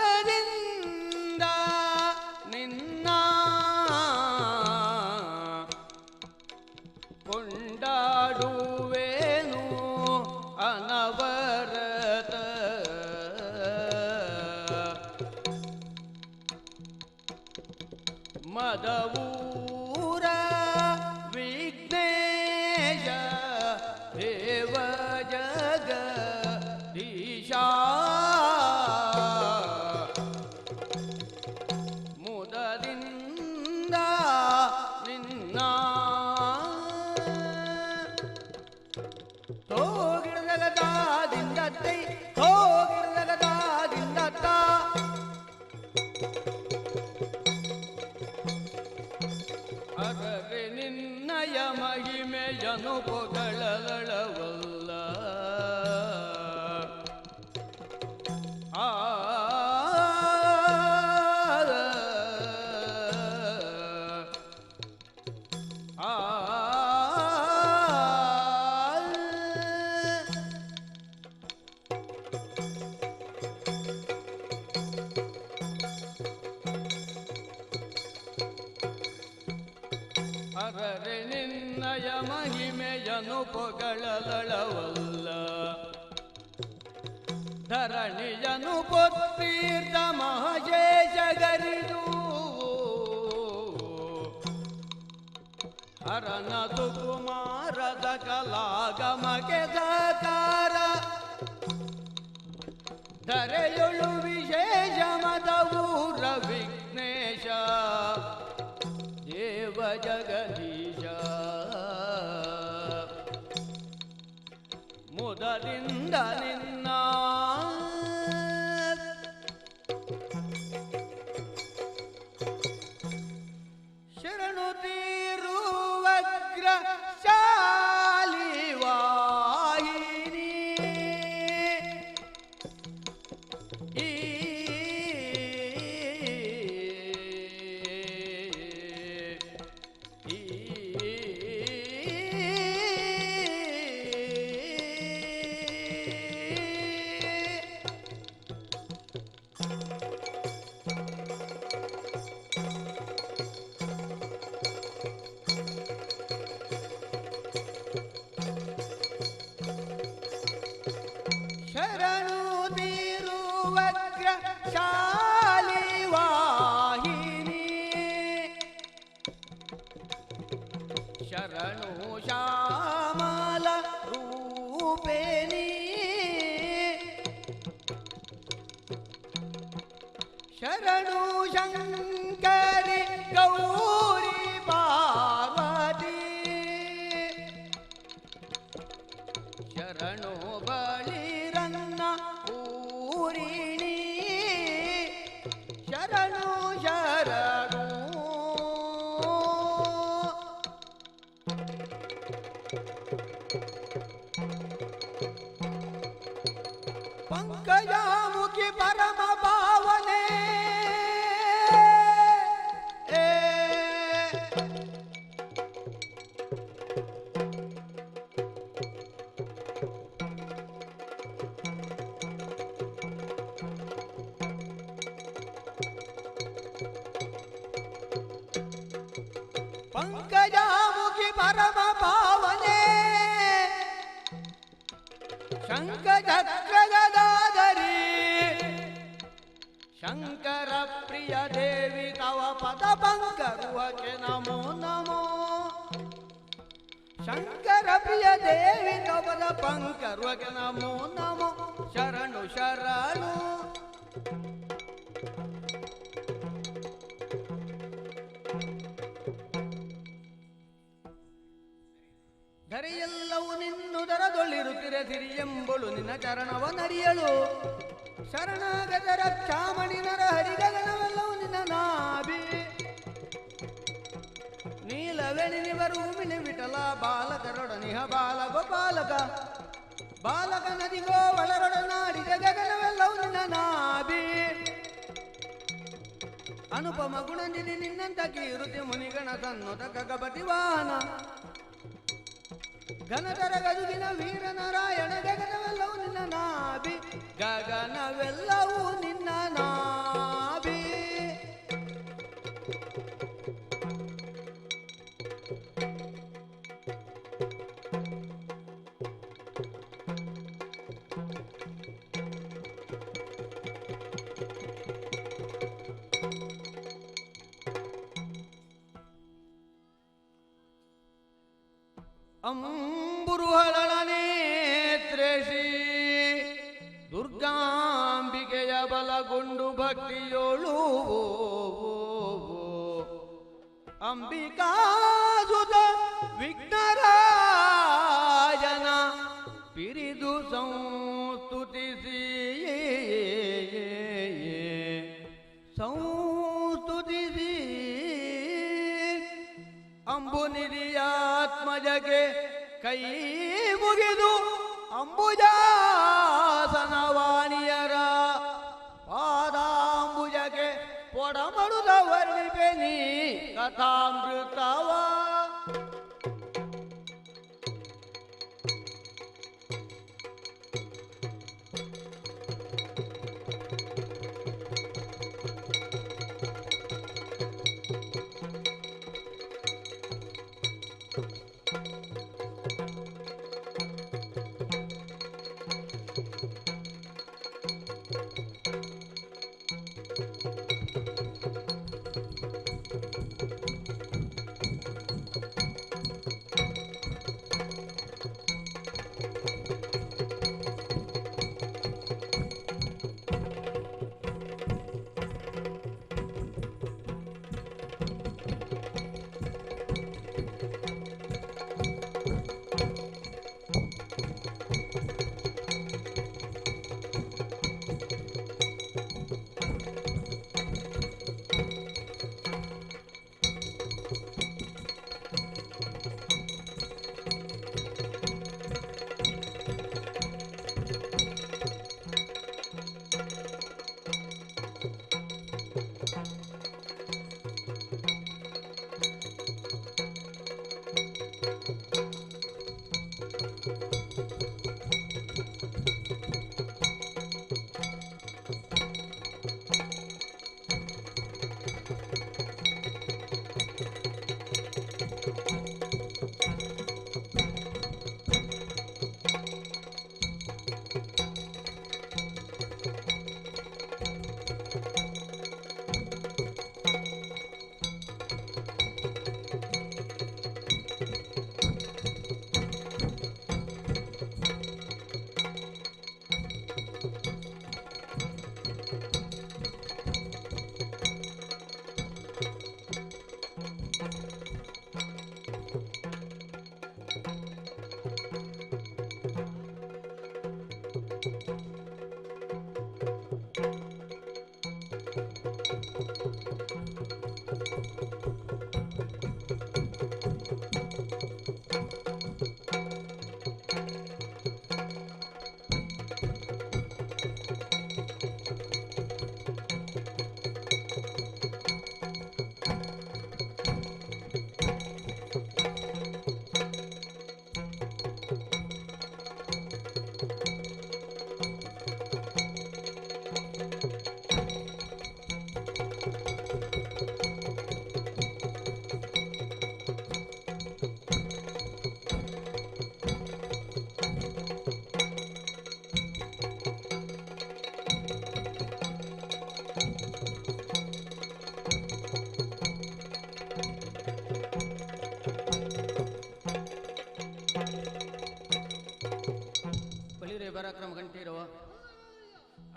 ಮುದದಿಂದ ನಿನ್ನ ಕೊಂಡಾಡುವೇನು ಅನವರತ ಮದವೂರ ವಿಘ್ನೇಶ ದೇವ ಜಗದೀಶಾ ಮುದದಿಂದ ನಿನ್ನ ತೋಗಿಡದಗದಾದಿಂದತ್ತೈ ತೋಗಿಡದಗದಾದಿಂದತ್ತ ಅರರೆ ನಿನ್ನಯ ಮಹಿಮೆಯನು ಪೊಗಳಲಳವಲ್ಲ ಆ ಅರರೆ ನಿನ್ನಯ ಮಹಿಮೆಯನು ಪೊಗಳಲಳವಲ್ಲ ಧರಣಿಯನು ಪೊತ್ತೀರ್ಥ ಮಹೇಶಗರಿದು ಹರನದು ಕುಮಾರದ ಕಲಾಗಮಗೆ ಸಕಾರ ಧರೆಯೊಳು ವಿಶೇಷ ಮದವೂರ ವಿಘ್ನೇಶ ದೇವ ಜಗದೀಶ ಮುದದಿಂದ ನಿನ್ನ ಶರಣು ತೀರುವಗ್ರ ಶಾಲಿ ವಾಹಿನಿ ಶರಣು ತೀರುವಗ್ರ ಶಾಲಿ ವಾಹಿನಿ ಶರಣು ಶ್ಯಾಮಲ ರೂಪೇಣಿ ಶರಣು ಶಂಕರಿ ಗೌರಿ ಪಾರ್ವತಿ ಶರಣು ಬಳಿರನ್ನ ಪೂರಿಣಿ ಶರಣು ಶರಣು ಪಂಕಜಾಮುಖಿ ಪರಮ ಪಾವನೆ ಪಂಕಜಾಮುಖಿ ಪರಮ ಪಾವನೆ ಶಂಖಚಕ್ರಗದಾಧರಿ ಶಂಕರ ಪ್ರಿಯ ದೇವಿ ತವ ಪದ ಪಂಕರುವಕ್ಕೆ ನಮೋ ನಮೋ ಶಂಕರ ಪ್ರಿಯ ದೇವಿ ತವ ಪದ ಪಂಕರುವಕ್ಕೆ ನಮೋ ನಮೋ ಶರಣು ಶರಣು ಧರೆಯೆಲ್ಲವೂ ನಿನ್ನುದರದೊಳ್ಳಿರುತ್ತಿರೆ ಸಿರಿಯೆಂಬಳು ನಿನ್ನ ಚರಣವ ನರಿಯಳು ಶರಣಾಗತ ರಕ್ಷಾಮಣಿ ನರ ಹರಿಗಗನವೆಲ್ಲವೂ ನಿನ್ನ ನಾಭಿ ನೀಲವೆಣಿನಿವರು ಮಿಣಿ ವಿಠಲ ಬಾಲಕರೊಡನಿಹ ಬಾಲ ಗೋಪಾಲಕ ಬಾಲಕ ನದಿಗೋ ಒಳರೊಡನಾಡಿದ ಗಗನವೆಲ್ಲವೂ ನಿನ್ನ ನಾಭಿ ಅನುಪಮ ಗುಣಂಜಿನಿ ನಿನ್ನಂತ ಕೀರುತಿ ಮುನಿಗಣ ಸನ್ನುತ ಗಗಪತಿ ವಾಹನ ಘನತರ ಗದುಗಿನ ವೀರನಾರಾಯಣ ಗಗನವೆಲ್ಲವೂ ನಿನ್ನ ನಾಭಿ ಗಗನವೆಲ್ಲವೂ ನಿನ್ನ ನಾಭಿ ಅಂಬುರುಹರಳನೇತ್ರೆ ಶ್ರೀ ದುರ್ಗಾಂಬಿಕೆಯ ಬಲಗೊಂಡು ಭಕ್ತಿಯೋಳು ಅಂಬಿಕಾಸುತ ವಿಘ್ನರಾಜನ ಪಿರಿದು ಸಂಸ್ತುತಿಸಿ ಅಂಬುನಿಧಿಯಾತ್ಮಜಗೆ ಕೈ ಮುಗಿದು ಅಂಬುಜಾಸನವಾಣಿಯರ ಪಾದಾಂಬುಜಗೆ ಪೊಡಮಡುದ ವರ್ಣಿಪೆ ನೀ ಕಥಾಮೃತವ ಪರಾಕ್ರಮ ಕಂಠೀರವ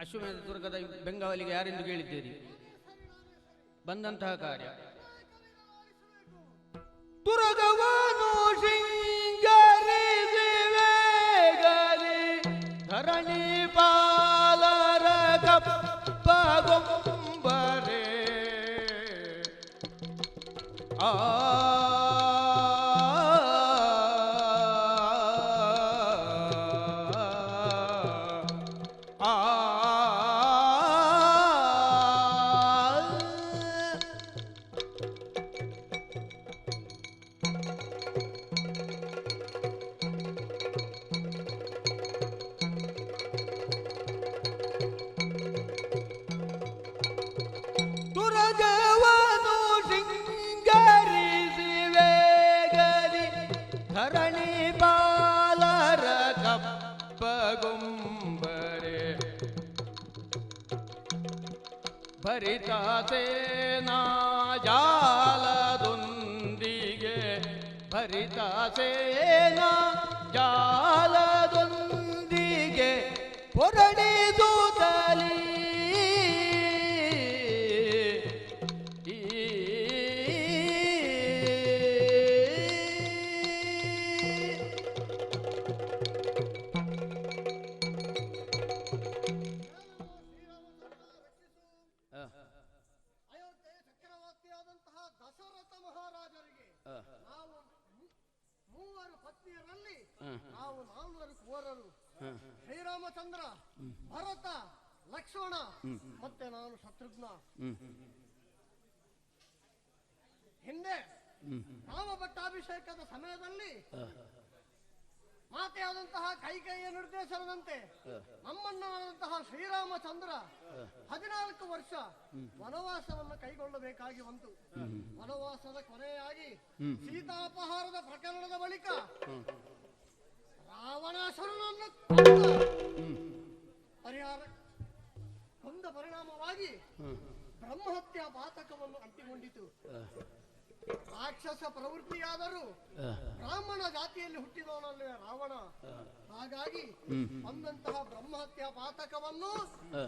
ಅಶ್ವಮೇಧ ದುರ್ಗದ ಬೆಂಗಾವಲಿಗೆ ಯಾರೆಂದು ಕೇಳಿದ್ದೀರಿ? ಬಂದಂತಹ ಕಾರ್ಯ ದುರ್ಗವನು ಶೃಂಗರಿಸಿ ವೇಗಲಿ ಧರಣಿ ಪಾಲರ ಕಪ್ಪಗೊಂಬರೆ ಆ ಧರಣಿ ಬಾಲರ ಕಪ್ಪಗುಂಬರೆ ಭರಿತ ಸೇನಾ ಜಾಲದೊಂದಿಗೆ ಭರಿತ ಸೇನಾ ಜಾಲದೊಂದಿಗೆ ಹೊರಡಿಸುತ್ತಲೀ ಅಯೋಧ್ಯೆಯ ಚಕ್ರವರ್ತಿಯಾದಂತಹ ದಶರಥ ಮಹಾರಾಜರಿಗೆ ನಾವು ಮೂವರು ಪತ್ನಿಯರಲ್ಲಿ ನಾವು ನಾಲ್ವರು ಕುವರರು, ಶ್ರೀರಾಮಚಂದ್ರ, ಭರತ, ಲಕ್ಷ್ಮಣ ಮತ್ತೆ ನಾನು ಶತ್ರುಘ್ನ. ಹಿಂದೆ ರಾಮ ಪಟ್ಟಾಭಿಷೇಕದ ಸಮಯದಲ್ಲಿ ಮಾತೆಯಾದಂತಹ ಕೈಕೇಯಿಯ ನಿರ್ದೇಶನದಂತೆ ನಮ್ಮನ್ನಾದಂತಹ ಶ್ರೀರಾಮಚಂದ್ರ 14 ವರ್ಷ ವನವಾಸವನ್ನು ಕೈಗೊಳ್ಳಬೇಕಾಗಿ ಬಂತು. ವನವಾಸದ ಕೊನೆಯಾಗಿ ಸೀತಾಪಹಾರದ ಪ್ರಕರಣದ ಬಳಿಕ ರಾವಣಾಸುರನನ್ನು ಕೊಂದ ಪರಿಣಾಮವಾಗಿ ಬ್ರಹ್ಮಹತ್ಯಾ ಪಾತಕವನ್ನು ಅಂಟಿಕೊಂಡಿತು. ರಾಕ್ಷಸ ಪ್ರವೃತ್ತಿಯಾದರೂ ಬ್ರಾಹ್ಮಣ ಜಾತಿಯಲ್ಲಿ ಹುಟ್ಟಿದವನಲ್ಲೇ ರಾವಣ. ಹಾಗಾಗಿ ಬಂದಂತಹ ಬ್ರಹ್ಮಹತ್ಯಾ ಪಾತಕವನ್ನು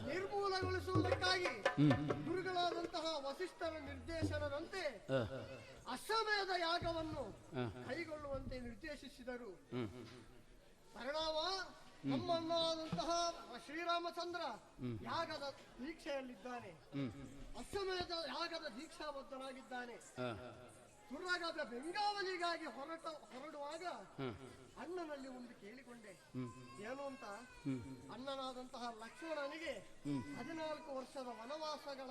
ನಿರ್ಮೂಲಗೊಳಿಸುವುದಕ್ಕಾಗಿ ಗುರುಗಳಾದಂತಹ ವಸಿಷ್ಠರ ನಿರ್ದೇಶನದಂತೆ ಅಶ್ವಮೇಧ ಯಾಗವನ್ನು ಕೈಗೊಳ್ಳುವಂತೆ ನಿರ್ದೇಶಿಸಿದರು. ಪರಿಣಾಮ ನಮ್ಮನ್ನಾದಂತಹ ಶ್ರೀರಾಮಚಂದ್ರ ಯಾಗದ ದೀಕ್ಷೆಯಲ್ಲಿದ್ದಾನೆ. ಅಶ್ವಮೇಧ ಯಾಗದ ದೀಕ್ಷಾಬದ್ಧನಾಗಿದ್ದಾನೆ. ಸುರಗದ ಬೆಂಗಾವಲಿಗಾಗಿ ಹೊರಡುವಾಗ ಅಣ್ಣನಲ್ಲಿ ಒಂದು ಕೇಳಿಕೊಂಡೆ. ಏನು ಅಂತ, ಅಣ್ಣನಾದಂತಹ ಲಕ್ಷ್ಮಣನಿಗೆ 14 ವರ್ಷದ ವನವಾಸಗಳ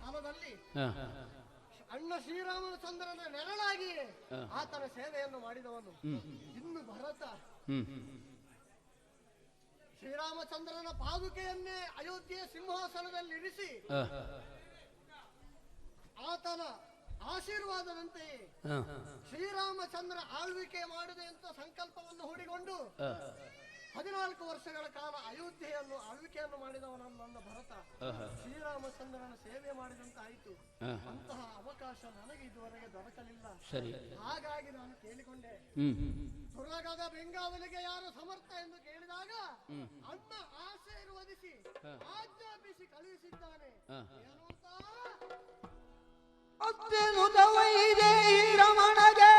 ಕಾಲದಲ್ಲಿ ಅಣ್ಣ ಶ್ರೀರಾಮಚಂದ್ರನ ನೆರಳಾಗಿಯೇ ಆತನ ಸೇವೆಯನ್ನು ಮಾಡಿದವನು. ಇನ್ನು ಭರತ ಶ್ರೀರಾಮಚಂದ್ರನ ಪಾದುಕೆಯನ್ನೇ ಅಯೋಧ್ಯೆಯ ಸಿಂಹಾಸನದಲ್ಲಿ ಇರಿಸಿ ಆತನ ಆಶೀರ್ವಾದದಂತೆಯೇ ಶ್ರೀರಾಮಚಂದ್ರ ಆಳ್ವಿಕೆ ಮಾಡಿದೆ ಅಂತ ಸಂಕಲ್ಪವನ್ನು ಹೂಡಿಕೊಂಡು 14 ವರ್ಷಗಳ ಕಾಲ ಅಯೋಧ್ಯೆಯನ್ನು ಆಳ್ವಿಕೆಯನ್ನು ಮಾಡಿದವನ ನನ್ನ ಭರತ ಶ್ರೀರಾಮಚಂದ್ರನ ಸೇವೆ ಮಾಡಿದಂತಾಯಿತು. ಅಂತಹ ಅವಕಾಶ ನನಗೆ ಇದುವರೆಗೆ ದೊರಕಲಿಲ್ಲ. ಹಾಗಾಗಿ ನಾನು ಕೇಳಿಕೊಂಡೆ, ಸುರಗದ ಬೆಂಗಾವಲಿಗೆ ಯಾರು ಸಮರ್ಥ ಎಂದು ಕೇಳಿದಾಗ ಅಣ್ಣ ಆಶೀರ್ವದಿಸಿ ಆಜ್ಞಾಪಿಸಿ ಕಳುಹಿಸಿದ್ದಾನೆ. ಏನು ಅಂತ, ಅತ್ಯನುತ ವೈದೇಹಿ ರಮಣಗೆ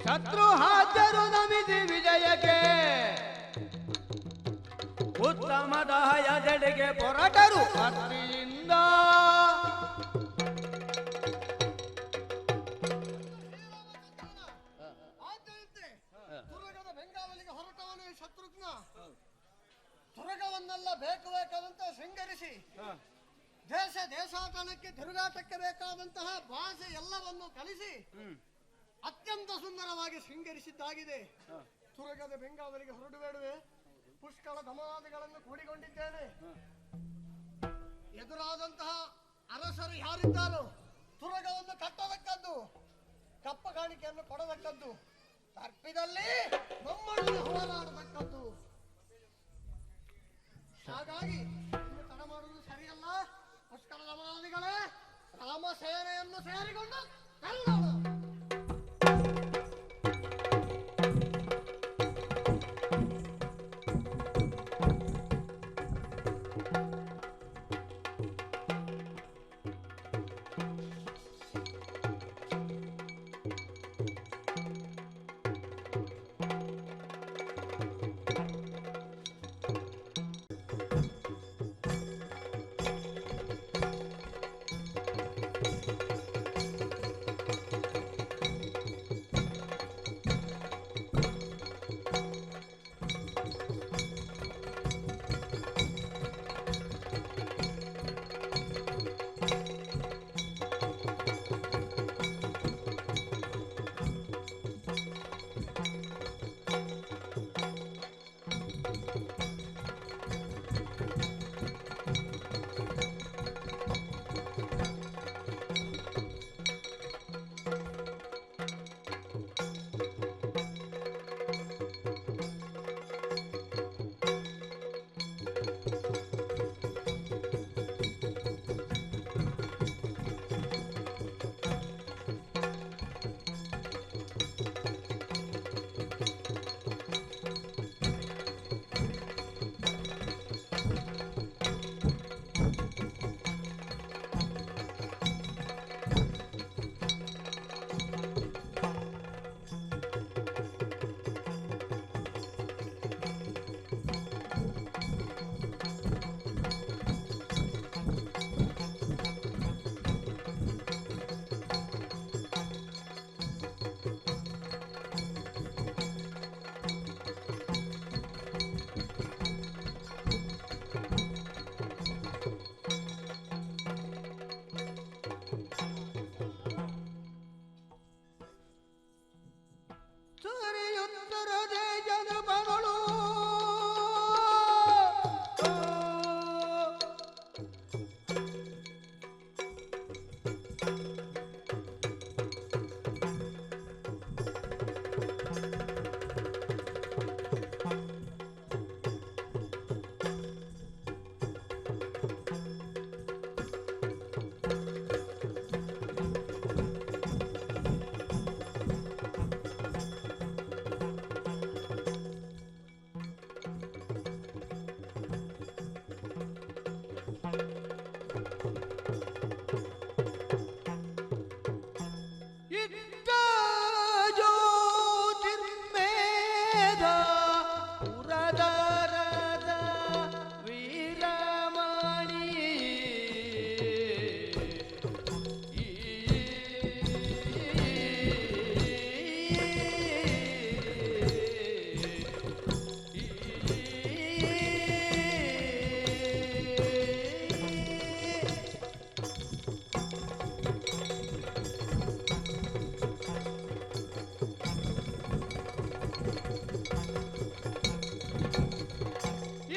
ಶತ್ರು ಹಾಜರು ನಮಿಸಿ ವಿಜಯಕ್ಕೆ ಉತ್ತಮದ ಯಜಡೆಗೆ ಪೊರಟರು ಅತ್ತಿಯಿಂದ ತುರಗದ ಬೆಂಗಾವಲಿಗೆ ಹೊರಟವನು ಶತ್ರುಘ್ನ. ತುರಗವನ್ನೆಲ್ಲ ಬೇಕಾದಂತೆ ಶೃಂಗರಿಸಿ ದೇಶಾಟನಕ್ಕೆ ತಿರುಗಾಟಕ್ಕೆ ಬೇಕಾದಂತಹ ಭಾಷೆ ಎಲ್ಲವನ್ನು ಕಲಿಸಿ ಅತ್ಯಂತ ಸುಂದರವಾಗಿ ಶೃಂಗರಿಸಿದ್ದಾಗಿದೆ. ತುರಗದ ಬೆಂಗಾವಲಿಗೆ ಹೊರಡುಬೇಡುವೆ, ಪುಷ್ಕಳ ದಮಾದಿಗಳನ್ನು ಕೂಡಿಕೊಂಡಿದ್ದೇನೆ. ಎದುರಾದಂತಹ ಅರಸರು ಯಾರಿದ್ದಾರೋ ತುರಗವನ್ನು ಕಟ್ಟತಕ್ಕದ್ದು, ಕಪ್ಪ ಕಾಣಿಕೆಯನ್ನು ಕೊಡತಕ್ಕದ್ದು, ತಪ್ಪಿದಲ್ಲಿ ನಮ್ಮೊಳಗೆ ಹೋರಾಡತಕ್ಕದ್ದು. ಹಾಗಾಗಿ ಇನ್ನು ತಡ ಮಾಡುವುದು ಸರಿಯಲ್ಲ. ಪುಷ್ಕಳ ದಮಾದಿಗಳೇ, ರಾಮ ಸೇನೆಯನ್ನು ಸೇರಿಕೊಂಡು ಕಲ್ಲೋಣ.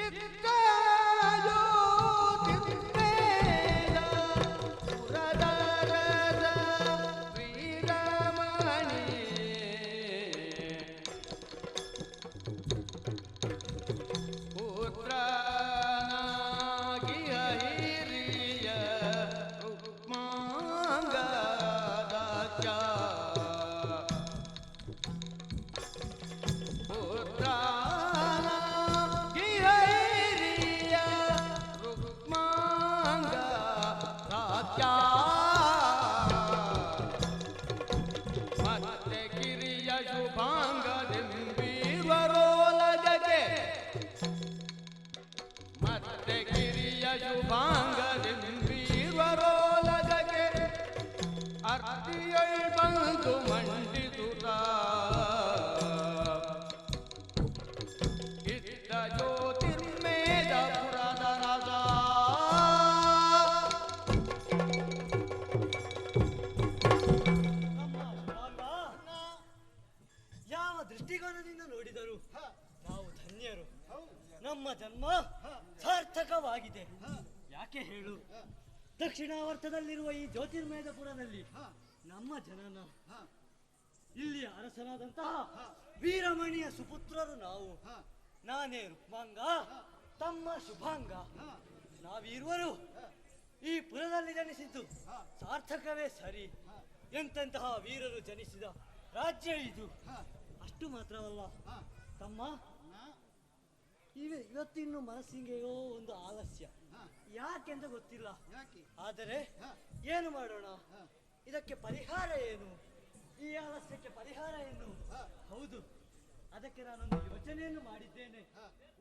ಇದ್ದ ಜ್ಯೋತಿರ್ಮೇಧ ಪುರದರದ ವೀರಮಣಿ ಮತ್ತೆ ಕಿರಿಯ ಶುಭಾಂಗದಿಂಬೀರ್ವರೋಲಗಗೆ ಮತ್ತೆ ಕಿರಿಯ ಶುಭಾಂಗದಿಂಬೀರ್ವರೋಲಗಗೆ ಅರ್ತಿಯೊಳ್ ಬಂದು ಮಂಡಿಸುತ್ತ ಇದ್ದ ಜ್ಯೋತಿರ್ಮೇಧ ಪುರದ ರಸ ಯಾವ ದೃಷ್ಟಿಕೋನದಿಂದ ನೋಡಿದರು ನಾವು ಧನ್ಯರು. ನಮ್ಮ ಜನ್ಮ ಸಾರ್ಥಕವಾಗಿದೆ. ಯಾಕೆ ಹೇಳು, ದಕ್ಷಿಣಾವರ್ತದಲ್ಲಿರುವ ಈ ಜ್ಯೋತಿರ್ಮೇಧಪುರದಲ್ಲಿ ನಮ್ಮ ಜನನ, ಇಲ್ಲಿ ಅರಸನಾದಂತಹ ವೀರಮಣಿಯ ಸುಪುತ್ರರು ನಾವು. ನಾನೇ ರುಕ್ಮಾಂಗ, ತಮ್ಮ ಶುಭಾಂಗ. ನಾವಿರುವರು ಈ ಪುರದಲ್ಲಿ ಜನಿಸಿದ್ದು ಸಾರ್ಥಕವೇ ಸರಿ. ಎಂತೆಂತಹ ವೀರರು ಜನಿಸಿದ ರಾಜ್ಯ ಇದು. ಅಷ್ಟು ಮಾತ್ರವಲ್ಲ ತಮ್ಮ, ಇವತ್ತಿನ್ನು ಮನಸ್ಸಿಗೆಯೋ ಒಂದು ಆಲಸ್ಯ. ಯಾಕೆಂತ ಗೊತ್ತಿಲ್ಲ. ಆದರೆ ಏನು ಮಾಡೋಣ? ಇದಕ್ಕೆ ಪರಿಹಾರ ಏನು? ಈ ಆಲಸ್ಯಕ್ಕೆ ಪರಿಹಾರ ಏನು? ಹೌದು, ಅದಕ್ಕೆ ನಾನೊಂದು ಯೋಚನೆಯನ್ನು ಮಾಡಿದ್ದೇನೆ.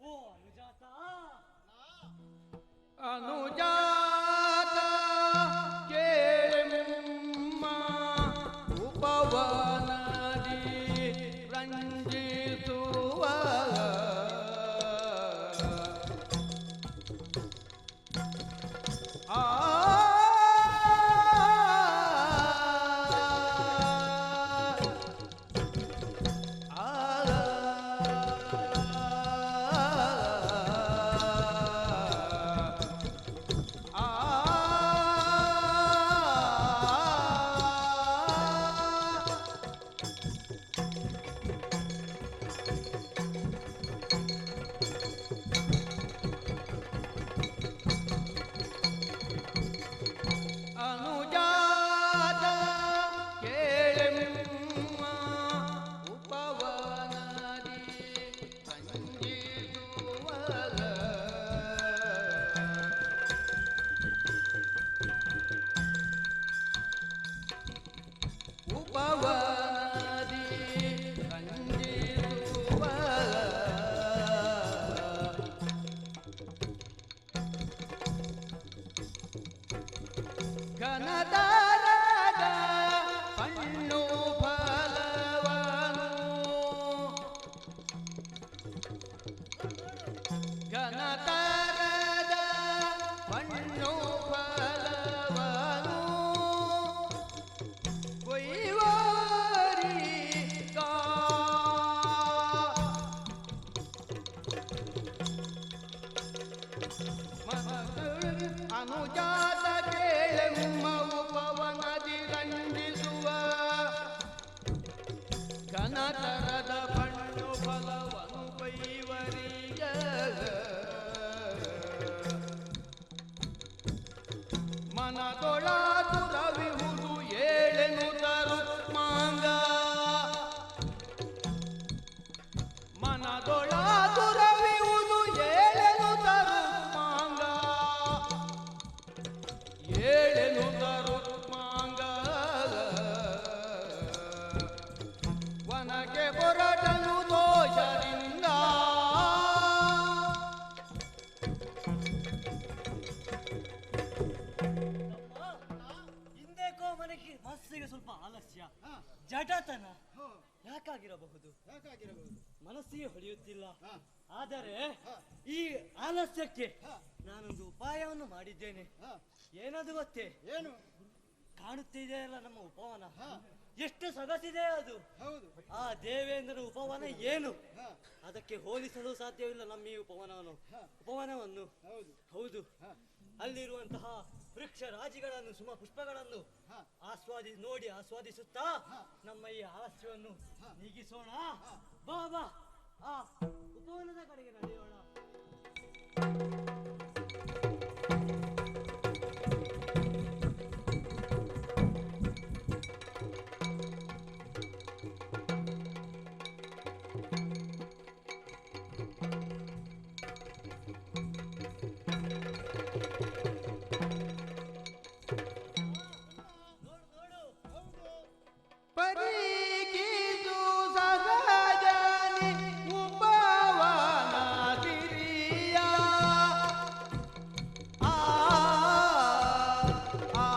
ಓ ಅನುಜಾತ, ಅನುಜಾತ ಕೇಳೆಮ್ಮ ಉಪವನದಿ ರಂಜಿಸುವ ಆ ಘನದಾರದ ಪಣ್ಣು ಫಲವನು ಘನತಾರದ ಪಣ್ಣು ಫಲವನು ಕೊಯ್ವರಿಗಾ ಅನುಜಾತ ಕೇಳೆಮ್ಮ ಉಪವನದಿ ರಂಜಿಸುವ ಘನತರದ ಪಣ್ಣು ಫಲವನು ಕೊಯ್ಯುವ ಮನದೊಳಾತುರವಿಹುದು ಏಳೆನು ತರು ಮಾಂಗ ಮನದೊಳಾತುರವಿಹುದು ಏಳೆನು ತರು ಮಾಂಗ ಏಳೆನು ತರು ಮಾಂಗ ವನಕ್ಕೆ ಹೊರಟನು ದೋಷದಿಂದ ಹಿಂದೇಕೋ ಮನಸ್ಸಿಗೆ ಸ್ವಲ್ಪ ಆಲಸ್ಯ ಜಟತನ ಯಾಕಾಗಿರಬಹುದು ಮನಸ್ಸಿಗೆ ಹೊಳೆಯುತ್ತಿಲ್ಲ. ಆದರೆ ಈ ಆಲಸ್ಯಕ್ಕೆ ನಾನೊಂದು ಉಪಾಯವನ್ನು ಮಾಡಿದ್ದೇನೆ. ಏನದು ಗೊತ್ತೇ? ಏನು ಕಾಣುತ್ತಿದೆಯಲ್ಲ ನಮ್ಮ ಉಪವನ, ಎಷ್ಟು ಸೊಗಸಿದೆ ಅದು. ಆ ದೇವೇಂದ್ರನ ಉಪವನ ಏನು, ಅದಕ್ಕೆ ಹೋಲಿಸಲು ಸಾಧ್ಯವಿಲ್ಲ ನಮ್ಮ ಈ ಉಪವನವನ್ನು. ಹೌದು, ಅಲ್ಲಿರುವಂತಹ ವೃಕ್ಷ ರಾಜಿಗಳನ್ನು ಸುಮ ಪುಷ್ಪಗಳನ್ನು ಆಸ್ವಾದಿಸುತ್ತಾ ನಮ್ಮ ಈ ಆಲಸ್ಯವನ್ನು ನೀಗಿಸೋಣ. ಬಾ ಬಾ, ಆ ಉಪವನದ ಕಡೆಗೆ ನಡೆಯೋಣ. ಪರೀಕ್ಷಿಸು ಸಹಜನಿ ಉಪವನ ಸಿರಿಯ ಆ ಆ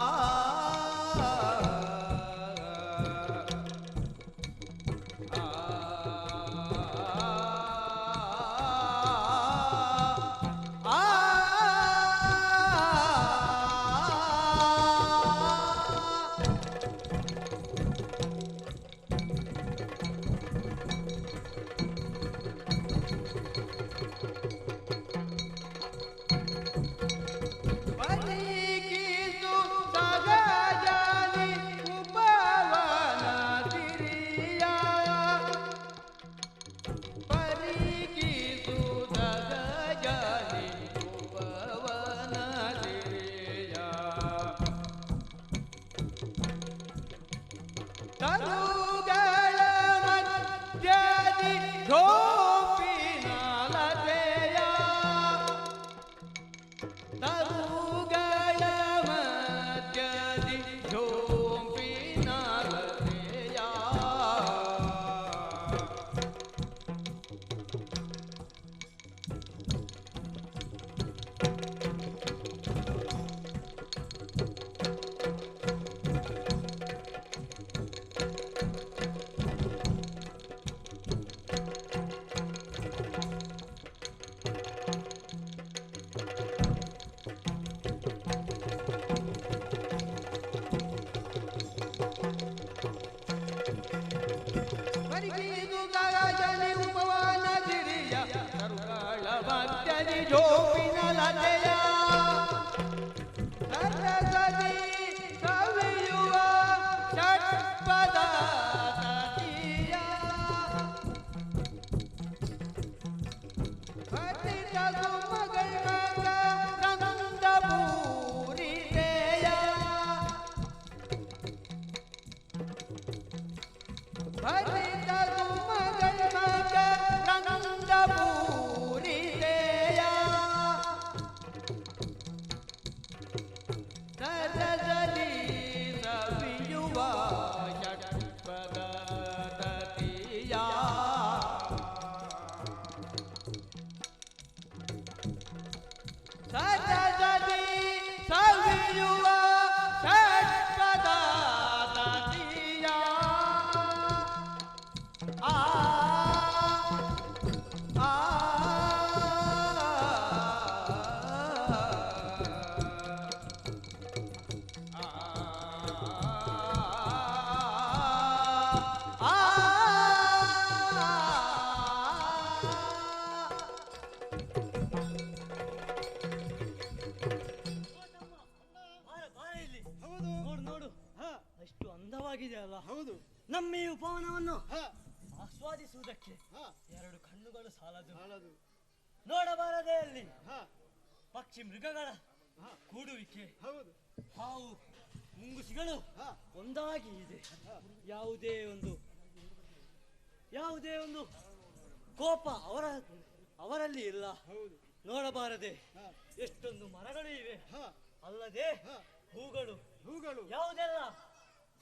ಪರೀಕ್ಷಿಸು ಸಹಜನಿ ಉಪವನ ಸಿರಿಯ ಪರೀಕ್ಷಿಸು ಸಹಜನಿ ಉಪವನ ಸಿರಿಯ ತರುಗಳ ಮಧ್ಯದಿ ಗೋಪಿನ ಲತೆಯ ತರುಗಳ ಮಧ್ಯದಿ ಗೋಪಿನ ಲತೆಯ ಪರೀಕ್ಷಿಸು ಸಹಜನಿ ಉಪವನ ಸಿರಿಯ ತರುಗಳ ಮಧ್ಯದಿ ಜೋಪಿನ ಲತೆಯ ಸರಸದಿ ಕವಿಯುವ ಷಟ್ಪದ ಸತಿಯ ಪತಿತ ಸುಮಗಳ ನಂದ ಪೂರಿತೆಯ ಪತಿತ ಸುಮಗಳ ನಂದ ಪೂರಿತೆಯ ಸರಸಲಿ ಸವಿಯುವ ಷಟ್ಪದ ಸತಿಯ ಸರಸಲಿ ಸವಿಯುವ ಷಟ್ಪದ ಸತಿಯ ಆ ಆ ಬಾರ ಇಲ್ಲಿ. ನೋಡು ಎಷ್ಟು ಅಂದವಾಗಿದೆ ಅಲ್ಲ. ಹೌದು, ನಮ್ಮ ಈ ಉಪವನವನ್ನು ಆಸ್ವಾದಿಸುವುದಕ್ಕೆ ಎರಡು ಕಣ್ಣುಗಳು ಸಾಲದು. ನೋಡಬಾರದೆ ಅಲ್ಲಿ ಪಕ್ಷಿ ಮೃಗಗಳ ಕೂಡುವಿಕೆ, ಹೌದು. ಹಾವು ಮುಂಗುಸಿಗಳು ಹಾ. ಒಂದಾಗಿ ಇದೆ. ಯಾವುದೇ ಒಂದು ಕೋಪ ಅವರಲ್ಲಿ ಇಲ್ಲ. ಹೌದು. ನೋಡಬಾರದೆ ಹಾ. ಎಷ್ಟೊಂದು ಮರಗಳು ಇವೆ. ಹಾ. ಅಲ್ಲದೆ ಹಾ. ಹೂಗಳು ಹೂಗಳು ಯಾವುದೆಲ್ಲ.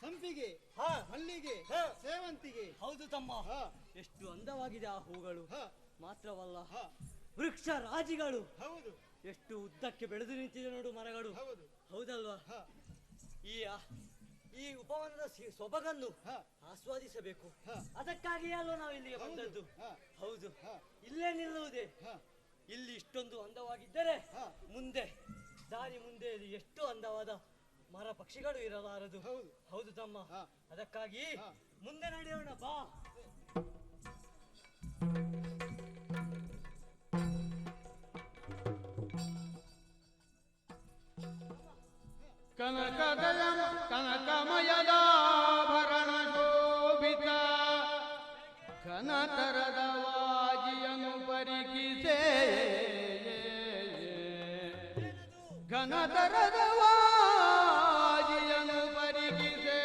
ಸಂಪಿಗೆ, ಹಾ. ಮಲ್ಲಿಗೆ, ಹಾ. ಸೇವಂತಿಗೆ. ಹೌದು ತಮ್ಮ, ಹಾ. ಎಷ್ಟು ಅಂದವಾಗಿದೆ ಆ ಹೂಗಳು. ಹಾ. ಮಾತ್ರವಲ್ಲ, ಹಾ. ವೃಕ್ಷ ರಾಜಿಗಳು ಹೌದು. ಎಷ್ಟು ಉದ್ದಕ್ಕೆ ಬೆಳೆದು ನಿಂತಿದೆ ನೋಡು ಮರಗಳು. ಹೌದು. ಹೌದಲ್ವಾ? ಹಾ. ಈ ಉಪವನದ ಸೊಬಗನ್ನು ಹಾ. ಆಸ್ವಾದಿಸಬೇಕು. ಹಾ. ಅದಕ್ಕಾಗಿಯೇ ಅಲ್ವಾ ನಾವು ಇಲ್ಲಿಗೆ ಹೌದು. ಬಂದದ್ದು. ಹಾ. ಹೌದು. ಹಾ. ಇಲ್ಲೇ ನಿಲ್ಲುವುದೇ. ಹಾ. ಇಲ್ಲಿ ಇಷ್ಟೊಂದು ಅಂದವಾಗಿದ್ದರೆ ಹಾ. ಮುಂದೆ ದಾರಿ ಮುಂದೆ ಎಷ್ಟು ಅಂದವಾದ ಮರ ಪಕ್ಷಿಗಳು ಇರಲಾರದು. ಹೌದು. ಹೌದು ತಮ್ಮ. ಹಾ. ಅದಕ್ಕಾಗಿ ಹಾ. ಮುಂದೆ ನಡೆಯೋಣ ಬಾ. ಕನಕಮಯದಾಭರಣ ಶೋಭಿತ ಘನತರದ ವಾಜಿಯನ್ನು ಪರಿಕಿಸೆ, ಘನತರದ ವಾಜಿಯನ್ನು ಪರಿಕಿಸೆ,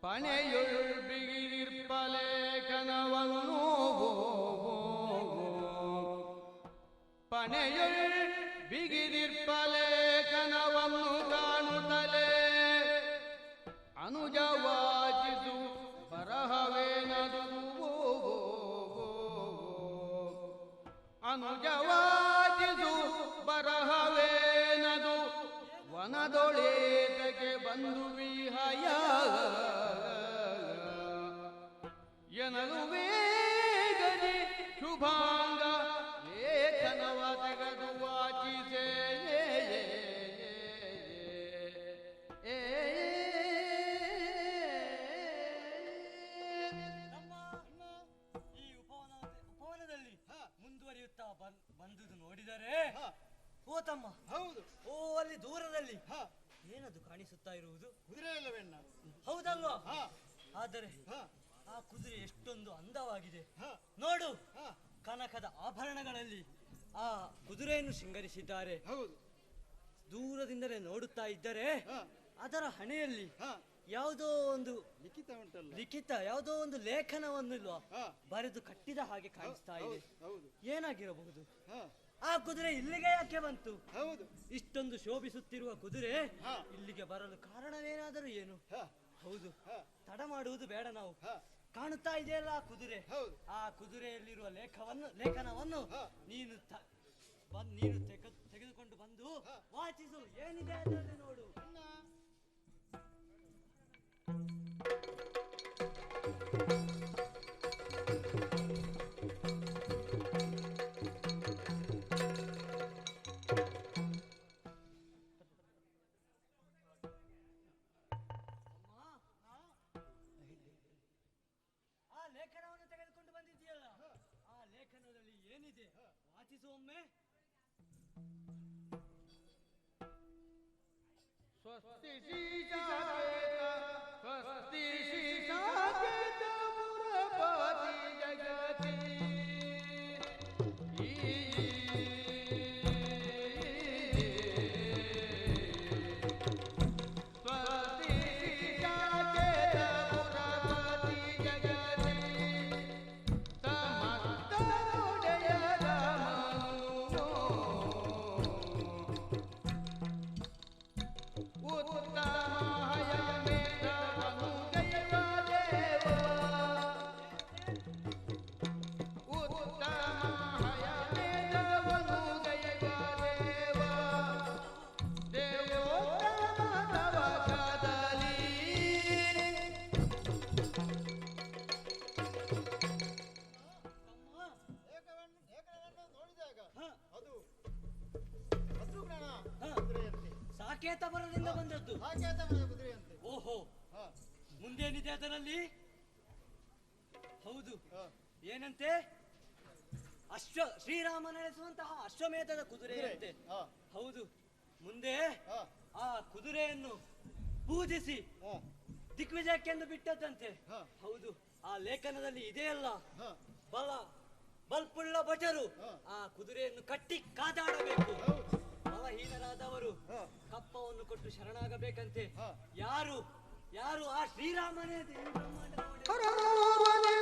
ಪಣೆಯುಳ್ ಬಿಗಿದಿರ್ಪಲೇಖನವನ್ನು, ಪಣೆಯುಳ್ ಬಿಗಿದಿರ್ಪಲೇಖನವನ್ನು ಕಾಣುತ್ತಲೇ ಅನುಜವಾಚಿಸು ಬರಹವೇನದು, ಅನುಜವಾಚಿಸು ಬರಹವೇನದು, ವನದೊಳೇತಕ್ಕೆ ಬಂದು ವಿಹಯ ಎನಲು ವೇಗದಿ ಶುಭಾಂಗ ಲೇಖನವ ತೆಗೆದು ವಾಚಿಸೆ. ಈ ಉಪವನದಲ್ಲಿ ಮುಂದುವರಿಯುತ್ತಾ ಬಂದುದು ನೋಡಿದರೆ, ಹಾ. ಓ ತಮ್ಮ, ಹೌದು. ಓ ಅಲ್ಲಿ ದೂರದಲ್ಲಿ ಹಾ. ಏನದು ಕಾಣಿಸುತ್ತಾ ಇರುವುದು? ಕುದುರೆ ಇಲ್ಲವೆಣ್ಣ? ಹೌದಲ್ವಾ? ಹಾ. ಆದರೆ ಹಾ. ಆ ಕುದುರೆ ಎಷ್ಟೊಂದು ಅಂದವಾಗಿದೆ ಹಾ. ನೋಡು. ಹಾ. ಕನಕದ ಆಭರಣಗಳಲ್ಲಿ ಆ ಕುದುರೆಯನ್ನು ಶೃಂಗರಿಸಿದ್ದಾರೆ. ಹೌದು. ದೂರದಿಂದಲೇ ನೋಡುತ್ತಾ ಇದ್ದರೆ ಹಾ. ಅದರ ಹಣೆಯಲ್ಲಿ ಹಾ. ಯಾವುದೋ ಒಂದು ಲಿಖಿತ ಉಂಟಲ್ಲ? ಯಾವುದೋ ಒಂದು ಲೇಖನವನ್ನು ಇಲ್ವಾ ಹಾ. ಬರೆದು ಕಟ್ಟಿದ ಹಾಗೆ ಕಾಣಿಸ್ತಾ ಇದೆ. ಹೌದು. ಏನಾಗಿರಬಹುದು? ಹಾ. ಆ ಕುದುರೆ ಇಲ್ಲಿಗೆ ಯಾಕೆ ಬಂತು? ಹೌದು. ಇಷ್ಟೊಂದು ಶೋಭಿಸುತ್ತಿರುವ ಕುದುರೆ ಹಾ. ಇಲ್ಲಿಗೆ ಬರಲು ಕಾರಣವೇನಾದರೂ ಏನು? ಹಾ. ಹೌದು. ಹಾ. ತಡ ಮಾಡುವುದು ಬೇಡ ನಾವು. ಹಾ. ಕಾಣುತ್ತಾ ಇದೆಯಲ್ಲ ಆ ಕುದುರೆ. ಹೌದು. ಆ ಕುದುರೆಯಲ್ಲಿರುವ ಲೇಖನವನ್ನು ಹಾ. ನೀನು ತೆಗೆದುಕೊಂಡು ಬಂದು ಹಾ. ವಾಚಿಸು. ಏನಿದೆ ಅದರಲ್ಲಿ ನೋಡು. ಅಣ್ಣ. ಆ ಲೇಖನವನ್ನು ತೆಗೆದುಕೊಂಡು ಬಂದಿದ್ದೀಯಲ್ಲ, ಆ ಲೇಖನದಲ್ಲಿ ಏನಿದೆ ವಾಚಿಸು ಒಮ್ಮೆ. ಸ್ವಸ್ತಿ ಶ್ರೀಶಾಕೇತ, ಸ್ವಸ್ತಿ ಶ್ರೀಶಾಕೇತ ಪುರಪತಿ ಜಗತಿ. ಸ್ವಸ್ತಿ ಶ್ರೀಶಾಕೇತ ಪುರಪತಿ ಜಗತಿ, ಸಮಸ್ತನುಡೆಯ ರಾಮನು ಉತ್ತಮಯ ಮೇಧವನು ಗೈವ ದೇವ, ಉತ್ತಮಯ ಮೇಧವನು ಗೈವ ದೇವ, ದೇವೋತ್ತಮ ತವಕದಲ್ಲಿ. ಲೇಖನವನ್ನು ನೋಡಿದಾಗ ಹಾ. ಅದು ಶತ್ರುಘ್ನನ ಹಾ. ಕುದುರೆಯಂತೆ, ಸಾಕೇತ ಬರದಿಂದ ಬಂದದ್ದು. ಸಾಕೇತವನ ಕುದುರೆಯಂತೆ. ಓಹೋ, ಹಾ. ಮುಂದೇನಿದೆ ಅದರಲ್ಲಿ? ಹೌದು. ಹಾ. ಏನಂತೆ? ಶ್ರೀರಾಮ ನಡೆಸುವಂತಹ ಅಶ್ವಮೇಧದ ಕುದುರೆಯಂತೆ. ಹಾ. ಹೌದು. ಮುಂದೆ ಹಾ. ಆ ಕುದುರೆಯನ್ನು ಪೂಜಿಸಿ ಹಾ. ದಿಗ್ವಿಜಯಕ್ಕೆಂದು ಬಿಟ್ಟದ್ದಂತೆ. ಹಾ. ಹೌದು. ಆ ಲೇಖನದಲ್ಲಿ ಇದೆಯಲ್ಲ, ಹಾ. ಬಲ್ಪುಳ್ಳ ಭಟರು ಹಾ. ಆ ಕುದುರೆಯನ್ನು ಕಟ್ಟಿ ಕಾದಾಡಬೇಕು. ಹೌದು. ಬಲ ಬಲಹೀನರಾದವರು ಹಾ. ಕಪ್ಪವನ್ನು ಕೊಟ್ಟು ಶರಣಾಗಬೇಕಂತೆ. ಹಾ. ಯಾರು ಯಾರು ಆ ಶ್ರೀರಾಮನೇ ದೇವಿ ಬ್ರಹ್ಮಾಂಡದ ಒಡೆಯ.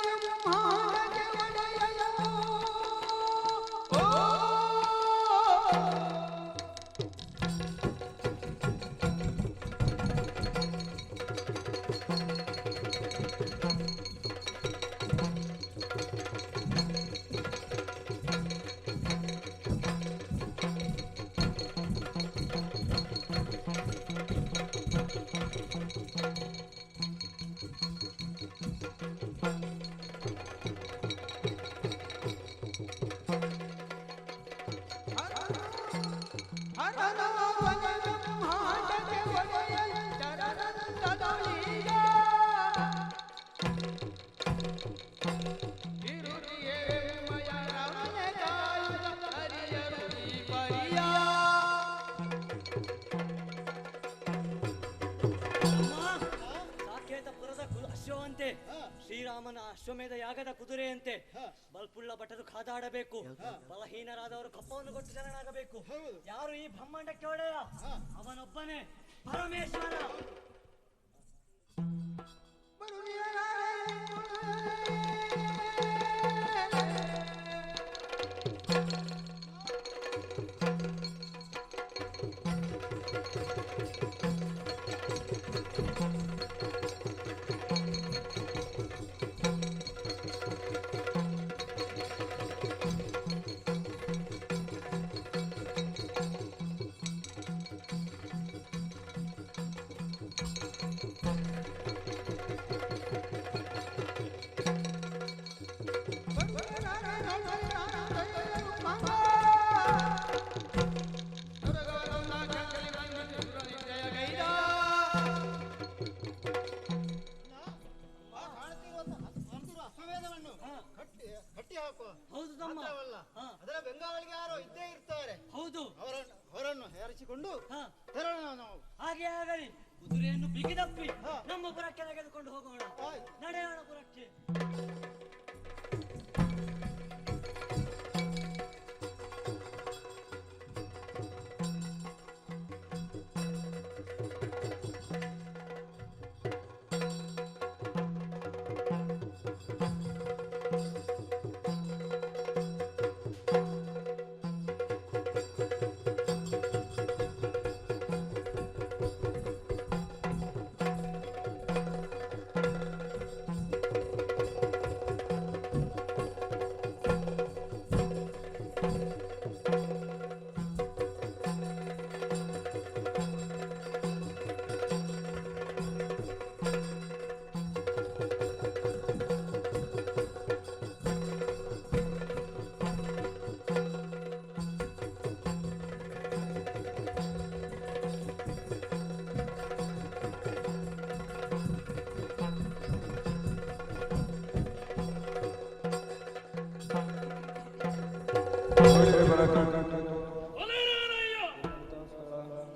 ಸಾಕೇತಪುರದ ಅಶ್ವವಂತೆ ಶ್ರೀರಾಮನ ಅಶ್ವಮೇಧ ಯಾಗದ ಕುದುರೆಯಂತೆ ಬಲ್ಪುಳ್ಳ ಭಟರು ಕಾದಾಡಬೇಕು. ಬಲಹೀನರಾದವರು ಕಪ್ಪವನ್ನು ಕೊಟ್ಟು ಶರಣಾಗಬೇಕು. ಯಾರು ಈ ಬ್ರಹ್ಮಾಂಡಕ್ಕೆ ಒಡೆಯ? ಅವನೊಬ್ಬನೇ ಪರಮೇಶ್ವರ. ಕಟ್ಟಿ ಹಾಕುವ. ಹೌದು ತಮ್ಮ. ಅದರ ಬೆಂಗಾವಲಿಗೆ ಯಾರೋ ಇದ್ದೇ ಇರ್ತಾರೆ. ಹೌದು. ಅವರನ್ನು ಹೇರಿಸಿಕೊಂಡು ತೆರಳೋಣ ನಾವು. ಹಾಗೆ ಆಗಲಿ. ಕುದುರೆಯನ್ನು ಬಿಗಿದಪ್ಪಿ ನಮ್ಮ ಪುರಕ್ಕೆ ತೆಗೆದುಕೊಂಡು ಹೋಗೋಣ. ನಡೆಯೋಣ ಪುರಕ್ಕೆ.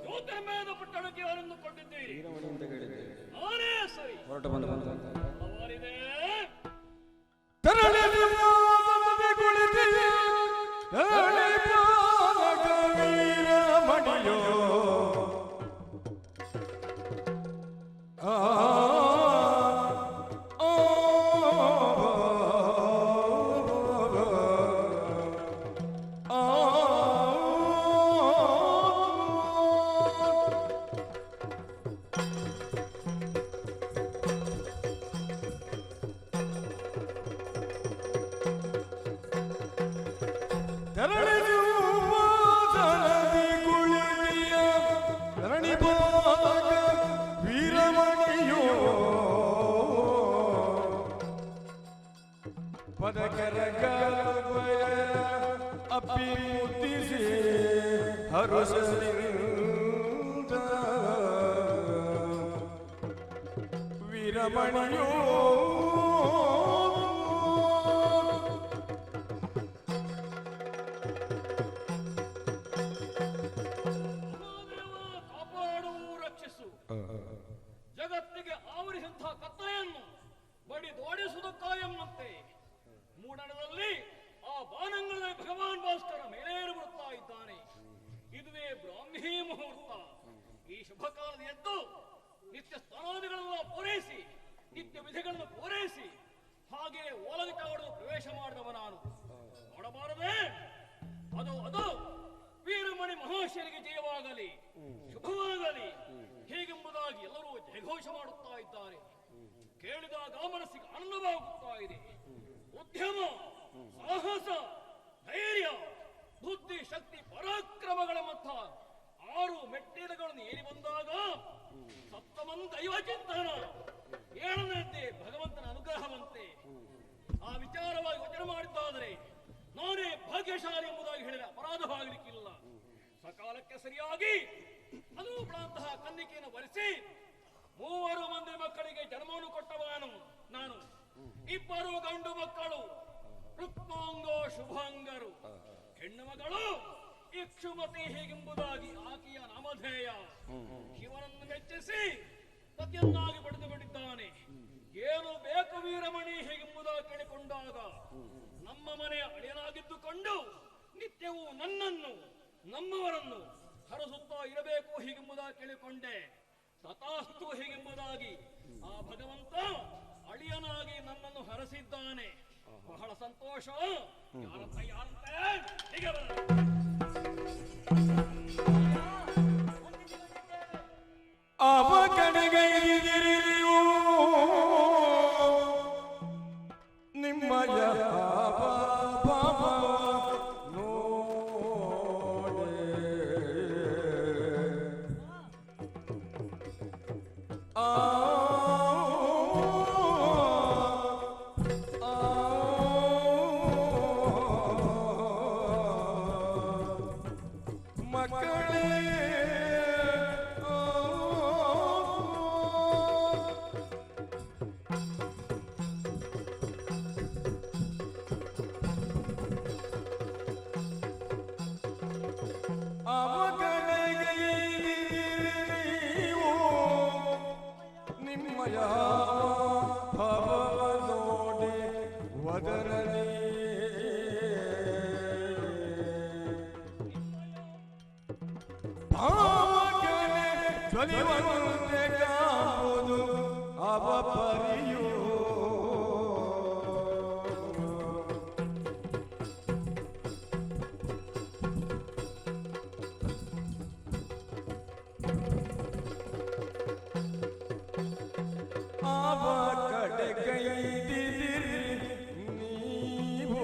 ಜ್ಯೋತಿರ್ಮಯದ ಪಟ್ಟಣಕ್ಕೆ ಅವರನ್ನು ಕೊಟ್ಟಿದ್ದೀರಿ. ಅವರೇ ಸರಿ. ಅವರಿದೆ. ವೀರಮಣಿಯೋ ಕಾಪಾಡು ರಕ್ಷಿಸು. ಜಗತ್ತಿಗೆ ಆವರಿಸಿದಂತಹ ಕತ್ತಲೆಯನ್ನು ಬಡಿದೋಡಿಸುವುದಕ್ಕಾಯಂತೆ ಮೂಡಣದಲ್ಲಿ ಆ ಬಾನಂಗಳಲ್ಲಿ ಭಗವಾನ್ ಭಾಸ್ಕರ ಮೇಲೇರು ಬರುತ್ತಾ ಇದ್ದಾನೆ. ಇದುವೇ ಬ್ರಾಹ್ಮಣ ವಿಧಿಗಳನ್ನು ಪೂರೈಸಿ ಹಾಗೆ ಓಲಗಕ್ಕೆ ಹೊಡೆದು ಪ್ರವೇಶ ಮಾಡಿದವ ನಾನು. ನೋಡಬಾರದೆ? ಅದು ವೀರಮಣಿ ಮಹಾಶಯರಿಗೆ ಜಯವಾಗಲಿ, ಶುಭವಾಗಲಿ ಹೀಗೆಂಬುದಾಗಿ ಎಲ್ಲರೂ ಜಯಘೋಷ ಮಾಡುತ್ತಾ ಇದ್ದಾರೆ. ಕೇಳಿದಾಗ ಮನಸ್ಸಿಗೆ ಆನಂದವಾಗುತ್ತಾ ಇದೆ. ಉದ್ಯಮ, ಸಾಹಸ, ಧೈರ್ಯ, ಬುದ್ಧಿ, ಶಕ್ತಿ, ಪರಾಕ್ರಮಗಳ ಮತ್ತ 6 ಮೆಟ್ಟಿಲುಗಳನ್ನು ಏರಿ ಬಂದಾಗ ಸಪ್ತಮಂ ದೈವ ಚಿಂತನ, 7ನೇದ್ದೇ ಭಗವಂತನ ಅನುಗ್ರಹವಂತೆ. ಆ ವಿಚಾರವಾಗಿ ವಚನ ಮಾಡಿದ್ದಾದರೆ ನಾನೇ ಭಾಗ್ಯಶಾಲಿ ಎಂಬುದಾಗಿ ಹೇಳಿದರೆ ಅಪರಾಧವಾಗಲಿಕ್ಕಿಲ್ಲ. ಸಕಾಲಕ್ಕೆ ಸರಿಯಾಗಿ ಅದು ಬಿಡಂತಹ ಕನ್ನಿಕೆಯನ್ನು ವರಿಸಿ 3 ಮಂದಿ ಮಕ್ಕಳಿಗೆ ಜನ್ಮವನ್ನು ಕೊಟ್ಟವನು ನಾನು. 2 ಗಂಡು ಮಕ್ಕಳು ರುಕ್ಮಾಂಗೋ ಶುಭಾಂಗರು, ಹೆಣ್ಣು ಮಗಳು ಇಕ್ಷುಮತಿ ಹೀಗೆಂಬುದಾಗಿ ಆಕೆಯ ನಾಮಧೇಯ. ಶಿವನನ್ನು ಮೆಚ್ಚಿಸಿ ಪತಿಯನ್ನಾಗಿ ಪಡೆದುಕೊಂಡಿದ್ದಾನೆ. ಏನು ಬೇಕು ವೀರಮಣಿ ಹೀಗೆಂಬುದಾಗಿ ಕೇಳಿಕೊಂಡಾಗ ನಮ್ಮ ಮನೆಯ ಅಳಿಯನಾಗಿದ್ದುಕೊಂಡು ನಿತ್ಯವೂ ನನ್ನನ್ನು ನಮ್ಮವರನ್ನು ಹರಸುತ್ತಾ ಇರಬೇಕು ಹೀಗೆಂಬುದಾಗಿ ಕೇಳಿಕೊಂಡೆ. ತಥಾಸ್ತು ಹೀಗೆಂಬುದಾಗಿ ಆ ಭಗವಂತ ಅಳಿಯನಾಗಿ ನನ್ನನ್ನು ಹರಸಿದ್ದಾನೆ. ಬಹಳ ಸಂತೋಷ. ಯಾರಂತೆ ಹೀಗೆ ಅವ ಕಡೆಗೈದಿರಿಯೂ ನಿಮ್ಮಯ ಪಾಪ ನೋಡೆ ಮಕ್ಕಳೇ ನಿಮ್ಮಯ ಭವ ನೋಡೆ ವದರಲಿ ಭಾವಗನೆ ಧ್ವನಿವಂತೆ ಕಾಂಬುದು ಅವ ಪರಿಯೋ. ಅವ ಕಡೆಗೈದಿರಿ ನೀವು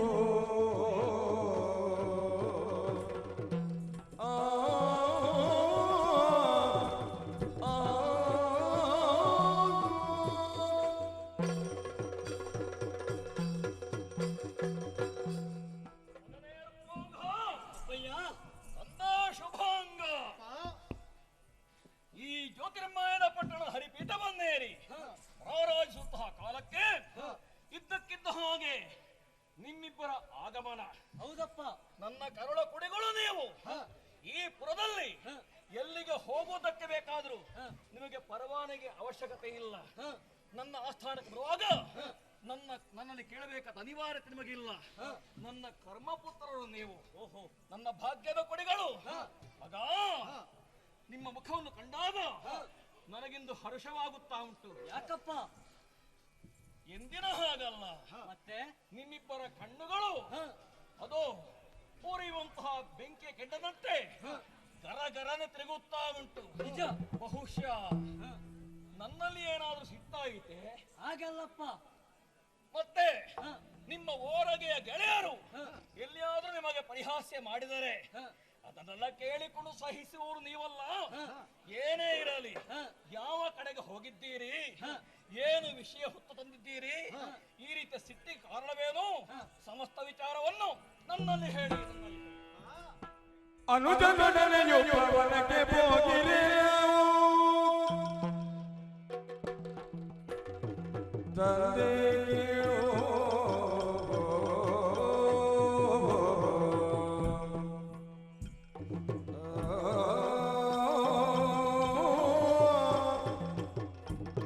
ಶುಭಾಂಗ. ಈ ಜ್ಯೋತಿರ್ಮಯನ ಪಟ್ಟಣದ ಹರಿಪೀಠವನ್ನೇರಿ ರಾರಾಜಿಸುತ್ತಹ ಕಾಲಕ್ಕೆ ಇದ್ದಕ್ಕಿದ್ದ ಹಾಗೆ ನಿಮ್ಮಿಬ್ಬರ ಆಗಮನ. ಹೌದಪ್ಪ, ನನ್ನ ಕರುಳ ಕುಡಿಗಳು ನೀವು. ಈ ಪುರದಲ್ಲಿ ಎಲ್ಲಿಗೆ ಹೋಗುವುದಕ್ಕೆ ಬೇಕಾದರೂ ನಿಮಗೆ ಪರವಾನಗಿ ಅವಶ್ಯಕತೆ ಇಲ್ಲ. ನನ್ನ ಆಸ್ಥಾನಕ್ಕೆ ಬರುವಾಗ ನನ್ನಲ್ಲಿ ಕೇಳಬೇಕಾದ ಅನಿವಾರ್ಯತೆ ನಿಮಗಿಲ್ಲ. ನನ್ನ ಕರ್ಮಪುತ್ರರು ನೀವು. ಓಹೋ, ನನ್ನ ಭಾಗ್ಯದ ಕೊಡಿಗಳು. ಆಗ ನಿಮ್ಮ ಮುಖವನ್ನು ಕಂಡಾಗ ನನಗಿಂದು ಹರ್ಷವಾಗುತ್ತಾ ಉಂಟು. ಯಾಕಪ್ಪ? ಎಂದಿನ ಹಾಗಲ್ಲ, ಮತ್ತೆ ನಿಮ್ಮಿಬ್ಬರ ಕಣ್ಣುಗಳು ಅದು ಉರಿಯುವಂತಹ ಬೆಂಕಿಯ ಕೆಂಡದಂತೆ ಗರಗರನೆ ತಿರುಗುತ್ತಾ ಉಂಟು. ನಿಜ. ಬಹುಶಃ ನನ್ನಲ್ಲಿ ಏನಾದ್ರೂ ಸಿಗ್ತಾಯಿತೆ? ಹಾಗಲ್ಲಪ್ಪ. ಮತ್ತೆ ನಿಮ್ಮ ಓರಗೆಯ ಗೆಳೆಯರು ಎಲ್ಲಿಯಾದ್ರೂ ನಿಮಗೆ ಪರಿಹಾಸ್ಯ ಮಾಡಿದರೆ ಅದನ್ನೆಲ್ಲ ಕೇಳಿಕೊಂಡು ಸಹಿಸುವವರು ನೀವಲ್ಲ. ಏನೇ ಇರಲಿ, ಯಾವ ಕಡೆಗೆ ಹೋಗಿದ್ದೀರಿ, ಏನು ವಿಷಯ ಹೊತ್ತು ತಂದಿದ್ದೀರಿ, ಈ ರೀತಿಯ ಸ್ಥಿತಿಗೆ ಕಾರಣವೇನು, ಸಮಸ್ತ ವಿಚಾರವನ್ನು ನನ್ನಲ್ಲಿ ಹೇಳಿ. ಅನುಜನೊಡನೆಯೊಬ್ಬವನಕ್ಕೆ ಹೋಗಿರೆ ತಂದೆ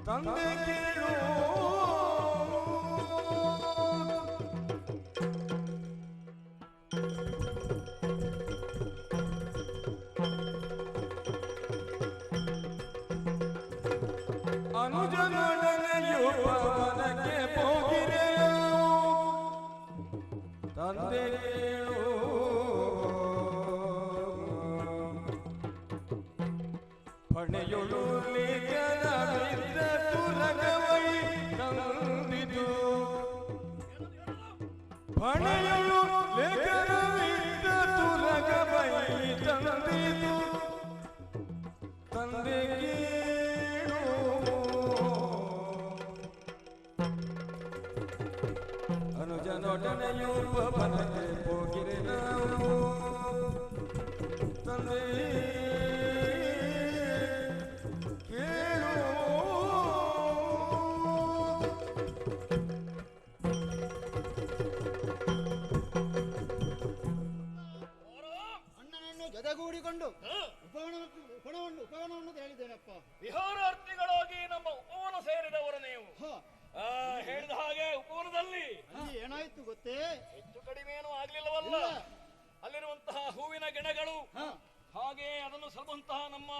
ತಂದೆ ಕೇಳು ಅನುಜನೊಡನೆಯೊಬ್ಬವನ ತಂದೆ ಪಣೆಯೊಳು ಲೇಖನವಿದ್ದ ತುರಗವೈ ತಂದಿತು ಪಣೆಯೊಳು ಲೇಖನವಿದ್ದ ತುರಗವೈ ತಂದಿತು ತಂದೆ ಅನುಜನೊಡನೆಯೂ ಪವನಕ್ಕೆ ಹೋಗಿರೆ ನಾವು ತಂದೆ ಕೇಳು ಅಣ್ಣನನ್ನು ಜೊತೆಗೂಡಿಕೊಂಡು ಉಪವನವನ್ನು ಹೇಳಿದ್ದೇನಪ್ಪ. ವಿಹಾರಾರ್ಥಿಗಳಾಗಿ ನಮ್ಮ ಉಪವನ ಸೇರಿದವರು ನೀವು. ಹ, ಹೇಳಿದ ಹಾಗೆ ಉಪವನದಲ್ಲಿ ಅಲ್ಲಿ ಏನಾಯ್ತು ಗೊತ್ತೇ? ಹೆಚ್ಚು ಕಡಿಮೆ ಏನೂ ಆಗ್ಲಿಲ್ಲವಲ್ಲ. ಇಲ್ಲ. ಅಲ್ಲಿರುವಂತಹ ಹೂವಿನ ಗಿಡಗಳು ಹ, ಹಾಗೆ ಅದನ್ನು ಸಲುವಂತಹ ನಮ್ಮ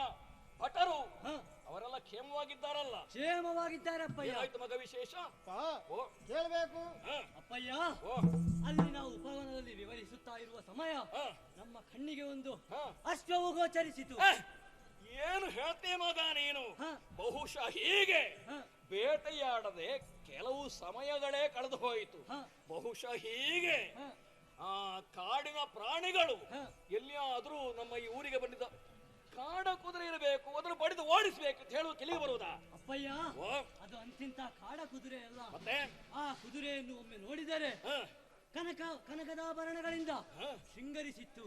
ಭಟರು ಹ, ಅವರೆಲ್ಲ ಕ್ಷೇಮವಾಗಿದ್ದಾರಲ್ಲ. ಕ್ಷೇಮವಾಗಿದ್ದಾರಪ್ಪಯ್ಯ. ಏನಾಯ್ತು ಮಗ ವಿಶೇಷ? ಅಪ್ಪ ಓ ಕೇಳಬೇಕು. ಹ, ಅಪ್ಪಯ್ಯ, ಓ ಅಲ್ಲಿ ನಾವು ಉಪವನದಲ್ಲಿ ವಿವರಿಸುತ್ತಾ ಇರುವ ಸಮಯ ಹ, ನಮ್ಮ ಕಣ್ಣಿಗೆ ಒಂದು ಹ. ಅಶ್ವವು ಗೋಚರಿಸಿತು. ಏನು ಹೇಳ್ತೇ ಮಗ ನೀನು? ಹ, ಬಹುಶಃ ಹೀಗೆ ಹ, ಬೇಟೆಯಾಡದೆ ಕೆಲವು ಸಮಯಗಳೇ ಕಳೆದು ಹೋಯಿತು. ಹ, ಬಹುಶಃ ಹೀಗೆ ಹ, ಆ ಕಾಡಿನ ಪ್ರಾಣಿಗಳು ಹ. ಎಲ್ಲಿಯಾದ್ರೂ ನಮ್ಮ ಈ ಊರಿಗೆ ಬಂದಿದ್ದ ಕಾಡ ಕುದುರೆ ಇರಬೇಕು, ಅದನ್ನು ಬಡಿದು ಓಡಿಸ್ಬೇಕು ಅಂತ ಹೇಳುವ ತಿಳಿದು ಬರುವುದಾ? ಅಪ್ಪಯ್ಯ, ಓ ಅದು ಅಂತಿಂತ ಕಾಡ ಕುದುರೆ ಅಲ್ಲ. ಮತ್ತೆ ಆ ಕುದುರೆಯನ್ನು ಒಮ್ಮೆ ನೋಡಿದರೆ ಹ, ಕನಕದಾಭರಣಗಳಿಂದ ಹ. ಶೃಂಗರಿಸಿತ್ತು.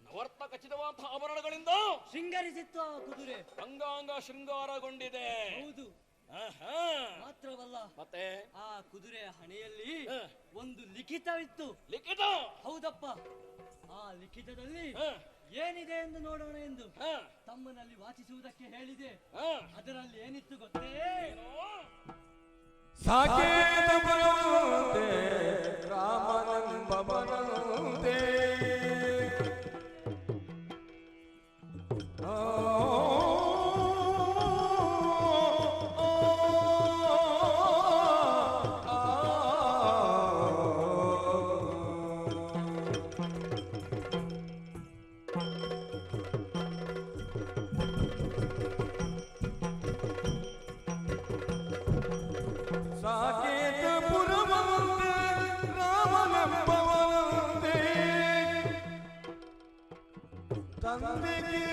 ನವರ್ತ ಖಚಿತವಾದಂತಹ ಆಭರಣಗಳಿಂದ ಶೃಂಗರಿಸಿತ್ತು ಆ ಕುದುರೆ. ಅಂಗಾಂಗ ಶೃಂಗಾರಗೊಂಡಿದೆ. ಹೌದು. ಆಹಾ. ಮಾತ್ರವಲ್ಲ, ಮತ್ತೆ ಆ ಕುದುರೆಯ ಹಣೆಯಲ್ಲಿ ಹ. ಒಂದು ಲಿಖಿತವಿತ್ತು. ಲಿಖಿತ. ಹೌದಪ್ಪ. ಆ ಲಿಖಿತದಲ್ಲಿ ಹ, ಏನಿದೆ ಎಂದು ನೋಡೋಣ ಎಂದು ಹ, ತಮ್ಮನಲ್ಲಿ ವಾಚಿಸುವುದಕ್ಕೆ ಹೇಳಿದೆ. ಹ. ಅದರಲ್ಲಿ ಏನಿತ್ತು ಗೊತ್ತೇ? ಏನು? ಸಾಕೇತ ಬರುವಂತೆ ರಾಮನೆಂಬ ಬರುವಂತೆ ಸಾಕೇತ ಪುರವಂತೆ ರಾಮನೆಂಬವನಂತೆ ತಂದೆಗೆ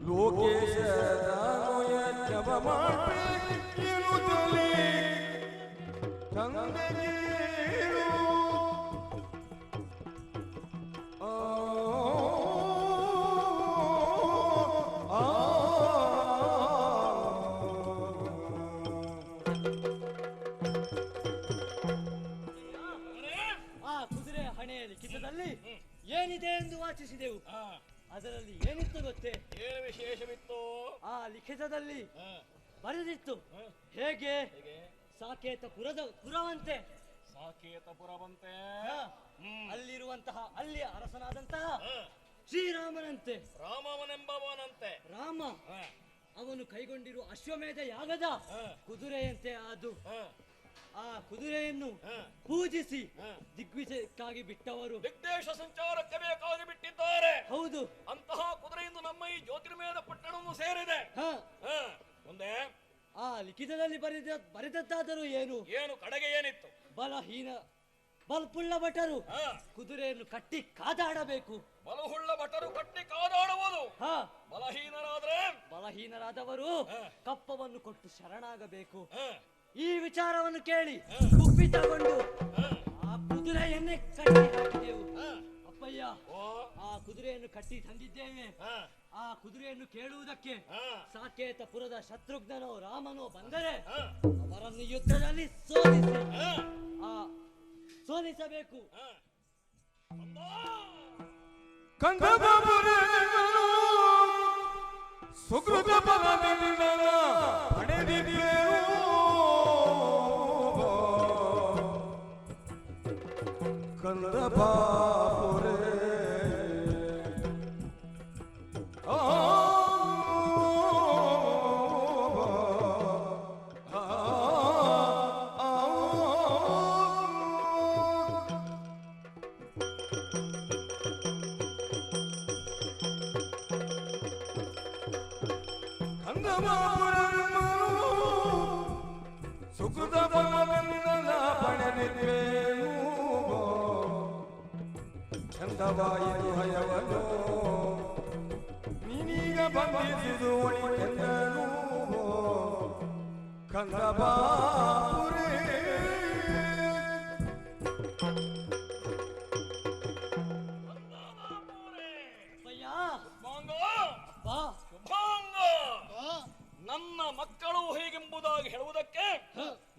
ಲೋಕೇಶ ನಾನು ಯಜ್ಞವ ಮಾಡ್ಬೇಕಿರುತ್ತಲೇ ತಂದೆಗೆ ಆ ಕುದುರೆಯ ಹಣೆಯ ಲಿಖಿತದಲ್ಲಿ ಏನಿದೆ ಎಂದು ವಾಚಿಸಿದೆವು. ಹ. ಅದರಲ್ಲಿ ಏನಿತ್ತು ಗೊತ್ತೇ? ಏನು ವಿಶೇಷವಿತ್ತು? ಆ ಲಿಖಿತದಲ್ಲಿ ಹ, ಬರೆದಿತ್ತು. ಹ. ಹೇಗೆ? ಹೇಗೆ? ಸಾಕೇತ ಪುರವಂತೆ. ಸಾಕೇತಪುರವಂತೆ. ಹ. ಹ್ಮ್. ಅಲ್ಲಿರುವಂತಹ ಅಲ್ಲಿಯ ಅರಸನಾದಂತಹ ಹ. ಶ್ರೀರಾಮನಂತೆ. ರಾಮವನೆಂಬವನಂತೆ. ರಾಮ ಹ, ಅವನು ಕೈಗೊಂಡಿರುವ ಅಶ್ವಮೇಧ ಯಾಗದ ಹ. ಕುದುರೆಯಂತೆ ಅದು. ಹ, ಆ ಕುದುರೆಯನ್ನು ಹ. ಪೂಜಿಸಿ ಹ. ದಿಗ್ವಿಜಯಕ್ಕಾಗಿ ಬಿಟ್ಟವರು. ದಿಗ್ದೇಶ ಸಂಚಾರಕ್ಕೆ ಬೇಕಾಗಿ ಬಿಟ್ಟಿದ್ದಾರೆ. ಹೌದು. ಅಂತಹ ಕುದುರೆಯಿಂದ ನಮ್ಮ ಈ ಜ್ಯೋತಿರ್ಮಯದ ಪಟ್ಟಣವನ್ನು ಸೇರಿದೆ. ಹ. ಹ, ಮುಂದೆ ಆ ಲಿಖಿತದಲ್ಲಿ ಬರೆದದ್ದಾದರೂ ಏನು? ಏನು ಕಡೆಗೆ ಏನಿತ್ತು? ಬಲ್ಪುಳ್ಳ ಭಟರು ಹ, ಕುದುರೆಯನ್ನು ಕಟ್ಟಿ ಕಾದಾಡಬೇಕು. ಬಲಹುಳ್ಳ ಭಟರು ಕಟ್ಟಿ ಕಾದಾಡುವುದು. ಹ. ಬಲಹೀನರಾದರೆ ಬಲಹೀನರಾದವರು ಕಪ್ಪವನ್ನು ಕೊಟ್ಟು ಶರಣಾಗಬೇಕು. ಹ, ಈ ವಿಚಾರವನ್ನು ಕೇಳಿ ಕುಪಿತಗೊಂಡು ಆ ಕುದುರೆಯನ್ನೇ ಕಟ್ಟಿ ಹಾಕಿದೆವು. ಹ. ಅಪ್ಪಯ್ಯ, ಓ, ಆ ಕುದುರೆಯನ್ನು ಕಟ್ಟಿ ತಂದಿದ್ದೇವೆ. ಹ, ಆ ಕುದುರೆಯನ್ನು ಕೇಳುವುದಕ್ಕೆ ಹ, ಸಾಕೇತಪುರದ ಶತ್ರುಘ್ನನೋ ರಾಮನೋ ಬಂದರೆ ಹ, ಅವರನ್ನು ಯುದ್ಧದಲ್ಲಿ ಹ, ಸೋಲಿಸಬೇಕು. ಹ. ಅಮ್ಮ! ಕಂದಬಾಬುರೇಗನು ಸುಕೃತ ಬಲದಿಂದ ಪಡೆದಿದ್ದೇವು ಕಂದಬಾಬುರೇ ಸುಕೃತ ಫಲವೆಂದನ ಪಡೆದಿದ್ದೇನು ಚಂದವಾಯಿತು ಹಯವನು ನೀನೀಗ ಬಂದಿದ್ದು ಒಳಿತೆಂದನು ಕಂದಬಾಪುರೇ ಅಪ್ಪಯ್ಯ ಶುಭಾಂಗ ಅಪ್ಪ ಶುಭಾಂಗ ನನ್ನ ಮಕ್ಕಳು ಹೇಗೆಂಬುದಾಗಿ ಹೇಳುವುದಕ್ಕೆ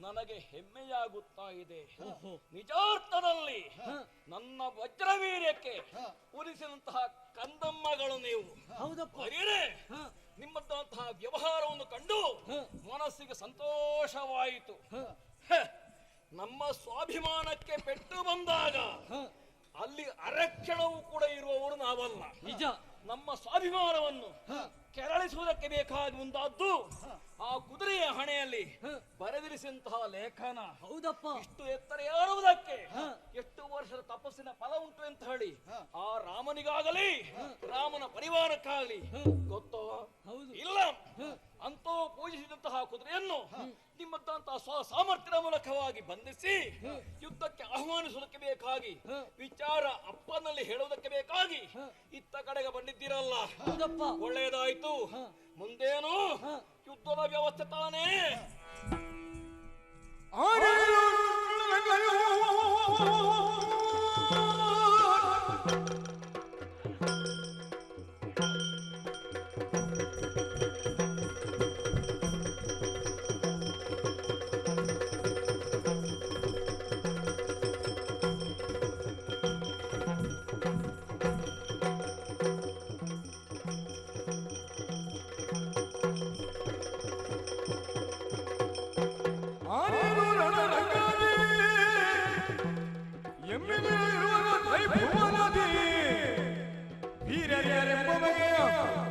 ನನಗೆ ಹೆಮ್ಮೆಯಾಗುತ್ತಾ ಇದೆ. ನಿಜಾರ್ಥದಲ್ಲಿ ನನ್ನ ವಜ್ರವೀರ್ಯಕ್ಕೆ ಉರಿಸಿದಂತಹ ಕಂದಮ್ಮಗಳು ನೀವು. ಹೌದಪ್ಪ. ಹಾಗೆಯೇ ನಿಮ್ಮಂತಹ ವ್ಯವಹಾರವನ್ನು ಕಂಡು ಮನಸ್ಸಿಗೆ ಸಂತೋಷವಾಯಿತು. ನಮ್ಮ ಸ್ವಾಭಿಮಾನಕ್ಕೆ ಪೆಟ್ಟು ಬಂದಾಗ ಅಲ್ಲಿ ಅರಕ್ಷಣವೂ ಕೂಡ ಇರುವವರು ನಾವಲ್ಲ. ನಿಜ. ನಮ್ಮ ಸ್ವಾಭಿಮಾನವನ್ನು ಕೆರಳಿಸುವುದಕ್ಕೆ ಬೇಕಾಗಿ ಮುಂದಾದ್ದು ಆ ಕುದುರೆಯ ಹಣೆಯಲ್ಲಿ ಬರೆದಿರಿಸಿದಂತಹ ಲೇಖನ. ಹೌದಪ್ಪ. ಇಷ್ಟು ಎತ್ತರ ಏರುವುದಕ್ಕೆ ಎಷ್ಟು ವರ್ಷದ ತಪಸ್ಸಿನ ಫಲ ಉಂಟು ಅಂತ ಹೇಳಿ ಆ ರಾಮನಿಗಾಗಲಿ ರಾಮನ ಪರಿವಾರಕ್ಕಾಗಲಿ ಗೊತ್ತೋ? ಹೌದು. ಇಲ್ಲ. ಅಂತೂ ಪೂಜಿಸಿದಂತಹ ಕುದುರೆಯನ್ನು ನಿಮ್ಮಂತಹ ಸಾಮರ್ಥ್ಯದ ಮೂಲಕವಾಗಿ ಬಂಧಿಸಿ ಯುದ್ಧಕ್ಕೆ ಆಹ್ವಾನಿಸುವುದಕ್ಕೆ ಬೇಕಾಗಿ ವಿಚಾರ ಅಪ್ಪನಲ್ಲಿ ಹೇಳುವುದಕ್ಕೆ ಬೇಕಾಗಿ ಇತ್ತ ಕಡೆಗೆ ಬಂದಿದ್ದೀರಲ್ಲ, ಒಳ್ಳೆಯದಾಯ್ತು. ಮುಂದೇನು ಯುದ್ಧದ ವ್ಯವಸ್ಥೆ ತಾನೇ.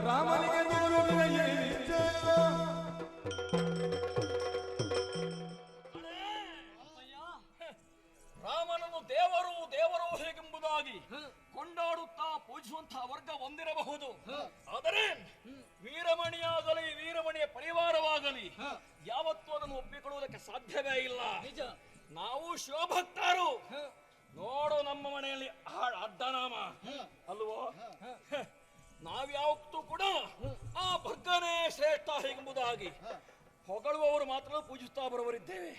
ರಾಮನಿಗೆ ರಾಮನನ್ನು ದೇವರು ದೇವರು ಹೇಗೆಂಬುದಾಗಿ ಕೊಂಡಾಡುತ್ತಾ ಪೂಜಿಸುವಂತಹ ವರ್ಗ ಹೊಂದಿರಬಹುದು. ಆದರೆ ವೀರಮಣಿಯಾಗಲಿ ವೀರಮಣಿಯ ಪರಿವಾರವಾಗಲಿ ಯಾವತ್ತೂ ಅದನ್ನು ಒಪ್ಪಿಕೊಳ್ಳುವುದಕ್ಕೆ ಸಾಧ್ಯವೇ ಇಲ್ಲ. ನಾವು ಶಿವಭಕ್ತರು. ನೋಡು ನಮ್ಮ ಮನೆಯಲ್ಲಿ ಅಡ್ಡನಾಮ ಅಲ್ವೋ? ನಾವ್ಯಾವತ್ತೂ ಕೂಡ ಆ ಭಗ್ಗನೇ ಶ್ರೇಷ್ಠ ಹೇಗೆಂಬುದಾಗಿ ಹೊಗಳುವವರು ಮಾತ್ರ ಪೂಜಿಸ್ತಾ ಬರುವರಿದ್ದೇವೆ.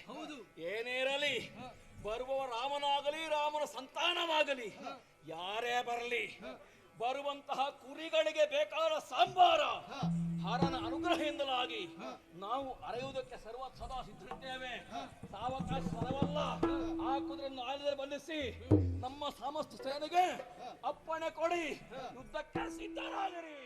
ಏನೇ ಇರಲಿ, ಬರುವವ ರಾಮನಾಗಲಿ ರಾಮನ ಸಂತಾನವಾಗಲಿ ಯಾರೇ ಬರಲಿ, ಬರುವಂತಹ ಕುರಿಗಳಿಗೆ ಬೇಕಾದ ಸಾಂಬಾರ ಹರನ ಅನುಗ್ರಹದಿಂದಲಾಗಿ ನಾವು ಅರೆಯುವುದಕ್ಕೆ ಸದಾ ಸಿದ್ಧರಿದ್ದೇವೆ. ಸಾವಕಾಶ ಸರವಲ್ಲ. ಆ ಕುದುರೆಯನ್ನು ಆಯುಧದಲ್ಲಿ ಬಂಧಿಸಿ ನಮ್ಮ ಸಮಸ್ತ ಸೇನೆಗೆ ಅಪ್ಪಣೆ ಕೊಡಿ, ಯುದ್ಧಕ್ಕೆ ಸಿದ್ಧರಾಗಿರಿ.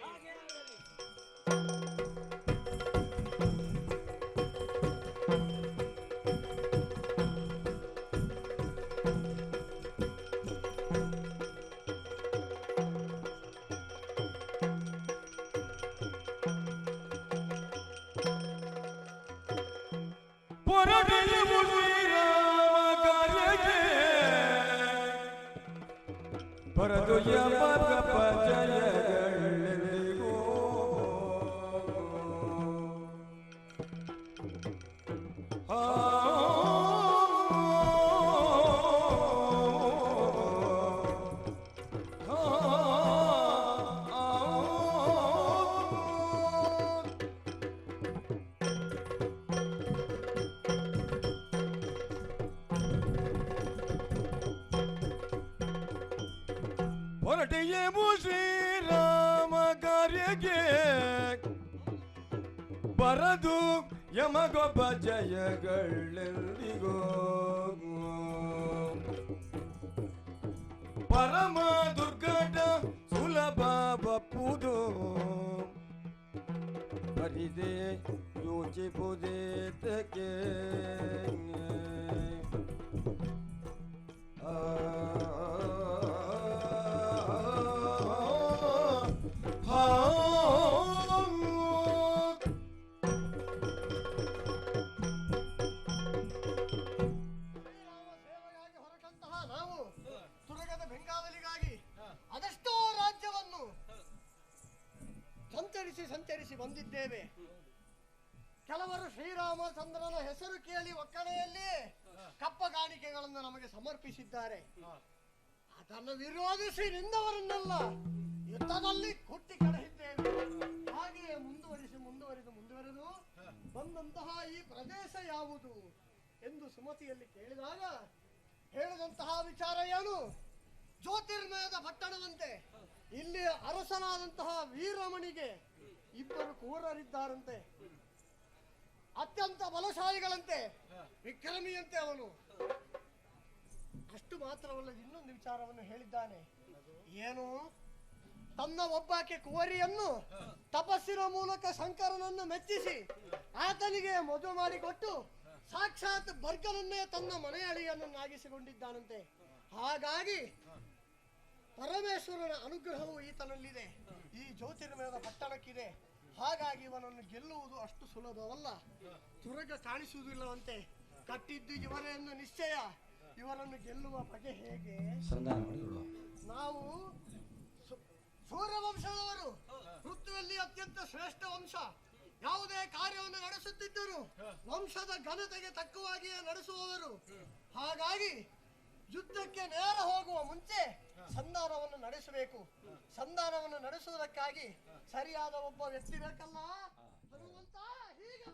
ಬರದು ಜಯಗಳಿಗೂ ಹೊರಟೆಯೇವು ಶ್ರೀರಾಮ ಕಾರ್ಯಕ್ಕೆ ಬರದು ಯಮಗೊಬ್ಬ ಜಯಗಳೆಂದಿಗೋ ಪರಮ ದುರ್ಘಟ ಸುಲಭ ಬಪ್ಪುದು ಬರಿದೆ ಯೋಚಿಪುದೇತಕ್ಕೆ ಸಂಚರಿಸಿ ಬಂದಿದ್ದೇವೆ. ಶ್ರೀರಾಮಚಂದ್ರನ ಹೆಸರು ಕೇಳಿ ಒಕ್ಕಣೆಯಲ್ಲಿ ಕಪ್ಪ ಕಾಣಿಕೆಗಳನ್ನು ನಮಗೆ ಸಮರ್ಪಿಸಿದ್ದಾರೆ. ಅದನ್ನು ವಿರೋಧಿಸಿ ನಿಂದವರನ್ನೆಲ್ಲ ಯುದ್ಧದಲ್ಲಿ ಕುಟ್ಟಿ ಕಳೆದಿದ್ದೇವೆ. ಹಾಗೆಯೇ ಮುಂದುವರೆದು ಬಂದಂತಹ ಈ ಪ್ರದೇಶ ಯಾವುದು ಎಂದು ಸುಮತಿಯಲ್ಲಿ ಕೇಳಿದಾಗ ಹೇಳಿದಂತಹ ವಿಚಾರ ಏನು? ಜ್ಯೋತಿರ್ಮಯದ ಪಟ್ಟಣವಂತೆ. ಇಲ್ಲಿ ಅರಸನಾದಂತಹ ವೀರಮಣಿಗೆ ಇಬ್ಬರು ಕೂರರಿದ್ದಾರಂತೆ. ಅತ್ಯಂತ ಬಲಶಾಲಿಗಳಂತೆ, ವಿಕ್ರಮಿಯಂತೆ ಅವನು. ಅಷ್ಟು ಮಾತ್ರವಲ್ಲ, ಇನ್ನೊಂದು ವಿಚಾರವನ್ನು ಹೇಳಿದ್ದಾನೆ. ಏನು? ತನ್ನ ಒಬ್ಬಾಕೆ ಕುವರಿಯನ್ನು ತಪಸ್ಸಿನ ಮೂಲಕ ಶಂಕರನನ್ನು ಮೆಚ್ಚಿಸಿ ಆತನಿಗೆ ಮದುವೆ ಮಾಡಿಕೊಟ್ಟು ಸಾಕ್ಷಾತ್ ಬರ್ಗನನ್ನೇ ತನ್ನ ಮನೆಯಳಿಯನ್ನಾಗಿಸಿಕೊಂಡಿದ್ದಾನಂತೆ. ಹಾಗಾಗಿ ಪರಮೇಶ್ವರನ ಅನುಗ್ರಹವು ಈತನಲ್ಲಿದೆ, ಈ ಜ್ಯೋತಿರ್ಮಯದ ಪಟ್ಟಣಕ್ಕಿದೆ. ಹಾಗಾಗಿ ಇವನನ್ನು ಗೆಲ್ಲುವುದು ಅಷ್ಟು ಸುಲಭವಲ್ಲ. ತುರಗ ಕಾಣಿಸುವುದಿಲ್ಲವಂತೆ. ಕಟ್ಟಿದ್ದು ಇವರೇ ಎಂದು ನಿಶ್ಚಯ. ಇವರನ್ನು ಗೆಲ್ಲುವ ಬಗೆ ಹೇಗೆ? ನಾವು ಸೂರ್ಯವಂಶದವರು, ಪೃಥ್ವಿಯಲ್ಲಿ ಅತ್ಯಂತ ಶ್ರೇಷ್ಠ ವಂಶ. ಯಾವುದೇ ಕಾರ್ಯವನ್ನು ನಡೆಸುತ್ತಿದ್ದರು ವಂಶದ ಘನತೆಗೆ ತಕ್ಕವಾಗಿಯೇ ನಡೆಸುವವರು. ಹಾಗಾಗಿ ಯುದ್ಧಕ್ಕೆ ನೇರ ಹೋಗುವ ಮುಂಚೆ ಸಂಧಾನವನ್ನು ನಡೆಸಬೇಕು. ಸಂಧಾನವನ್ನು ನಡೆಸುವುದಕ್ಕಾಗಿ ಸರಿಯಾದ ಒಬ್ಬ ವ್ಯಕ್ತಿ ಬೇಕಲ್ಲ. ಹನುಮಂತ, ಹೀಗೆ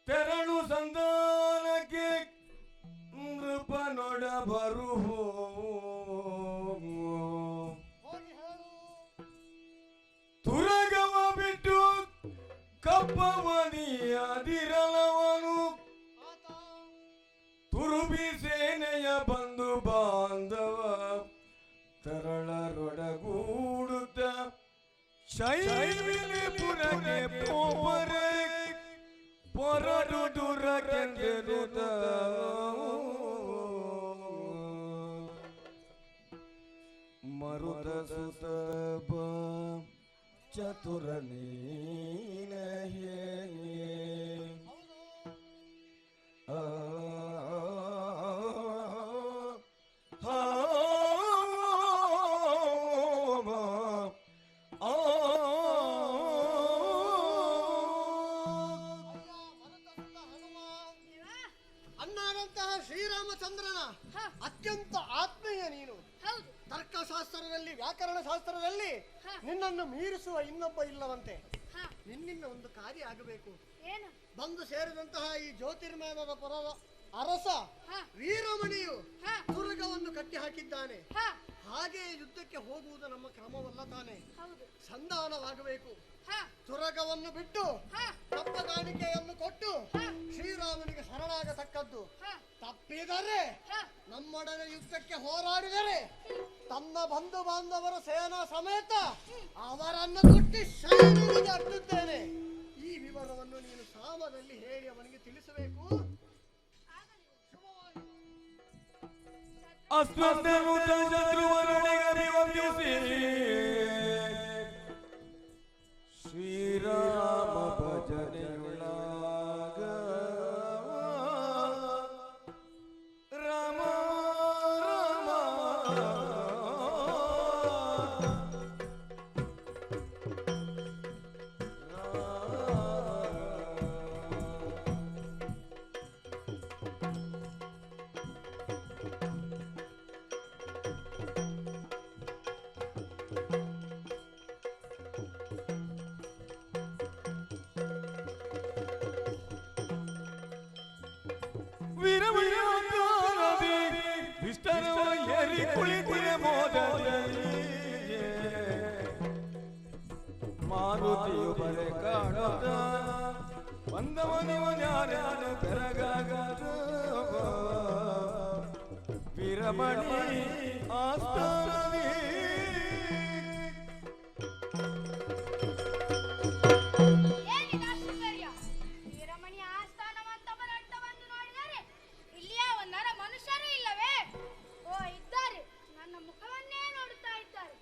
ತೆರಳು ಸಂಧಾನಕ್ಕೆ ನೃಪನೊಡ ಬರುಹೋ ತುರಗವ ಬಿಟ್ಟು ಕಪ್ಪವನಿಯದಿರಲವನು ತುರುಬಿ ಸೇನೆಯ ಬಂಧು ಬಾಂಧವ ತರಳರೊಡಗೂಡುತ್ತ ಶೈವಿಲಿಪುರಕ್ಕೆ ಪೋವರೆ ಪೊರಡುಡುರಕೆಂದಿರುತ್ತ ಮರುದ ಸುತಬ ಚತುರ ನೀನಹೇ ಶ್ರೀರಾಮಚಂದ್ರನ ಹ. ಅತ್ಯಂತ ಆತ್ಮೀಯ ನೀನು. ಹೌದು. ತರ್ಕಶಾಸ್ತ್ರದಲ್ಲಿ ವ್ಯಾಕರಣ ಶಾಸ್ತ್ರದಲ್ಲಿ ಹ. ನಿನ್ನನ್ನು ಮೀರಿಸುವ ಇನ್ನೊಬ್ಬ ಇಲ್ಲವಂತೆ. ಹ. ನಿನ್ನಿಂದ ಒಂದು ಕಾರ್ಯ ಆಗಬೇಕು. ಏನು? ಬಂದು ಸೇರಿದಂತಹ ಈ ಜ್ಯೋತಿರ್ಮಯದ ಪುರದ ಅರಸ ಹ. ವೀರಮಣಿಯು ಹ. ದುರ್ಗವನ್ನು ಕಟ್ಟಿ ಹಾಕಿದ್ದಾನೆ. ಹ. ಹಾಗೆ ಯುದ್ಧಕ್ಕೆ ಹೋಗುವುದು ನಮ್ಮ ಕ್ರಮವಲ್ಲ ತಾನೆ. ಹೌದು. ಸಂಧಾನವಾಗಬೇಕು. ಹ. ತುರಗವನ್ನು ಬಿಟ್ಟು ಹ. ತಪ್ಪಗಾಣಿಕೆಯನ್ನು ಕೊಟ್ಟು ಹ. ಶ್ರೀರಾಮನಿಗೆ ಶರಣಾಗತಕ್ಕದ್ದು. ಹ. ತಪ್ಪಿದರೆ ಹ. ನಮ್ಮೊಡನೆ ಯುದ್ಧಕ್ಕೆ ಹೋರಾಡಿದರೆ ತನ್ನ ಬಂಧು ಬಾಂಧವರ ಸೇನಾ ಸಮೇತ ಅವರನ್ನು ಕೊಟ್ಟು ಶೈಲಿಗೆ ಅಟ್ಟುತ್ತೇನೆ. ಈ ವಿವರವನ್ನು ನೀನು ಸಾಮದಲ್ಲಿ ಹೇಳಿ ಅವನಿಗೆ ತಿಳಿಸಬೇಕು. ಅಸ್ವಸ್ಥನುತ ಶತ್ರುವರೊಡೆಗೆ ವಂದಿಸಿ ಶ್ರೀರಾಮ ಭಜನೆಯುಳಾಗ ರಾಮ ರಾಮ ವೀರಮಣಿಯಾಗಿ ವಿಷ್ಟರವ ಏರಿ ಕುಳಿತಿರೆ ಮೋದದಲ್ಲಿ ಮಾರುತಿಯು ಬರೆ ಕಾಣುತ್ತ ಬಂದವನಿವನ್ಯಾರ್ಯಾರು ಬೆರಗಾಗದ ವೀರಮಣಿ ಆಸ್ಥಾನದಿ ಏನಿದು ಆಶ್ಚರ್ಯ? ವೀರಮಣಿ ಆಸ್ಥಾನವಂತವರಟ್ಟ ಬಂದು ನೋಡಿದರೆ ಇಲ್ಲಿ ಯಾವ ನರ ಮನುಷ್ಯರು ಇಲ್ಲವೇ? ಓ, ಇದ್ದಾರೆ. ನನ್ನ ಮುಖವನ್ನೇ ನೋಡುತ್ತಾ ಇದ್ದಾರೆ.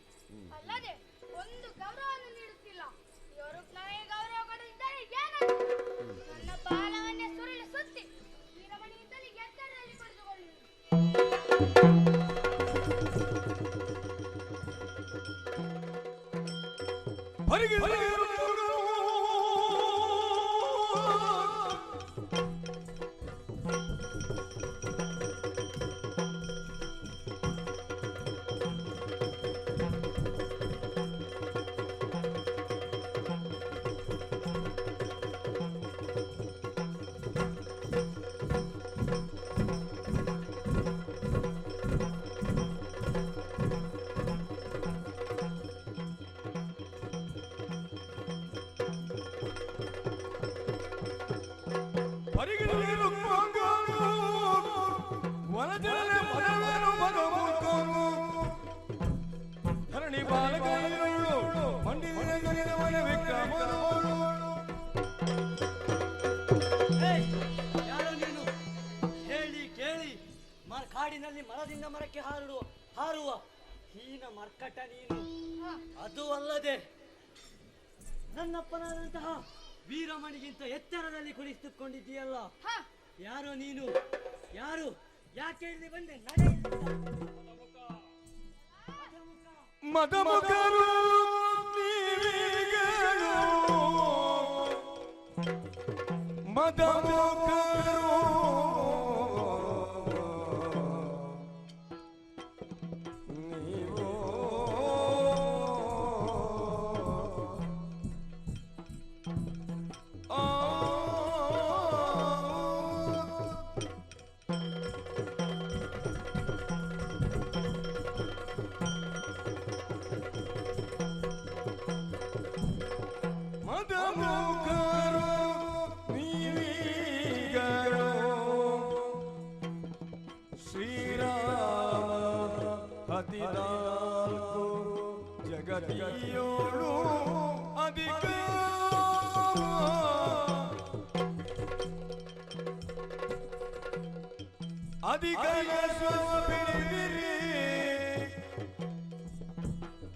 ಅಲ್ಲದೆ ಒಂದು ಗೌರವವನ್ನು ನೀಡುತ್ತಿಲ್ಲ. ಇವರು ನನಗೆ ಗೌರವ ಕೊಡದಿದ್ದರೆ ಏನಂತ ನನ್ನ ಬಾಲವನ್ನೇ ಸುರುಳಿ ಸುತ್ತಿ ವೀರಮಣಿಯಿಂದಲೇ ಎತ್ತರದಲ್ಲಿ ಕುಳಿತುಕೊಳ್ಳಿ. ಧರಣಿ ಬಾಲಕರು ಮಂಡಿನ ವಿಕ್ರಮರು ಏಯ್, ಯಾರು ನೀನು? ಹೇಳಿ ಕೇಳಿ ಕಾಡಿನಲ್ಲಿ ಮರದಿಂದ ಮರಕ್ಕೆ ಹಾರುವ ಹೀನ ಮರ್ಕಟ ನೀನು. ಅದು ಅಲ್ಲದೆ ನನ್ನಪ್ಪನಾದಂತಹ ವೀರಮಣಿಗಿಂತ ಎತ್ತರದಲ್ಲಿ ಕುಳಿತುಕೊಂಡಿದ್ದೀಯಲ್ಲ. ಹ. ಯಾರು ನೀನು? ಯಾರು? ಯಾಕೆ ಇಲ್ಲಿ ಬಂದೆ? ನಡೆ ಇಲ್ಲಿಂದ. ಮದಮುಖರು ನೀವಿಗಳು ಮದಮುಖರು ನೀವು ಮದಮುಖರು ನೀವಿಗಳು ಶ್ರೀರಾಮ 14 ಜಗತಿಯೋಳು ಅಧಿಕ ಶ್ರಮ ಬಿಡಿದಿರಿ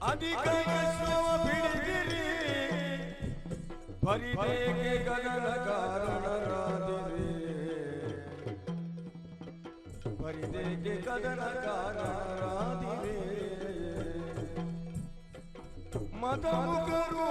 ಅಧಿಕ ಶ್ರಮ ಬಿಡಿದಿರಿ ಪರಿದೇಗೆ ಗಗನ ಕಾರಣರಾದಿರಿ ಪರಿದೇಗೆ ಗಗನ ಕಾರಣರಾದಿರಿ ಮದಮುಖರು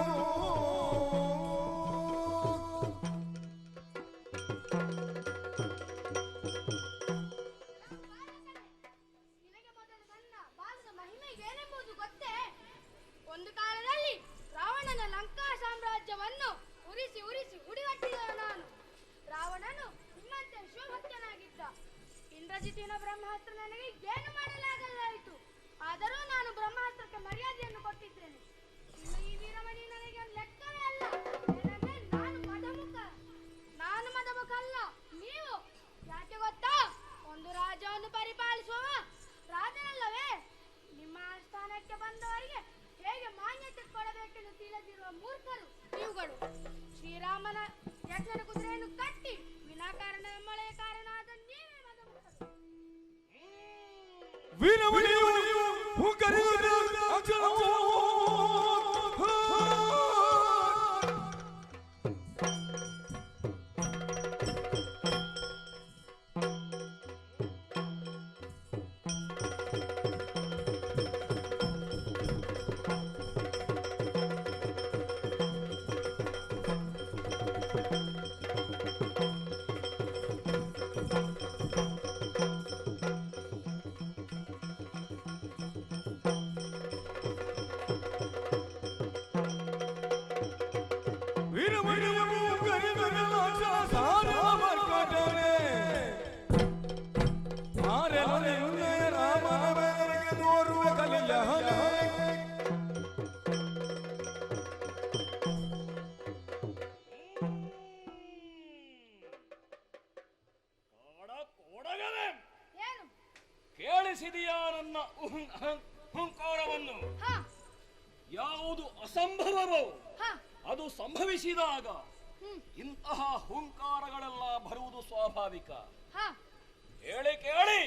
ಇಂದ್ರಜಿತಿನ ಬ್ರಹ್ಮಾಸ್ತ್ರ ನನಗೆ ಏನು ಮಾಡಲಾಗಲಾಯಿತು. ಆದರೂ ನಾನು ಬ್ರಹ್ಮಾಸ್ತ್ರಕ್ಕೆ ಮರ್ಯಾದೆಯನ್ನು ಕೊಟ್ಟಿದ್ದೇನೆ. ಇನ್ನು ಈ ವೀರಮಣಿ ನನಗೆ ಒಂದು ಲೆಕ್ಕವೇ ಅಲ್ಲ. ಏನಂದ್ರೆ ನಾನು ಮದಮುಖ ಅಲ್ಲ, ನೀವು. ಯಾಕೆ ಗೊತ್ತಾ? ಒಂದು ರಾಜ್ಯವನ್ನು ಪರಿಪಾಲಿಸುವ ರಾಜನಲ್ಲವೇ? ನಿಮ್ಮ ಆಸ್ಥಾನಕ್ಕೆ ಬಂದವರಿಗೆ ಹೇಗೆ ಮಾನ್ಯತೆ ಕೊಡಬೇಕೆಂದು ತಿಳಿದಿರುವ ಮೂರ್ಖರು ನೀವುಗಳು. ಶ್ರೀರಾಮನ ಯಜ್ಞನ ಕುದುರೆಯನ್ನು ಕಟ್ಟಿ ವಿನಾಕಾರಣ ಮಳೆಯ ಕಾರಣ ಆದ ನೀವೇ ಮದಮುಖರು. ವೀರಮಣಿಯು ಹುಂಕರಿಯುವುದು ಅಚಲವು. ಏನು? ಕೇಳಿಸಿದೆಯಾ ನನ್ನ ಹುಂಕಾರವನ್ನು? ಯಾವುದು ಅಸಂಭವವೋ ಅದು ಸಂಭವಿಸಿದಾಗ ಇಂತಹ ಹುಂಕಾರಗಳೆಲ್ಲ ಬರುವುದು ಸ್ವಾಭಾವಿಕ. ಹೇಳಿ ಕೇಳಿ,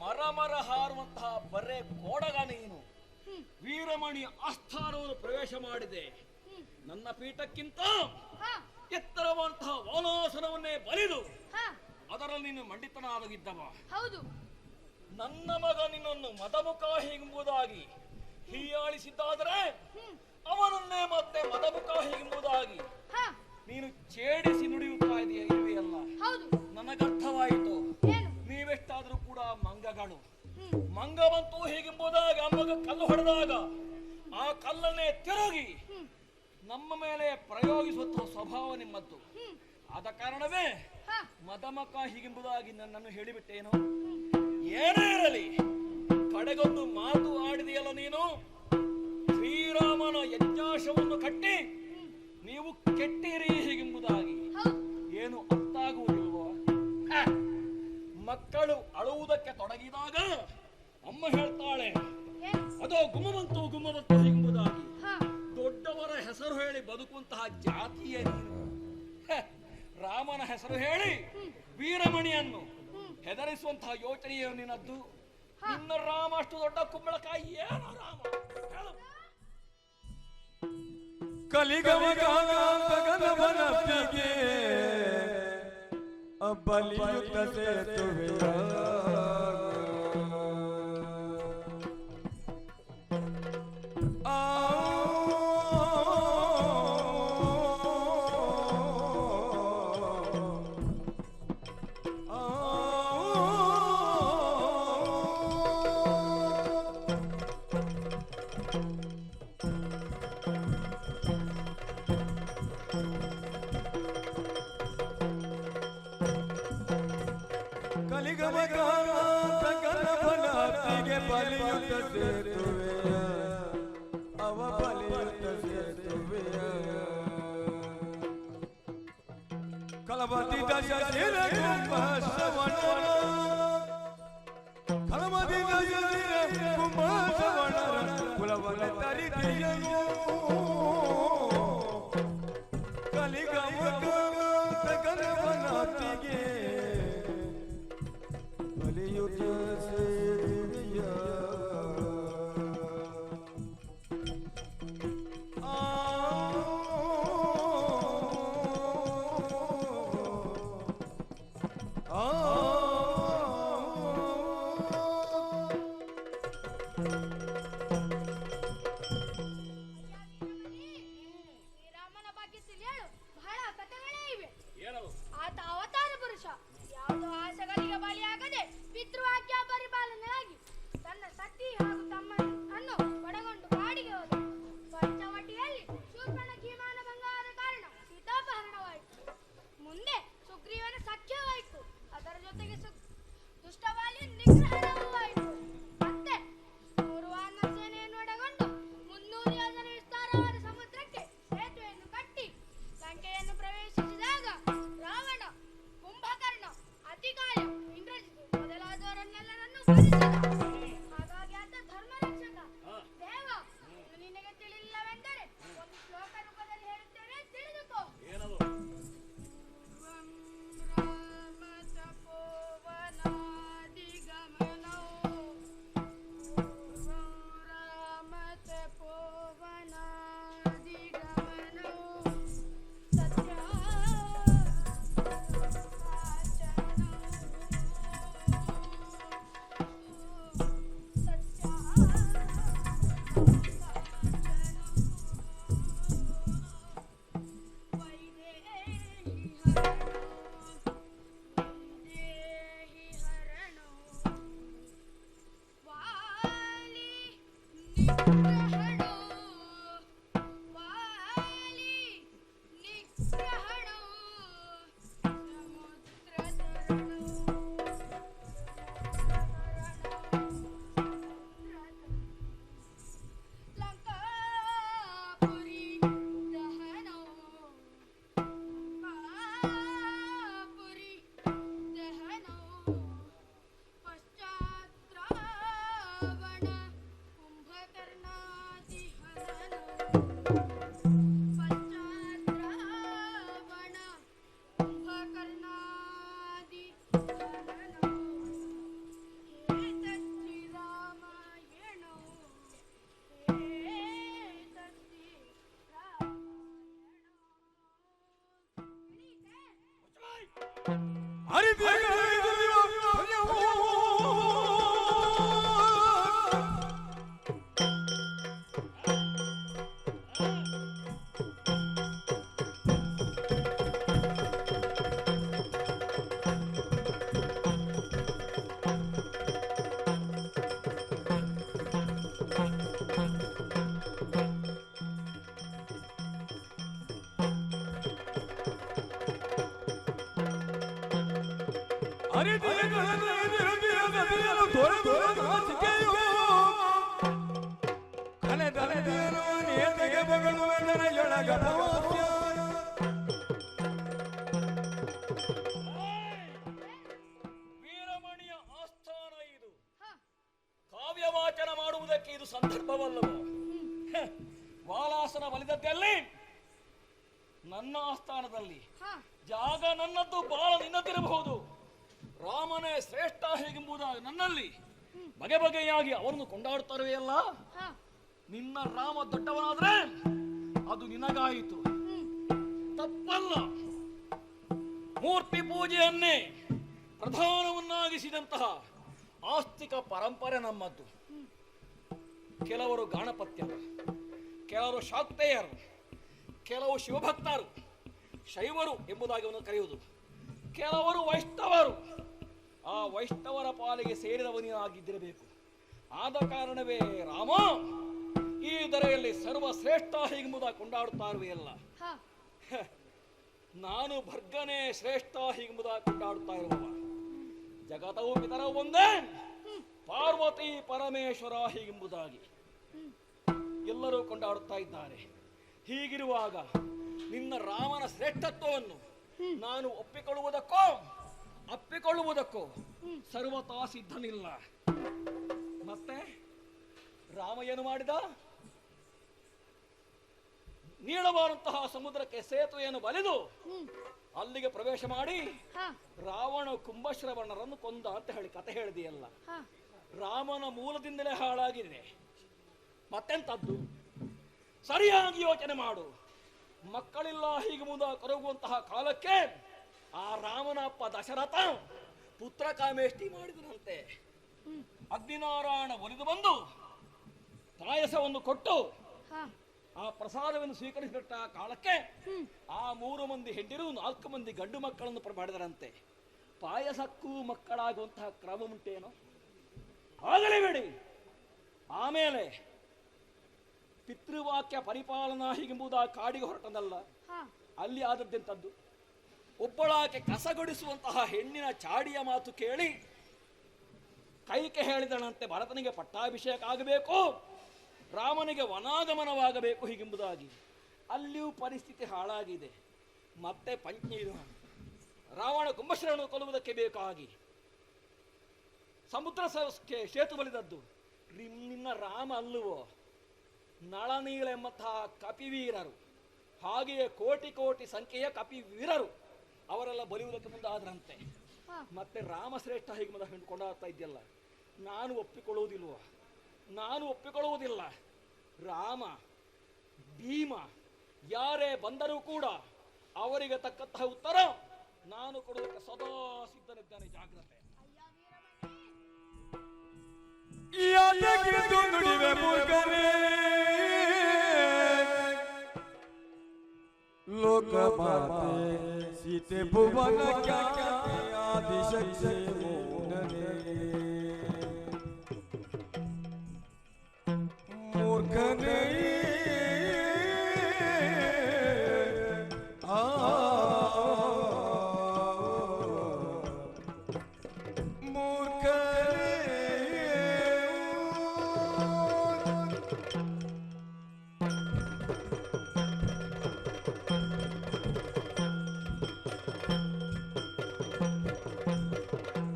ಮರ ಹಾರುವಂತಹ ಬರೇ ಕೋಡಗ ನೀನು ವೀರಮಣಿ ಆಸ್ಥಾನವನ್ನು ಪ್ರವೇಶ ಮಾಡಿದೆ. ನನ್ನ ಪೀಠಕ್ಕಿಂತ ಎತ್ತರವಂತಹ ವಾನಾಸನವನ್ನೇ ಬಲಿದು ಅದರಲ್ಲಿ ನೀನು ಮಂಡಿತನಾಗಿದ್ದವ. ಹೌದು. ನನ್ನ ಮಗ ನಿನ್ನನ್ನು ಮದಮುಖ ಎಂಬುದಾಗಿ ಹೀಯಾಳಿಸಿದ್ದಾದರೆ ಅವನನ್ನೇ ಮತ್ತೆ ಮದಮುಖ ಎಂಬುದಾಗಿ ನೀನು ಛೇಡಿಸಿ ನುಡಿಯುತ್ತಾ ಇರುವೆಯಲ್ಲ. ನನಗರ್ಥವಾಯಿತು. ನೀವೆಷ್ಟಾದರೂ ಕೂಡ ಮಂಗಗಳು. ಮಂಗ ಬಂತು ಹೀಗೆಂಬುದಾಗಿ ಅಮ್ಮಗ ಕಲ್ಲು ಹೊಡೆದಾಗ ಆ ಕಲ್ಲನ್ನೇ ತಿರುಗಿ ನಮ್ಮ ಮೇಲೆ ಪ್ರಯೋಗಿಸುವಂತಹ ಸ್ವಭಾವ ನಿಮ್ಮದ್ದು. ಆದ ಕಾರಣವೇ ಮದಮಕ ಹೀಗೆಂಬುದಾಗಿ ನನ್ನನ್ನು ಹೇಳಿಬಿಟ್ಟೇನು. ಏನೇ ಇರಲಿ, ಕಡೆಗೊಂದು ಮಾತು ಆಡಿದೆಯಲ್ಲ ನೀನು. ಶ್ರೀರಾಮನ ಯಜ್ಞಾಶವನ್ನು ಕಟ್ಟಿ ನೀವು ಕೆಟ್ಟಿರಿ ಹೀಗೆಂಬುದಾಗಿ ಏನು ಅರ್ಥಾಗುವುದಿಲ್ವೋ? ಮಕ್ಕಳು ಅಳುವುದಕ್ಕೆ ತೊಡಗಿದಾಗ ಅಮ್ಮ ಹೇಳ್ತಾಳೆ, ಅದೋ ಗುಮ್ಮವಂತು ಹೀಗೆಂಬುದಾಗಿ. ದೊಡ್ಡವರ ಹೆಸರು ಹೇಳಿ ಬದುಕುವಂತಹ ಜಾತಿಯೇ ನೀನು. ರಾಮನ ಹೆಸರು ಹೇಳಿ ವೀರಮಣಿಯನ್ನು ಹೆದರಿಸುವಂತಹ ಯೋಚನೆಯೇ ನಿನ್ನದ್ದು. ನಿನ್ನ ರಾಮ ಅಷ್ಟು ದೊಡ್ಡ ಕುಂಬಳಕಾಯಿ ಏನು ರಾಮ? ಹೇಳು. ಕಲಿಗಮನಪ್ಪಿಗೆ ಬಲಿಯುತ್ತ ಸೇತುವೆಯ ಕಲಿಗಮನಪ್ಪಿಗೆ ಬಲಿಯುತ್ತ ಸೇತುವೆಯ ಅವ ಬಲಿಯುತ್ತ ಸೇತುವೆಯ ಕಲಬದಿದ ಶರೀರ ಕುಂಭ ಶ್ರವಣರ ಕಲಬದಿದ ಶರೀರ ಕುಂಭ ಶ್ರವಣರ ಕುಲವನ ತರಿದೆಯನು ಕಲಿಗಮನಪ್ಪಿಗೆ ಬಲಿಯುತ್ತ ಸೇತುವೆಯ ಶ್ರೀರಾಮನ ಬಗ್ಗೆ ತಿಳಿಯಲು ಬಹಳ ಕಥೆಗಳೇ ಇವೆ. ಏನದು? ಆತ ಅವತಾರ ಪುರುಷ. ಯಾವುದೋ ಆಸೆಗಳಿಗೆ ಬಲಿಯಾಗದೆ ಪಿತೃವಾಕ್ಯ ಪರಿಪಾಲನೆಯಾಗಿ ತನ್ನ ಸತಿ ಹಾಗೂ ತಮ್ಮನ್ನು ಒಳಗೊಂಡು ಕಾಡಿಗೆ ಹೋದ. ಪಂಚವಟಿಯಲ್ಲಿ ಶೂರ್ಪಣಖಿ ಮಾನಭಂಗವಾದ ಕಾರಣ ಸೀತಾಪಹರಣವಾಯಿತು. ಮುಂದೆ ಸುಗ್ರೀವನ ಸಖ್ಯವಾಯಿತು. ಅದರ ಜೊತೆಗೆ ದುಷ್ಟವಾಲಿ ನಿಗ್ರಹಣವೂ ಆಯಿತು. ಮತ್ತೆ 3 ವಾನರ ಸೇನೆಯನ್ನು ಒಳಗೊಂಡು 300 ಯೋಜನ ವಿಸ್ತಾರವಾದ ಸಮುದ್ರಕ್ಕೆ ಸೇತುವೆಯನ್ನು ಕಟ್ಟಿ ಲಂಕೆಯನ್ನು ಪ್ರವೇಶಿಸಿದಾಗ ರಾವಣ, ಕುಂಭಕರ್ಣ, ಅತಿಕಾಯ, ಇಂದ್ರಜಿತ್ ಮೊದಲಾದವರನ್ನೆಲ್ಲರನ್ನು ವಧಿಸಿದ. ಹಾಗಾಗಿ ಆತ ಧರ್ಮರಕ್ಷಕ. ದೇವ, ಇದು ನಿನಗೆ ತಿಳಿಲಿಲ್ಲವೆಂದರೆ ಒಂದು ಶ್ಲೋಕ ರೂಪದಲ್ಲಿ ಹೇಳುತ್ತೇನೆ, ತಿಳಿದುಕೋ. ಏನದು? ಪೂರ್ವಂ ರಾಮ ತಪೋವನಾದಿಗಮನೋ, ಪೂರ್ವಂ ರಾಮ ತಪೋವನಾದಿಗಮನೋ, ವೈದೇಹಿ ಹರಣೋ, ವಾಲಿ ನಿಗ್ರಹಣೋ, ವಾಲಿ ನಿಗ್ರಹಣೋ, ಲಂಕಾಪುರಿ ದಹನೋ, ಲಂಕಾಪುರಿ ದಹನೋ, ಪಶ್ಚಾತ್ ರಾವಣ ಕುಂಭಕರ್ಣಾದಿ ಹನನೋ, ಪಶ್ಚಾತ್ ರಾವಣ ಕುಂಭಕರ್ಣಾದಿ ಹನನೋ, ಏತಸ್ಸಿ ರಾಮಾಯಣೋ, ಏತಸ್ಸಿ ರಾಮಾಯಣೋ. ತಿಳಿಯಿತೆ? ವೀರಮಣಿಯ ಆಸ್ಥಾನ ಇದು. ಹ, ಕಾವ್ಯ ವಾಚನ ಮಾಡುವುದಕ್ಕೆ ಇದು ಸಂದರ್ಭವಲ್ಲವೋ? ವಾಲಾಸನ ಬಲಿದದ್ದೆಲ್ಲಿ? ನನ್ನ ಆಸ್ಥಾನದಲ್ಲಿ. ಹ, ಜಾಗ ನನ್ನದ್ದು, ಬಾಳ ನಿನ್ನದಿರಬಹುದು. ರಾಮನೇ ಶ್ರೇಷ್ಠ ಹೇಗೆಂಬುದಾಗಿ ನನ್ನಲ್ಲಿ ಬಗೆ ಬಗೆಯಾಗಿ ಅವರನ್ನು ಕೊಂಡಾಡುತ್ತಾರೇ ಅಲ್ಲ. ಹ, ನಿನ್ನ ರಾಮ ದೊಡ್ಡವನಾದ್ರೆ ಅದು ನಿನಗಾಯಿತು, ತಪ್ಪಲ್ಲ. ಮೂರ್ತಿ ಪೂಜೆಯನ್ನೇ ಪ್ರಧಾನವನ್ನಾಗಿಸಿದಂತಹ ಆಸ್ತಿಕ ಪರಂಪರೆ ನಮ್ಮದ್ದು. ಕೆಲವರು ಗಾಣಪತ್ಯರು, ಕೆಲವರು ಶಾಕ್ತೇಯರು, ಕೆಲವು ಶಿವಭಕ್ತರು, ಶೈವರು ಎಂಬುದಾಗಿ ಅವನು ಕರೆಯುವುದು, ಕೆಲವರು ವೈಷ್ಣವರು. ಆ ವೈಷ್ಣವರ ಪಾಲಿಗೆ ಸೇರಿದವನಾಗಿದ್ದಿರಬೇಕು. ಆದ ಕಾರಣವೇ ರಾಮ ಈ ದರೆಯಲ್ಲಿ ಸರ್ವಶ್ರೇಷ್ಠ ಹೀಗೆಂಬುದಾಗಿ ಕೊಂಡಾಡುತ್ತಾರುವೆ ಅಲ್ಲ. ಹ, ನಾನು ಭರ್ಗನೇ ಶ್ರೇಷ್ಠ ಹೀಗೆಂಬುದಾಗಿ ಕೊಂಡಾಡುತ್ತಾ ಇರುವವ. ಜಗತವು ಪಿತರವು ಒಂದೇ, ಪಾರ್ವತಿ ಪರಮೇಶ್ವರ ಹೀಗೆಂಬುದಾಗಿ ಎಲ್ಲರೂ ಕೊಂಡಾಡುತ್ತಾ ಇದ್ದಾರೆ. ಹೀಗಿರುವಾಗ ನಿನ್ನ ರಾಮನ ಶ್ರೇಷ್ಠತ್ವವನ್ನು ನಾನು ಅಪ್ಪಿಕೊಳ್ಳುವುದಕ್ಕೋ ಸರ್ವತಾ ಸಿದ್ಧನಿಲ್ಲ. ಮತ್ತೆ ರಾಮ ಏನು ಮಾಡಿದ? ನೀಳವಾದಂತಹ ಸಮುದ್ರಕ್ಕೆ ಸೇತುವೆಯನ್ನು ಬಲಿದು ಅಲ್ಲಿಗೆ ಪ್ರವೇಶ ಮಾಡಿ ಹ, ರಾವಣ ಕುಂಭಶ್ರವಣರನ್ನು ಕೊಂದ ಅಂತ ಹೇಳಿ ಕತೆ ಹೇಳಿದೆಯಲ್ಲ. ಹ, ರಾಮನ ಮೂಲದಿಂದಲೇ ಹಾಳಾಗಿದೆ. ಮತ್ತೆಂತದ್ದು? ಸರಿಯಾಗಿ ಯೋಚನೆ ಮಾಡು. ಮಕ್ಕಳಿಲ್ಲ ಹೀಗೆ ಮುಂದೆ ಕೊರಗುವಂತಹ ಕಾಲಕ್ಕೆ ಆ ರಾಮನ ಅಪ್ಪ ದಶರಥ ಪುತ್ರ ಕಾಮೇಷ್ಟಿ ಮಾಡಿದನಂತೆ. ಅಗ್ನಿನಾರಾಯಣ ಒಲಿದು ಬಂದು ಪಾಯಸವನ್ನು ಕೊಟ್ಟು ಹ, ಆ ಪ್ರಸಾದವನ್ನು ಸ್ವೀಕರಿಸಿಬಿಟ್ಟ ಕಾಲಕ್ಕೆ ಆ 3 ಮಂದಿ ಹೆಂಡಿರು 4 ಮಂದಿ ಗಂಡು ಮಕ್ಕಳನ್ನು ಮಾಡಿದರಂತೆ. ಪಾಯಸಕ್ಕೂ ಮಕ್ಕಳಾಗುವಂತಹ ಕ್ರಮ ಉಂಟೇನೋ? ಆಗಲೇ ಬೇಡಿ. ಆಮೇಲೆ ಪಿತೃವಾಕ್ಯ ಪರಿಪಾಲನಾ ಹೀಗೆಂಬುದಾಗಿ ಕಾಡಿಗೆ ಹೊರಟದಲ್ಲ, ಹ, ಅಲ್ಲಿ ಆದದ್ದೆಂತದ್ದು? ಒಬ್ಬಳಾಕೆ ಕಸಗೊಡಿಸುವಂತಹ ಹೆಣ್ಣಿನ ಚಾಡಿಯ ಮಾತು ಕೇಳಿ ಕೈಕೆ ಹೇಳಿದನಂತೆ ಭರತನಿಗೆ ಪಟ್ಟಾಭಿಷೇಕ ಆಗಬೇಕು, ರಾಮನಿಗೆ ವನಾಗಮನವಾಗಬೇಕು ಹೀಗೆಂಬುದಾಗಿ. ಅಲ್ಲಿಯೂ ಪರಿಸ್ಥಿತಿ ಹಾಳಾಗಿದೆ. ಮತ್ತೆ ರಾವಣ ಕುಂಭಶ್ರವಣ ಕೊಲ್ಲುವುದಕ್ಕೆ ಬೇಕಾಗಿ ಸಮುದ್ರ ಸೇತು ಬಲಿದದ್ದು ನಿನ್ನ ರಾಮ ಅಲ್ಲವೋ? ನಳನೀಳ ಎಂಬಂತಹ ಕಪಿವೀರರು, ಹಾಗೆಯೇ ಕೋಟಿ ಕೋಟಿ ಸಂಖ್ಯೆಯ ಕಪಿವೀರರು ಅವರೆಲ್ಲ ಬಲಿಯುವುದಕ್ಕೆ ಮುಂದಾದ್ರಂತೆ. ಮತ್ತೆ ರಾಮಶ್ರೇಷ್ಠ ಹೀಗೆ ಮುಂದೆ ಕೊಂಡಾಡ್ತಾ ಇದೆಯಲ್ಲ, ನಾನು ಒಪ್ಪಿಕೊಳ್ಳುವುದಿಲ್ವ? ನಾನು ಒಪ್ಪಿಕೊಳ್ಳುವುದಿಲ್ಲ. ರಾಮ ಭೀಮ ಯಾರೇ ಬಂದರೂ ಕೂಡ ಅವರಿಗೆ ತಕ್ಕಂತಹ ಉತ್ತರ ನಾನು ಕೊಡುವುದಕ್ಕೆ ಸದಾ ಸಿದ್ಧನಿದ್ದಾನೆ. ಜಾಗ್ರತೆ. ನುಡಿವೆ ಮೂರ್ಖರೇ, ಲೋಕ ಮಾತೆ ಸೀತೆ ಭುವನ ಆದಿಶಕ್ತಿ ಮೂರ್ಖನೇ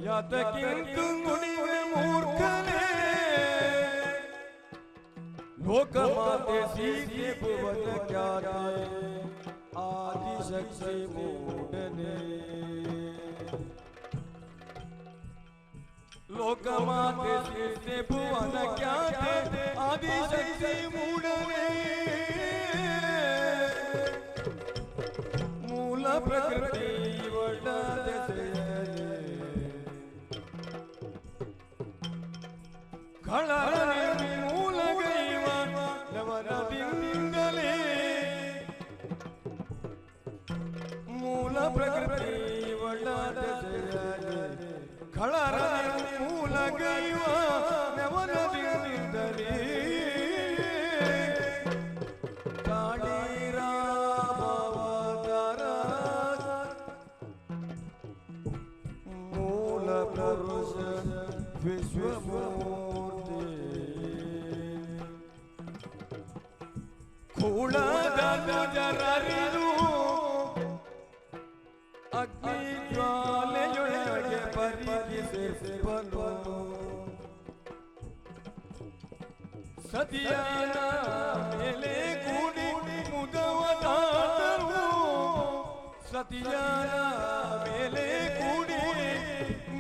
ಯಾತಕ್ಕಿಂತು ನುಡಿವೆ ಮೂರ್ಖನೇ, ಲೋಕ ಮಾತೆ ಸೀತೆ ಭುವನ ಖ್ಯಾತೆ ಆದಿಶಕ್ತಿ ಮೂಡನೆ. ಲೋಕ ಮಾತೆ ಸೀತೆ ಭುವನ ಖ್ಯಾತೆ ಆದಿಶಕ್ತಿ ಮೂಡನೆ. ಮೂಲ ಪ್ರಕೃತಿ ಒಳ್ಳೆಯ ಮೂಲಗೈವ ನವನದಿಂದಲೇ, ಮೂಲ ಪ್ರಕೃತಿ ಒಳ್ಳಾದ ಖಳರ ಮೂಲಗೈವ ನವನದಿಂದಲೇ. ಕಾಳಿರಾಮವತಾರ ಮೂಲ ಪುರುಷ ವಿಶ್ವಮೂರ್ತಿ, ಕೂಳದ ಜನರಿದು ಅಗ್ನಿ ಜ್ವಾಲೆಯೊಳಗೆ ಪರಿಗಿಸಿಬಲು. ಸತಿಯನ ಮೇಲೆ ಕೂಡಿ ಮುದವದಾದರು, ಸತಿಯನ ಮೇಲೆ ಕೂಡಿ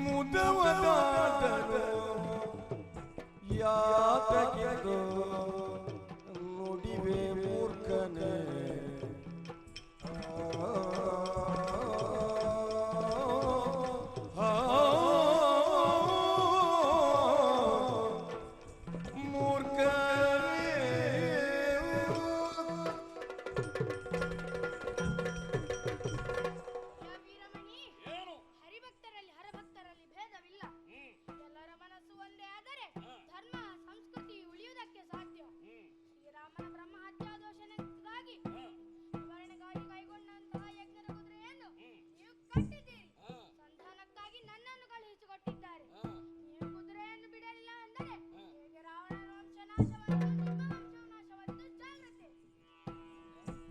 ಮುದವದಾದರು. ಯಾತಕ್ಕಿದು ನುಡಿವೆ ಮೂರ್ಖನೇ,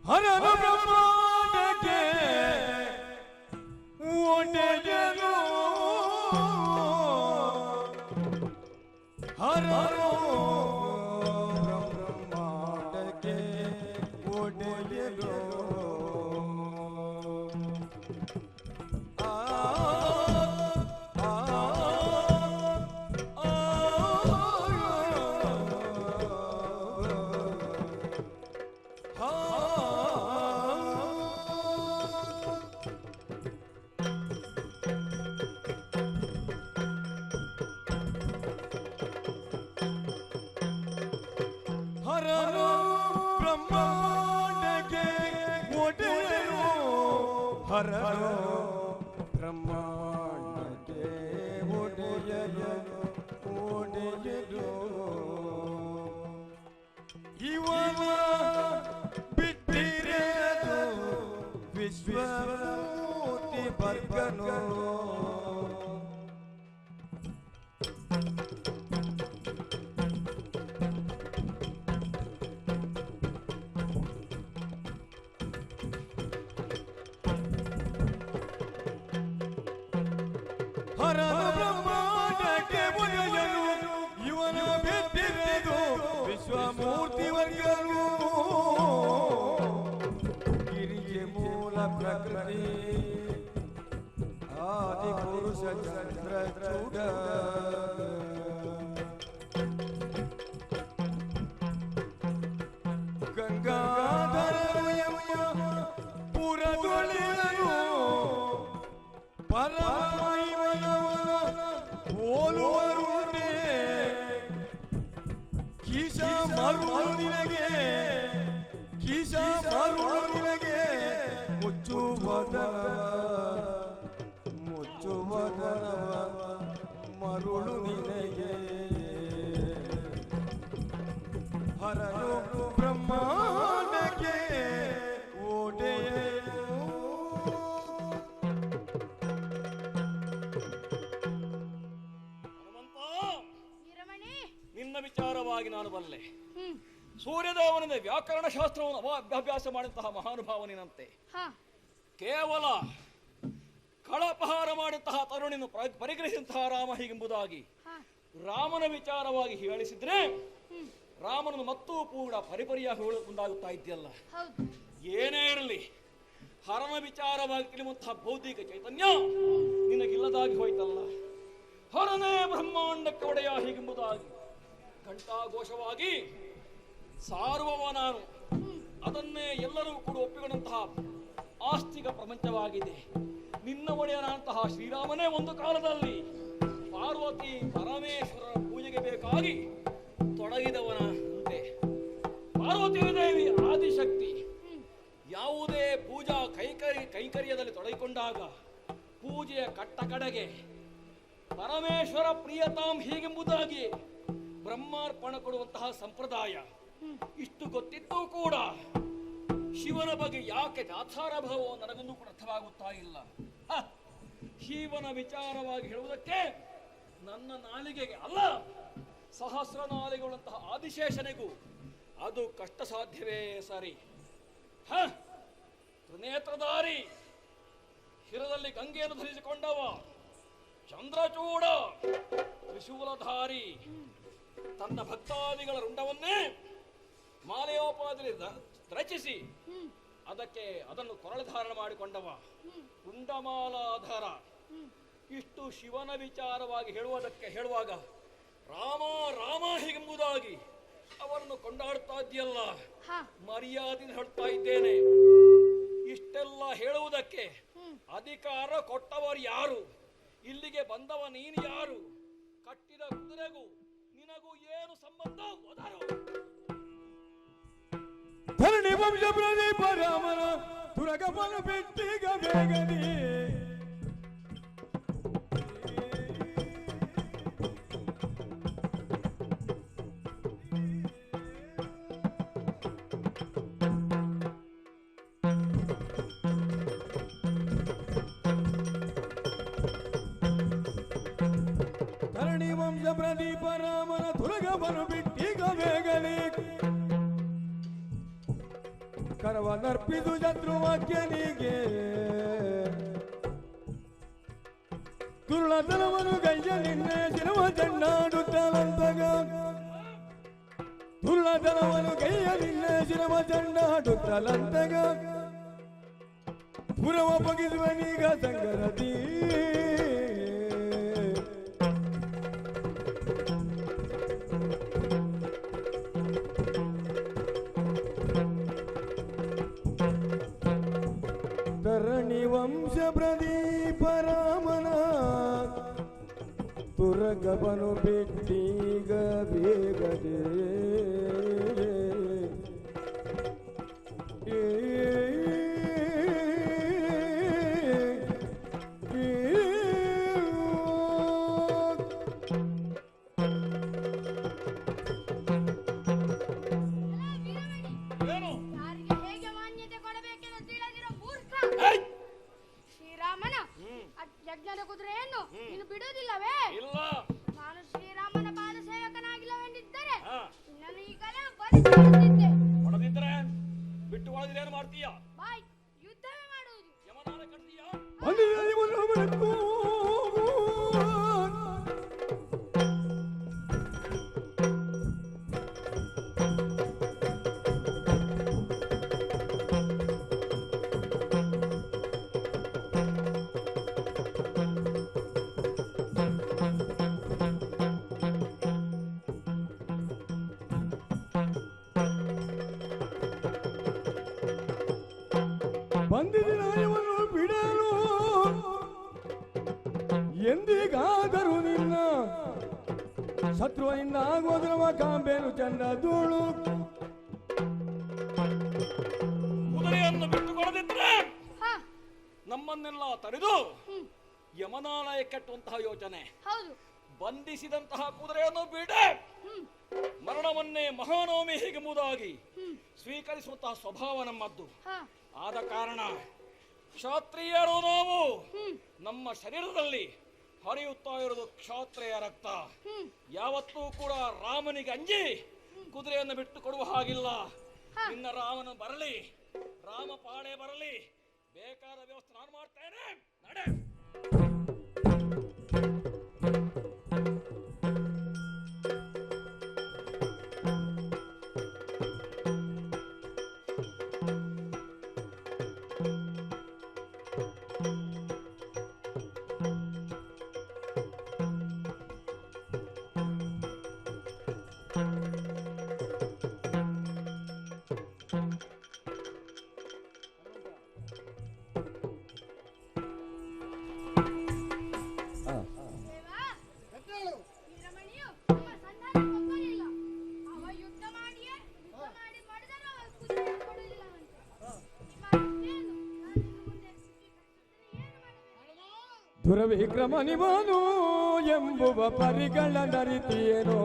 ಹರನು ಬ್ರಹ್ಮಾಂಡಕ್ಕೆ ಒಡೆಯನು, ಹರನು ಬ್ರಹ್ಮಾಂಡಕ್ಕೆ ಒಡೆಯನು. ಹರನು ಬ್ರಹ್ಮಾಂಡಕ್ಕೆ ಒಡೆಯನು, ಹರನು ಬ್ರಹ್ಮಾಂಡಕ್ಕೆ ಒಡೆಯನು, ಒಡೆಯನು. ಇವನ ಬಿಟ್ಟಿರೆದು ವಿಶ್ವಮೂರ್ತಿ ಬರ್ಗನು. ಹರನು ಬ್ರಹ್ಮಾಂಡಕ್ಕೆ ಒಡೆಯನು ಇವನು ಬಿಟ್ಟಿರೆದು ವಿಶ್ವಮೂರ್ತಿ ವರ್ಗನು ಗಿರಿಗೆ ಮೂಲ ಪ್ರಕೃತಿ ಆದಿ ಪುರುಷ ಚಂದ್ರ ಚೂಡ ಗಂಗಾಧರನು ಎಂಬ ಪುರದೊಳೆಯನು ಪರಮಾಯಿವನವನ ಹೋಲುವರುಂಟೆ ಕೀಶ ಮರುಳು ನಿನಗೆ ಕೀಶ ಮರುಳು ನಿನಗೆ ಮುಚ್ಚುವದನವ ಮರುಳು ನಿನಗೆ ಹರನು ಬ್ರಹ್ಮಾಂಡಕ್ಕೆ ಓಡೆಯನು ವೀರಮಣಿ, ನಿನ್ನ ವಿಚಾರವಾಗಿ ನಾನು ಬಲ್ಲೆ. ಸೂರ್ಯದೇವನಿಂದ ವ್ಯಾಕರಣ ಶಾಸ್ತ್ರವನ್ನು ಅಭ್ಯಾಸ ಮಾಡಿದಂತಹ ಮಹಾನುಭಾವನಿನಂತೆ ಕೇವಲ ಕಳಪಹಾರ ಮಾಡಿದಂತಹ ತರುಣಿನ ಪರಿಗ್ರಹಿಸಿದಂತಹ ರಾಮ ಹೀಗೆಂಬುದಾಗಿ ರಾಮನ ವಿಚಾರವಾಗಿ ಹೇಳಿಸಿದ್ರೆ ರಾಮನನ್ನು ಮತ್ತೂ ಕೂಡ ಪರಿಪರಿಯಾಗಿ ಹೇಳಲು ಮುಂದಾಗುತ್ತಾ ಇದೆಯಲ್ಲ. ಏನೇ ಇರಲಿ, ಹರನ ವಿಚಾರವಾಗಿ ತಿಳಿಯುವಂತಹ ಬೌದ್ಧಿಕ ಚೈತನ್ಯ ನಿನಗಿಲ್ಲದಾಗಿ ಹೋಯ್ತಲ್ಲ. ಹರನೇ ಬ್ರಹ್ಮಾಂಡಕ್ಕೆ ಒಡೆಯ ಹೀಗೆಂಬುದಾಗಿ ಘಂಟಾಘೋಷವಾಗಿ ಸಾರುವವ ನಾನು. ಅದನ್ನೇ ಎಲ್ಲರೂ ಕೂಡ ಒಪ್ಪಿಕೊಂಡಂತಹ ಆಸ್ತಿಕ ಪ್ರಪಂಚವಾಗಿದೆ. ನಿನ್ನ ಒಡೆಯನಾದಂತಹ ಶ್ರೀರಾಮನೇ ಒಂದು ಕಾಲದಲ್ಲಿ ಪಾರ್ವತಿ ಪರಮೇಶ್ವರರ ಪೂಜೆಗೆ ಬೇಕಾಗಿ ತೊಡಗಿದವನಂತೆ. ಪಾರ್ವತಿ ದೇವಿ ಆದಿಶಕ್ತಿ ಯಾವುದೇ ಪೂಜಾ ಕೈಕರ್ಯದಲ್ಲಿ ತೊಡಗಿಕೊಂಡಾಗ ಪೂಜೆಯ ಕಟ್ಟ ಕಡೆಗೆ ಪರಮೇಶ್ವರ ಪ್ರಿಯತಾಂ ಹೀಗೆಂಬುದಾಗಿ ಬ್ರಹ್ಮಾರ್ಪಣ ಕೊಡುವಂತಹ ಸಂಪ್ರದಾಯ. ಇಷ್ಟು ಗೊತ್ತಿದ್ದೂ ಕೂಡ ಶಿವನ ಬಗ್ಗೆ ಯಾಕೆ ದಾಸಾರ ಭಾವವು ನನಗೊಂದು ಕೂಡ ಅರ್ಥವಾಗುತ್ತಾ ಇಲ್ಲ. ಶಿವನ ವಿಚಾರವಾಗಿ ಹೇಳುವುದಕ್ಕೆ ನನ್ನ ನಾಲಿಗೆಗೆ ಅಲ್ಲ, ಸಹಸ್ರ ನಾಲಿಗೆಗಳಂತಹ ಆದಿಶೇಷನಿಗೂ ಅದು ಕಷ್ಟ ಸಾಧ್ಯವೇ ಸರಿ. ತ್ರಿನೇತ್ರಧಾರಿ, ಶಿರದಲ್ಲಿ ಗಂಗೆಯನ್ನು ಧರಿಸಿಕೊಂಡವ, ಚಂದ್ರಚೂಡ, ತ್ರಿಶೂಲಧಾರಿ, ತನ್ನ ಭಕ್ತಾದಿಗಳ ರುಂಡವನ್ನೇ ಮಾಲೆಯೋಪಾದಿಯಲ್ಲಿ ರಚಿಸಿ ಅದನ್ನು ಕೊರಳ ಧಾರಣ ಮಾಡಿಕೊಂಡವ ಕುಂಡಮಾಲಾಧಾರ. ಇಷ್ಟು ಶಿವನ ವಿಚಾರವಾಗಿ ಹೇಳುವಾಗ ರಾಮ ರಾಮ ಹೀಗೆಂಬುದಾಗಿ ಅವರನ್ನು ಕೊಂಡಾಡ್ತಾ ಇದೆಯಲ್ಲ, ಮರ್ಯಾದೆ ಹೇಳ್ತಾ ಇದ್ದೇನೆ. ಇಷ್ಟೆಲ್ಲ ಹೇಳುವುದಕ್ಕೆ ಅಧಿಕಾರ ಕೊಟ್ಟವರು ಯಾರು? ಇಲ್ಲಿಗೆ ಬಂದವ ನೀನು ಯಾರು? ಕಟ್ಟಿದ ಕುದುರೆಗೂ ನಿನಗೂ ಏನು ಸಂಬಂಧ? ಒದರು ಧರಣಿ ವಂಶ ಪ್ರದೀಪ ರಾಮನ ತುರಗಪನ ಬೆಟ್ಟಿಗ ಬೇಗದಿ ಧರಣಿ ವಂಶ ಪ್ರದೀಪ ರಾಮನ ತುರಗಪನ ಬೆಟ್ಟಿಗ ಬೇಗದಿ ಕರವನರ್ಪಿದು ಶತ್ರುವಾಕ್ಯನಿಗೆ ದುರ್ಳತನವನು ಗೈಯ ನಿನ್ನೆ ಶಿರವ ಚಂಡಾಡುತ್ತಲಂತಗ ದುರ್ಳತನವನು ಗೈಯ ನಿನ್ನೆ ಶಿರವ ಚಂಡಾಡುತ್ತಲಂತಗ ಪುರವ ಬಗಿಸುವನೀಗ ಸಂಗರತಿ ಧರಣಿ ವಂಶ ಪ್ರದೀಪ ರಾಮನ ತುರಗವನು ಬಿಟ್ಟೀಗ ಬೇಗದೆ ಯಾರಿಗೆ ಹೇಗೆ ಮಾನ್ಯತೆ ಕೊಡಬೇಕೆಂದು ತಿಳಿದಿರೋ ಮೂರ್ಖ. ಶ್ರೀರಾಮನ ಯಜ್ಞದ ಕುದುರೆಯನ್ನು ನೀನು ಬಿಡುವುದಿಲ್ಲವೇ? ಇಲ್ಲ. ನಾನು ಶ್ರೀರಾಮನ ಪಾದ ಸೇವಕನಾಗಿಲ್ಲವೆಂದಿದ್ದರೆ ನಾನು ಈಗಲೇ ಬಲಿಸಿದ್ದೆ. ಹೊಡೆದಿದ್ರೆ ಬಿಟ್ಟು ಒಳದಿದ್ರೆ ಏನು ಮಾಡ್ತೀಯ? ಬಾಯ್, ಯುದ್ಧವೇ ಮಾಡುವುದು. ಯಮನಾನ ಕಟ್ತೀಯ? ಅಲ್ಲಿ ಎಂದಿಗಾದರೂ ನಿನ್ನ ಶತ್ರುವಿನಿಂದ ಆಗುವುದು ನಮ್ಮ ಕಾಂಬೇನು ಚಂದ ಧೂಳು. ಕುದುರೆಯನ್ನು ಬಿಟ್ಟುಕೊಡದಿದ್ರೆ ಹಾ ನಮ್ಮನ್ನೆಲ್ಲ ತಡೆದು ಯಮನಾಲಯ ಕಟ್ಟುವಂತಹ ಯೋಚನೆ. ಹೌದು. ಬಂಧಿಸಿದಂತಹ ಕುದುರೆಯನ್ನು ಬಿಡೆ ಮರಣವನ್ನೇ ಮಹಾನವಮಿ ಹೀಗೆಂಬುದಾಗಿ ಸ್ವೀಕರಿಸುವಂತಹ ಸ್ವಭಾವ ನಮ್ಮದ್ದು. ಹಾ ಆದ ಕಾರಣ ಕ್ಷಾತ್ರಿಯರು ನಾವು. ನಮ್ಮ ಶರೀರದಲ್ಲಿ ಹರಿಯುತ್ತಾ ಇರುವುದು ಕ್ಷಾತ್ರಿಯ ರಕ್ತ. ಯಾವತ್ತೂ ಕೂಡ ರಾಮನಿಗೆ ಅಂಜಿ ಕುದುರೆಯನ್ನು ಬಿಟ್ಟು ಕೊಡುವ ಹಾಗಿಲ್ಲ. ನಿನ್ನ ರಾಮನು ಬರಲಿ, ರಾಮ ಪಾಡೆ ಬರಲಿ, ಬೇಕಾದ ವ್ಯವಸ್ಥೆ ನಾನು ಮಾಡ್ತೇನೆ. ನಡೆ. ದೇವಾ, ಈ ರಮಣಿಯು ನಮ್ಮ ಸಂಧಾನ ಒಪ್ಪಲಿಲ್ಲ. ಅವ ಯುದ್ಧ ಮಾಡಿ ಮಾಡಿದರೂ ಅವ ಕುದುರೆ ಕೊಡಲಿಲ್ಲವಂತೆ. ನಿಮ್ಮ ಏನು? ನಾನು ಇನ್ನು ಮುಂದೆ ಏನು ಮಾಡಬೇಕು? ದುರವಿಕ್ರಮ ನಿವನು ಎಂಬುವ ಪರಿಗಳ ನರಿತಿಯೇನೋ.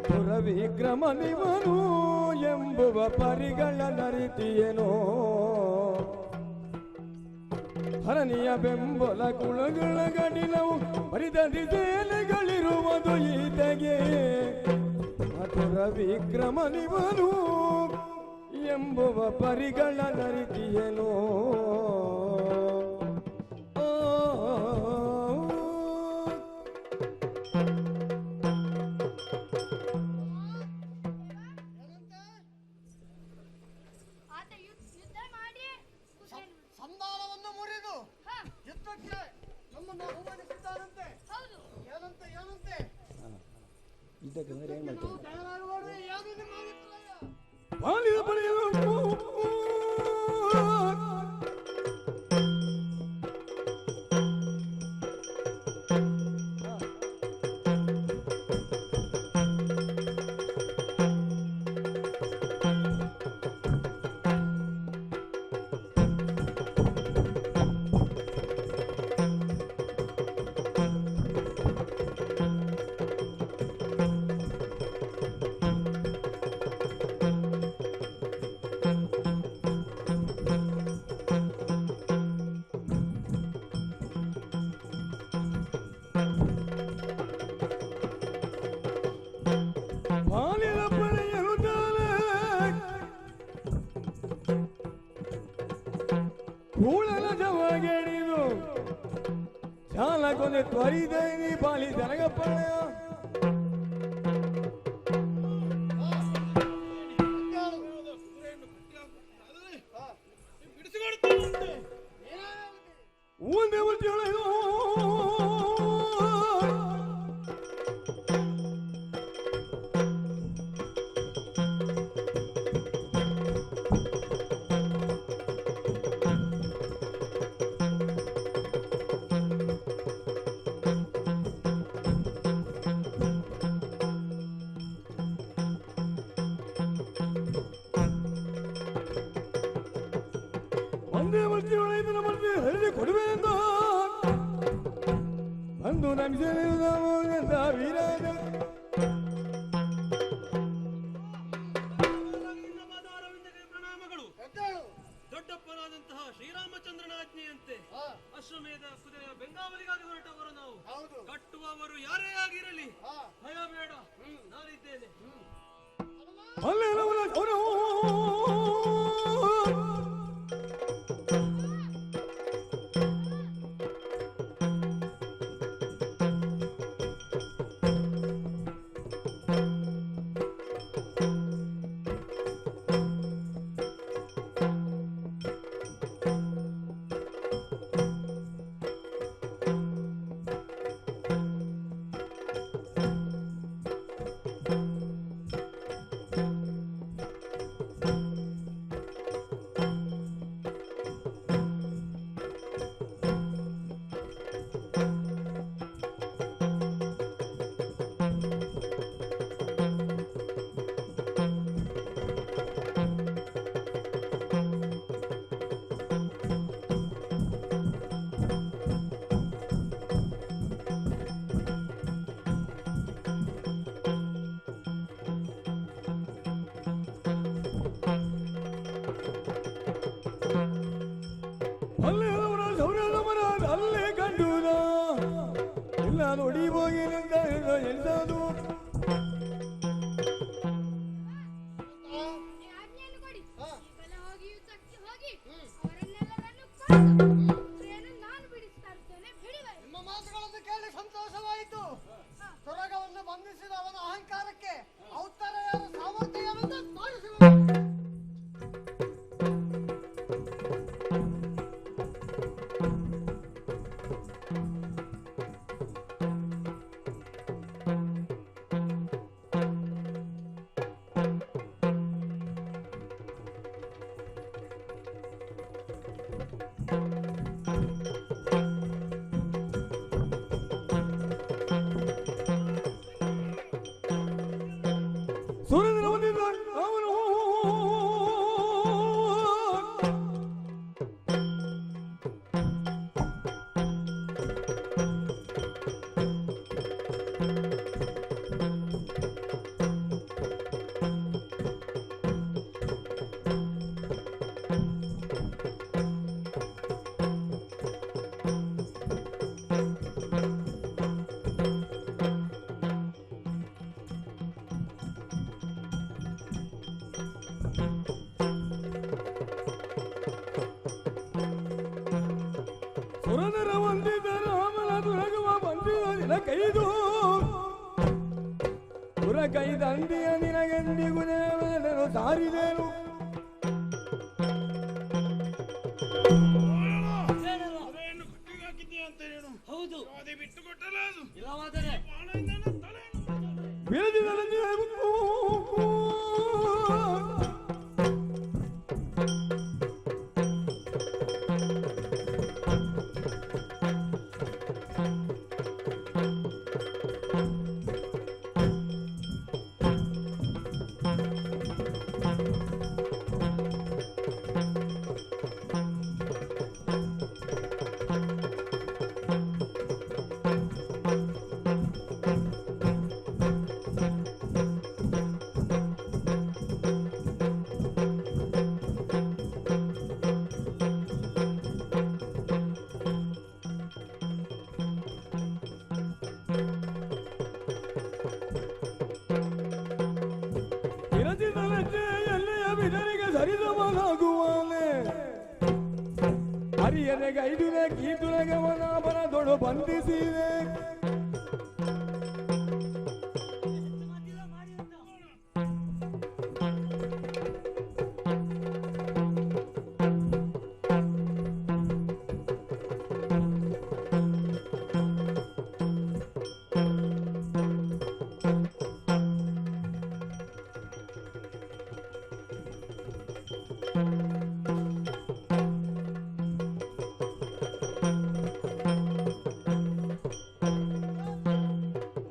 ದುರವಿಕ್ರಮ ನಿವನು ಎಂಬುವ ಪರಿಗಳ ನರಿತಿಯೇನೋ. ಹರನಿಯ ಬೆಂಬಲ ಕುಳಗಳ ಗಡಿಲವು ಪರಿದಡಿ ಸೇಲೆಗಳಿರುವುದು ಈತೆಗೆ. ಮಧುರ ವಿಕ್ರಮ ನಿವನು ಎಂಬುವ ಪರಿಗಳ ನರಿತಿಯೇನೋ. ಆತ ಯುದ್ಧ ಮಾಡಿ ಕುದುರೆ ಸಂಧಾನವನ್ನು ಮುರಿದು ಹಾ ಯುದ್ಧಕ್ಕೆ ನಮ್ಮನ್ನು ಆಹ್ವಾನಿಸಿದ್ದಾರಂತೆ. ಹೌದು. ಏನಂತೆ ಏನಂತೆ? ಇದಕ್ಕೆ ಏನ್ ಮಾಡ್ತಾರೆ? ನಾವು ತಯಾರಾಗುವವರೆಗೆ ಯಾವುದು ನಿಮ್ಮ ಅಭಿಪ್ರಾಯ? ಬಾಲಿದ ಬಳಿಯಲು ಬಾಲಿದ ಬಳಿಯಲು ಕೂಳಲ ಜವಾಗಿಡಿದು ಚಾಲ ಕೊನೆ ತ್ವರಿದೈನಿ ಬಾಲಿ ಜನಗಪ್ಪಳೆಯ. ಒಂದೇ ಒಳ್ಳೆಯದು ಒಂದೇ ಒಳ್ಳೆಯದು ನಮ್ಮಲ್ಲಿ ಹರಿದು ಕೊಡುವೆ ಎಂದು ಅಂದು ನಮಿಸಲಿರುವುದ ವೀರಾದ ಪ್ರಣಾಮಗಳು. ಎದ್ದೇಳು. ದೊಡ್ಡಪ್ಪನಾದಂತಹ ಶ್ರೀರಾಮಚಂದ್ರನ ಆಜ್ಞೆಯಂತೆ ಅಶ್ವಮೇಧ ಕುದುರೆಯ ಬೆಂಗಾವಲಿಗಾಗಿ ಹೊರಟವರು ನಾವು. ಹೌದು. ಕಟ್ಟುವವರು ಯಾರೇ ಆಗಿರಲಿ ಹಾ. ಭಯ ಬೇಡ, ನಾನಿದ್ದೇನೆ. ಅಲ್ಲೆಲ್ಲವನ್ನ ಕೊಡು. ಕೈದು ಪುರ ಕೈದಂದಿಯ ನಿನಗೆಂದಿಗೂ ದೇವನನ್ನು ಸಾರಿದೇನು ಅದೇನು ಕಟ್ಟಿಗೆ ಹಾಕಿದ್ದೀಯ ಅಂತ ಹೇಳು. ಹೌದು, ಅದೇ ಬಿಟ್ಟು ಕೊಟ್ಟಲ್ಲ ಅದು. ಇಲ್ಲವಾದರೆ ಬಾಣದಿಂದ ನನ್ನ ತಲೆಯನ್ನು ಬೆಳೆದಿನಲ್ಲಿ ಎಲ್ಲಿಯ ಬಿದರಿಗೆ ಸರಿಸಮನಾಗುವಾನೆ ಹರಿಯದೆ ಗೈದುನೆ ಕೀತುನೆ ಗಮನ ಬರ ದೊಡು ಬಂಧಿಸಿದೆ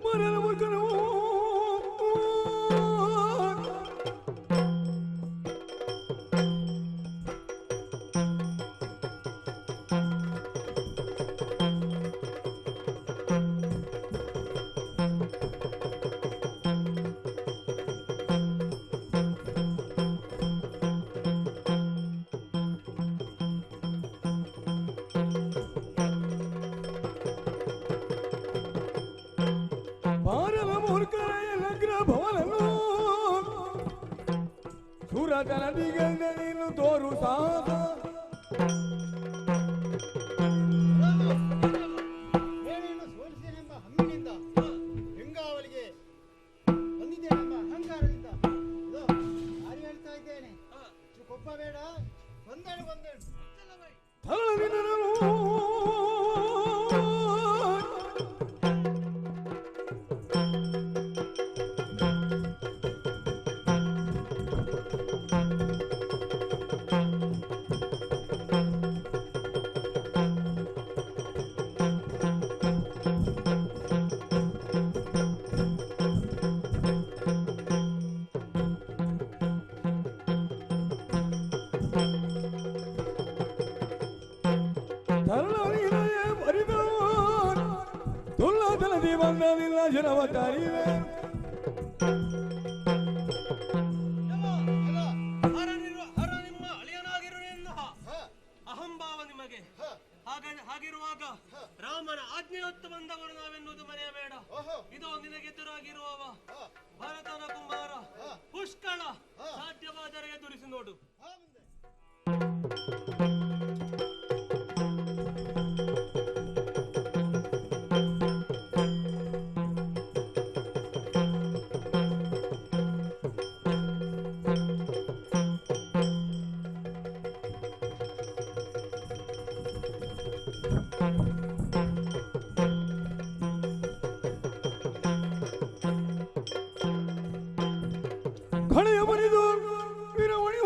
ಮರಣ ಮುಖನು ಭಾರತ ಮೂರ್ಖರ ನಗ್ರ ಭವನನು ಸುರತ ನದಿಗಂದ ನೀನು ತೋರು ಸಾಧ ಹೇಳನ್ನು ಸೋಲಿಸಿದೆನೆಂಬ ಹಮ್ಮಿನಿಂದ ಬೆಂಗಾವಲಿಗೆ ಬಂದಿದ್ದೇನೆಂಬ ಅಹಂಕಾರದಿಂದ ಇದು ಯಾರು ಹೇಳ್ತಾ ಇದ್ದೇನೆ ಕೊಬ್ಬಬೇಡ ಒಂದೇಳು ತರಳಿನನು ತರಳಿನಯೇ ಬರಿದವ ತುಲ್ಲದನದಿ ಬಂದದಿಲ್ಲ ಜನವ ತಾರಿವೆ ಹರ ನಿಮ್ಮ ಅಳಿಯನಾಗಿರು ಎನ್ನುವ ಅಹಂಭಾವ ನಿಮಗೆ. ಹಾಗಿರುವಾಗ ರಾಮನ ಆಜ್ಞೆ ಹೊತ್ತು ಬಂದವರು ನಾವೆನ್ನುವುದು ಮರೆಯಬೇಡ. ಇದೋ ನಿನಗೆದುರಾಗಿರುವವ ಭರತನ ಕುಮಾರ ಪುಷ್ಕಳ. ಸಾಧ್ಯವಾದರೆ ಎದುರಿಸಿ ನೋಡು. ಕಳೆಯ ಬರಿದು ವಿರವಣಿ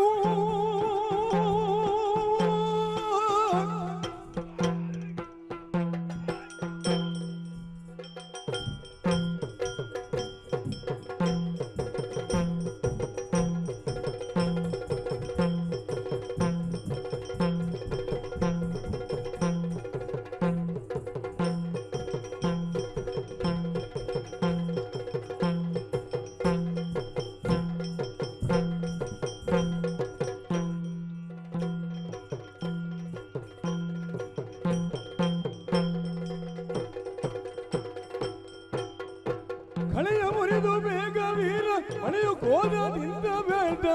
ಕಳೆಯ ಮುರಿದು ಬೇಗ ವೀರ ಮನೆಯು ಕೋದದಿಂದ ಬೇಡ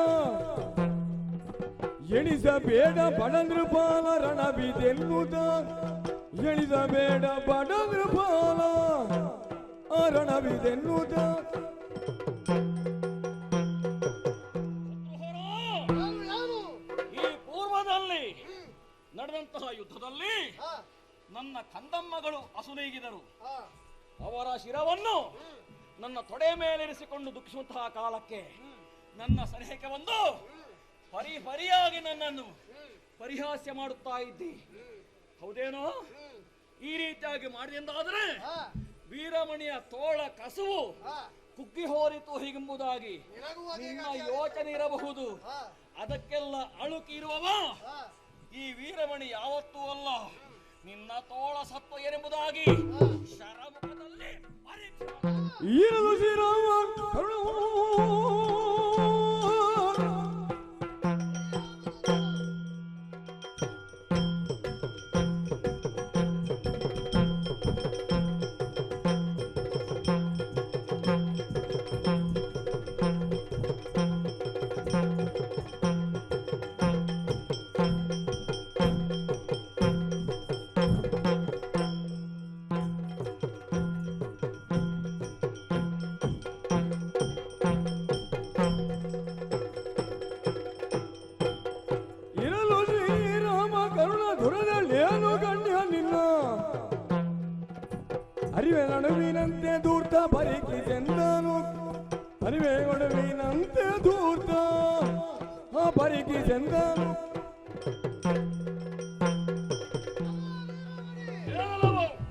ಎಣಿಸಬೇಡ ಬಡನೃಪಾಲ ರಣಬಿದೆನ್ನುತ್ತ ಎಣಿಸಬೇಡ ಬಡನೃಪಾಲ ರಣವಿದೆನ್ನುತ್ತ ಈ ಪೂರ್ವದಲ್ಲಿ ನಡೆದಂತಹ ಯುದ್ಧದಲ್ಲಿ ನನ್ನ ಕಂದಮ್ಮಗಳು ಅಸುನೀಗಿದರು. ಅವರ ಶಿರವನ್ನು ನನ್ನ ತೊಡೆ ಮೇಲಿರಿಸಿಕೊಂಡು ದುಃಖಿಸುವಂತಹ ಕಾಲಕ್ಕೆ ನನ್ನ ಸಲಹೆಗೆ ಬಂದು ಪರಿಯಾಗಿ ನನ್ನನ್ನು ಪರಿಹಾಸ್ಯ ಮಾಡುತ್ತಾ ಇದ್ದಿ. ಹೌದೇನೋ? ಈ ರೀತಿಯಾಗಿ ಮಾಡಿದೆಂದಾದರೆ ವೀರಮಣಿಯ ತೋಳ ಕಸುವು ಕುಗ್ಗಿ ಹೋರಿತು ಹೀಗೆಂಬುದಾಗಿ ನಿನ್ನ ಯೋಚನೆ ಇರಬಹುದು. ಅದಕ್ಕೆಲ್ಲ ಅಳುಕಿರುವವ ಈ ವೀರಮಣಿ ಯಾವತ್ತೂ ಅಲ್ಲ, ನಿನ್ನ ತೋಳ ಸತ್ವ ಏನೆಂಬುದಾಗಿ ಶರಮುಖದಲ್ಲಿ ಈರಲು ಶ್ರೀರಾಮ ಅರಿವೆ ನಡುವಿನಂತೆ ದೂರ್ತ ಪರಿಕಿಸೆಂದನು ಅರಿವೆ ನಡುವಿನಂತೆ ದೂರ್ತ ಪರಿಕಿಸೆಂದನು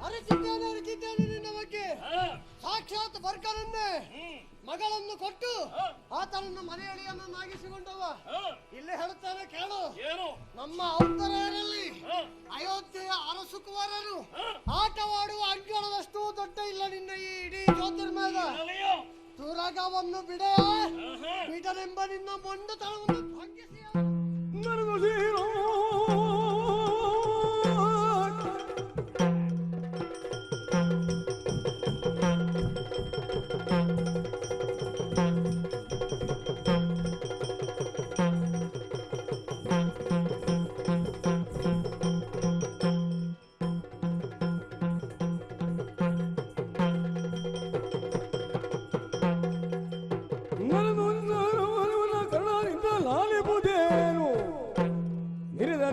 ಅರಿತಿದ್ದೇನೆ ನಿನ್ನ ಬಗ್ಗೆ. ಸಾಕ್ಷಾತ್ ಬರ್ಕರನ್ನೇ ಮಗಳನ್ನು ಕೊಟ್ಟು ಆತನನ್ನು ಮನೆಯಳಿಯನ್ನಾಗಿಸಿಕೊಂಡವ. ಇಲ್ಲಿ ಹೇಳುತ್ತಾನೆ ಕೇಳು. ನಮ್ಮ ಔತ್ತರೆಯರಲ್ಲಿ ಅಯೋಧ್ಯೆಯ ಅರಸು ಕುವರರು ಆಟವಾಡುವ ಅಂಗಳದಷ್ಟು ದೊಡ್ಡ ಇಲ್ಲ ನಿನ್ನ ಈ ಇಡೀ ಜ್ಯೋತಿರ್ಮಯದ ತುರಗವನ್ನು ಬಿಡನೆಂಬ ನಿನ್ನ ಮೊಂಡುತನವನ್ನು ಭಂಗಿಸಿ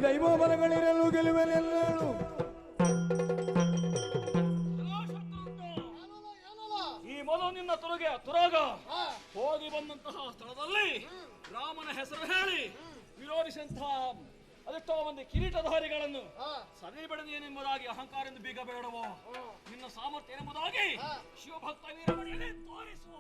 ದೈವ ಬಲಗಳಿರಲು ಗೆಲುವೆನೆಲ್ಲಳು. ಈ ಮೊದಲು ನಿನ್ನ ತುರಾಗ ಹೋಗಿ ಬಂದಂತಹ ಸ್ಥಳದಲ್ಲಿ ರಾಮನ ಹೆಸರು ಹೇಳಿ ವಿರೋಧಿಸಿದಂತಹ ಅದೆಷ್ಟೋ ಮಂದಿ ಕಿರೀಟಧಾರಿಗಳನ್ನು ಸದೆಬಡಿದೇನೆಂಬುದಾಗಿ ಅಹಂಕಾರದಿಂದ ಬೀಗ ಬೇಡವೋ ನಿನ್ನ ಸಾಮರ್ಥ್ಯ ಏನೆಂಬುದಾಗಿ ಶಿವಭಕ್ತ ವೀರಮಣಿಯಲ್ಲಿ ತೋರಿಸುವ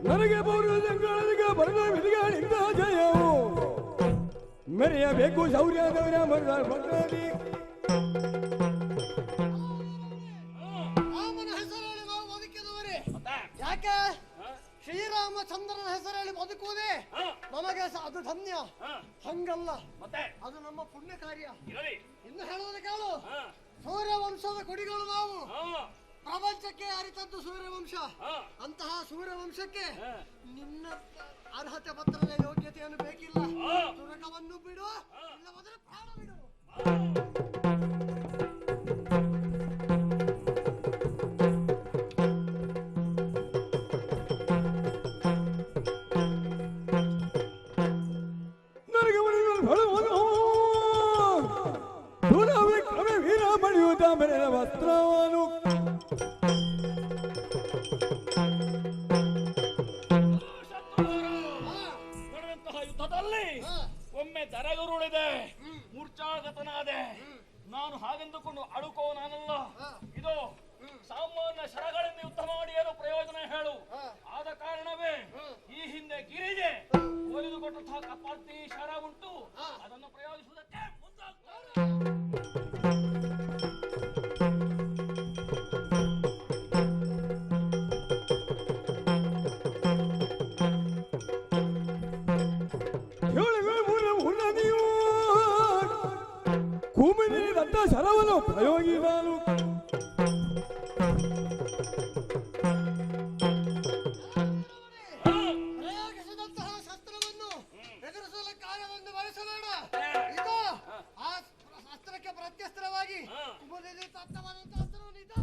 ನನಗೆ ಪೌರಗಳಿಗೆ ಬರೆದ ವಿಧಿಗಳಿಂದ ಜಯವು ಮೆರೆಯಬೇಕು ಶೌರ್ಯದವರ ಭದ್ರದಿ. ರಾಮನ ಹೆಸರಲ್ಲಿ ನಾವು ಬದುಕಿದವರೇ. ಯಾಕೆ ಶ್ರೀರಾಮಚಂದ್ರನ ಹೆಸರಲ್ಲಿ ಬದುಕುವುದೇ ನಮಗೆ ಅದು ಧನ್ಯ. ಹಂಗಲ್ಲ, ಅದು ನಮ್ಮ ಪುಣ್ಯ ಕಾರ್ಯ. ಇನ್ನು ಹೇಳುವುದು ಕೇಳು. ಸೂರ್ಯವಂಶದ ಕುಡಿಗಳು ನಾವು. ಪ್ರಪಂಚಕ್ಕೆ ಅರಿತದ್ದು ಸೂರ್ಯವಂಶ. ಅಂತಹ ಸೂರ್ಯವಂಶಕ್ಕೆ ನಿನ್ನ ಅರ್ಹತೆ ಪತ್ರದ ಯೋಗ್ಯತೆಯನ್ನು ಬೇಕಿಲ್ಲ. ತುರಗವನ್ನು ಬಿಡು, ಇಲ್ಲವಾದರೆ ಪ್ರಾಣ ಬಿಡು. ನನಗೆ ವೀರಮಣಿಯುತ ಬೆಳೆದ ವಸ್ತ್ರವನ್ನು ಒಮ್ಮೆ ದರಗುರುಳಿದೆ, ಮೂರ್ಛಾಗತನಾದೆ. ನಾನು ಹಾಗೆಂದುಕೊಂಡು ಅಳುಕೋ ನಾನಲ್ಲ. ಇದು ಸಾಮಾನ್ಯ ಶರಗಳಿಂದ ಯುದ್ಧ ಮಾಡಿ ಏನು ಪ್ರಯೋಜನ ಹೇಳು. ಆದ ಕಾರಣವೇ ಈ ಹಿಂದೆ ಗಿರಿಗೆ ಒಲಿದುಕೊಟ್ಟಂತಹ ಕಪಾರ್ತಿ ಶರ ಉಂಟು. ಅದನ್ನು ಪ್ರಯೋಗಿಸುವುದಕ್ಕೆ ಮುಂದಾಗ್ತಾರೆ. ಭೂಮಿಯಲ್ಲಿ ದಟ್ಟ ಶರವನ್ನು ಪ್ರಯೋಗಿಸಲು ಪ್ರಯೋಗಿಸಿದಂತಹ ಶಸ್ತ್ರವನ್ನು ಎದುರಿಸಲು ಕಾರ್ಯವನ್ನು ಬಳಸಬೇಡ. ಇದು ಆ ಅಸ್ತ್ರಕ್ಕೆ ಪ್ರತ್ಯಸ್ತ್ರವಾಗಿ ಉಪನಿಧಿ ತತ್ವವಾದಂತಹ ಅಸ್ತ್ರವನ್ನು ಇದು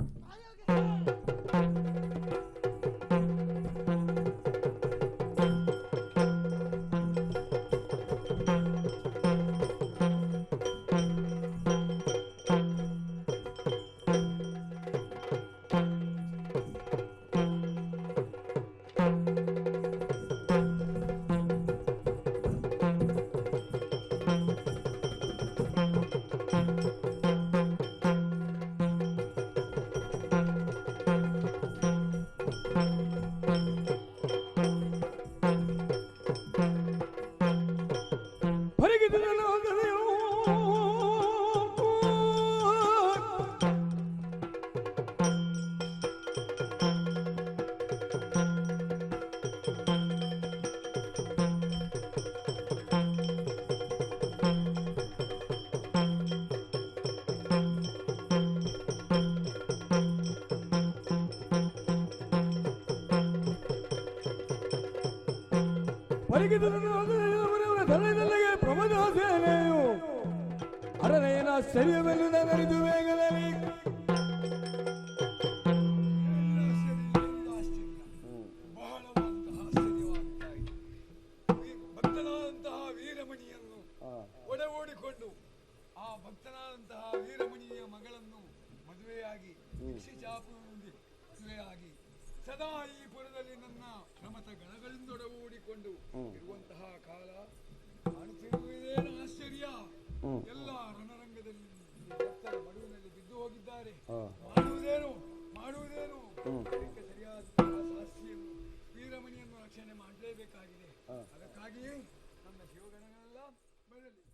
ತಲೆದಲ್ಲಿಗೆ ಪ್ರಮದ ಸೇನೆಯು ಅರನೇನ ಶರೀರವನ್ನು ನರಿದು ವೇಗದಲ್ಲಿ ಭಕ್ತನಾದಂತಹ ವೀರಮಣಿಯನ್ನು ಒಡೆ ಓಡಿಕೊಂಡು ಆ ಭಕ್ತನಾದಂತಹ ವೀರಮಣಿಯ ಮಗಳನ್ನು ಮದುವೆಯಾಗಿ ಮದುವೆಯಾಗಿ ಸದಾ ಈ ಪುರದಲ್ಲಿ ನನ್ನ ಕ್ರಮತ ಗಣಗಳಿಂದೊಡಗೂಡಿಕೊಂಡು ಇರುವಂತಹ ಕಾಲ ಕಾಣುತ್ತಿರುವುದೇನು ಆಶ್ಚರ್ಯ. ಎಲ್ಲ ರಣರಂಗದಲ್ಲಿ ಭಕ್ತರ ಮಡುವಿನಲ್ಲಿ ಬಿದ್ದು ಹೋಗಿದ್ದಾರೆ. ಮಾಡುವುದೇನು ಇದಕ್ಕೆ ಸರಿಯಾದ ಶಾಸ್ತ್ರಿಯನ್ನು ವೀರಮಣಿಯನ್ನು ರಕ್ಷಣೆ ಮಾಡಲೇಬೇಕಾಗಿದೆ. ಅದಕ್ಕಾಗಿಯೇ ನಮ್ಮ ಶಿವಗಣಗಳೆಲ್ಲ ಬರಲಿ.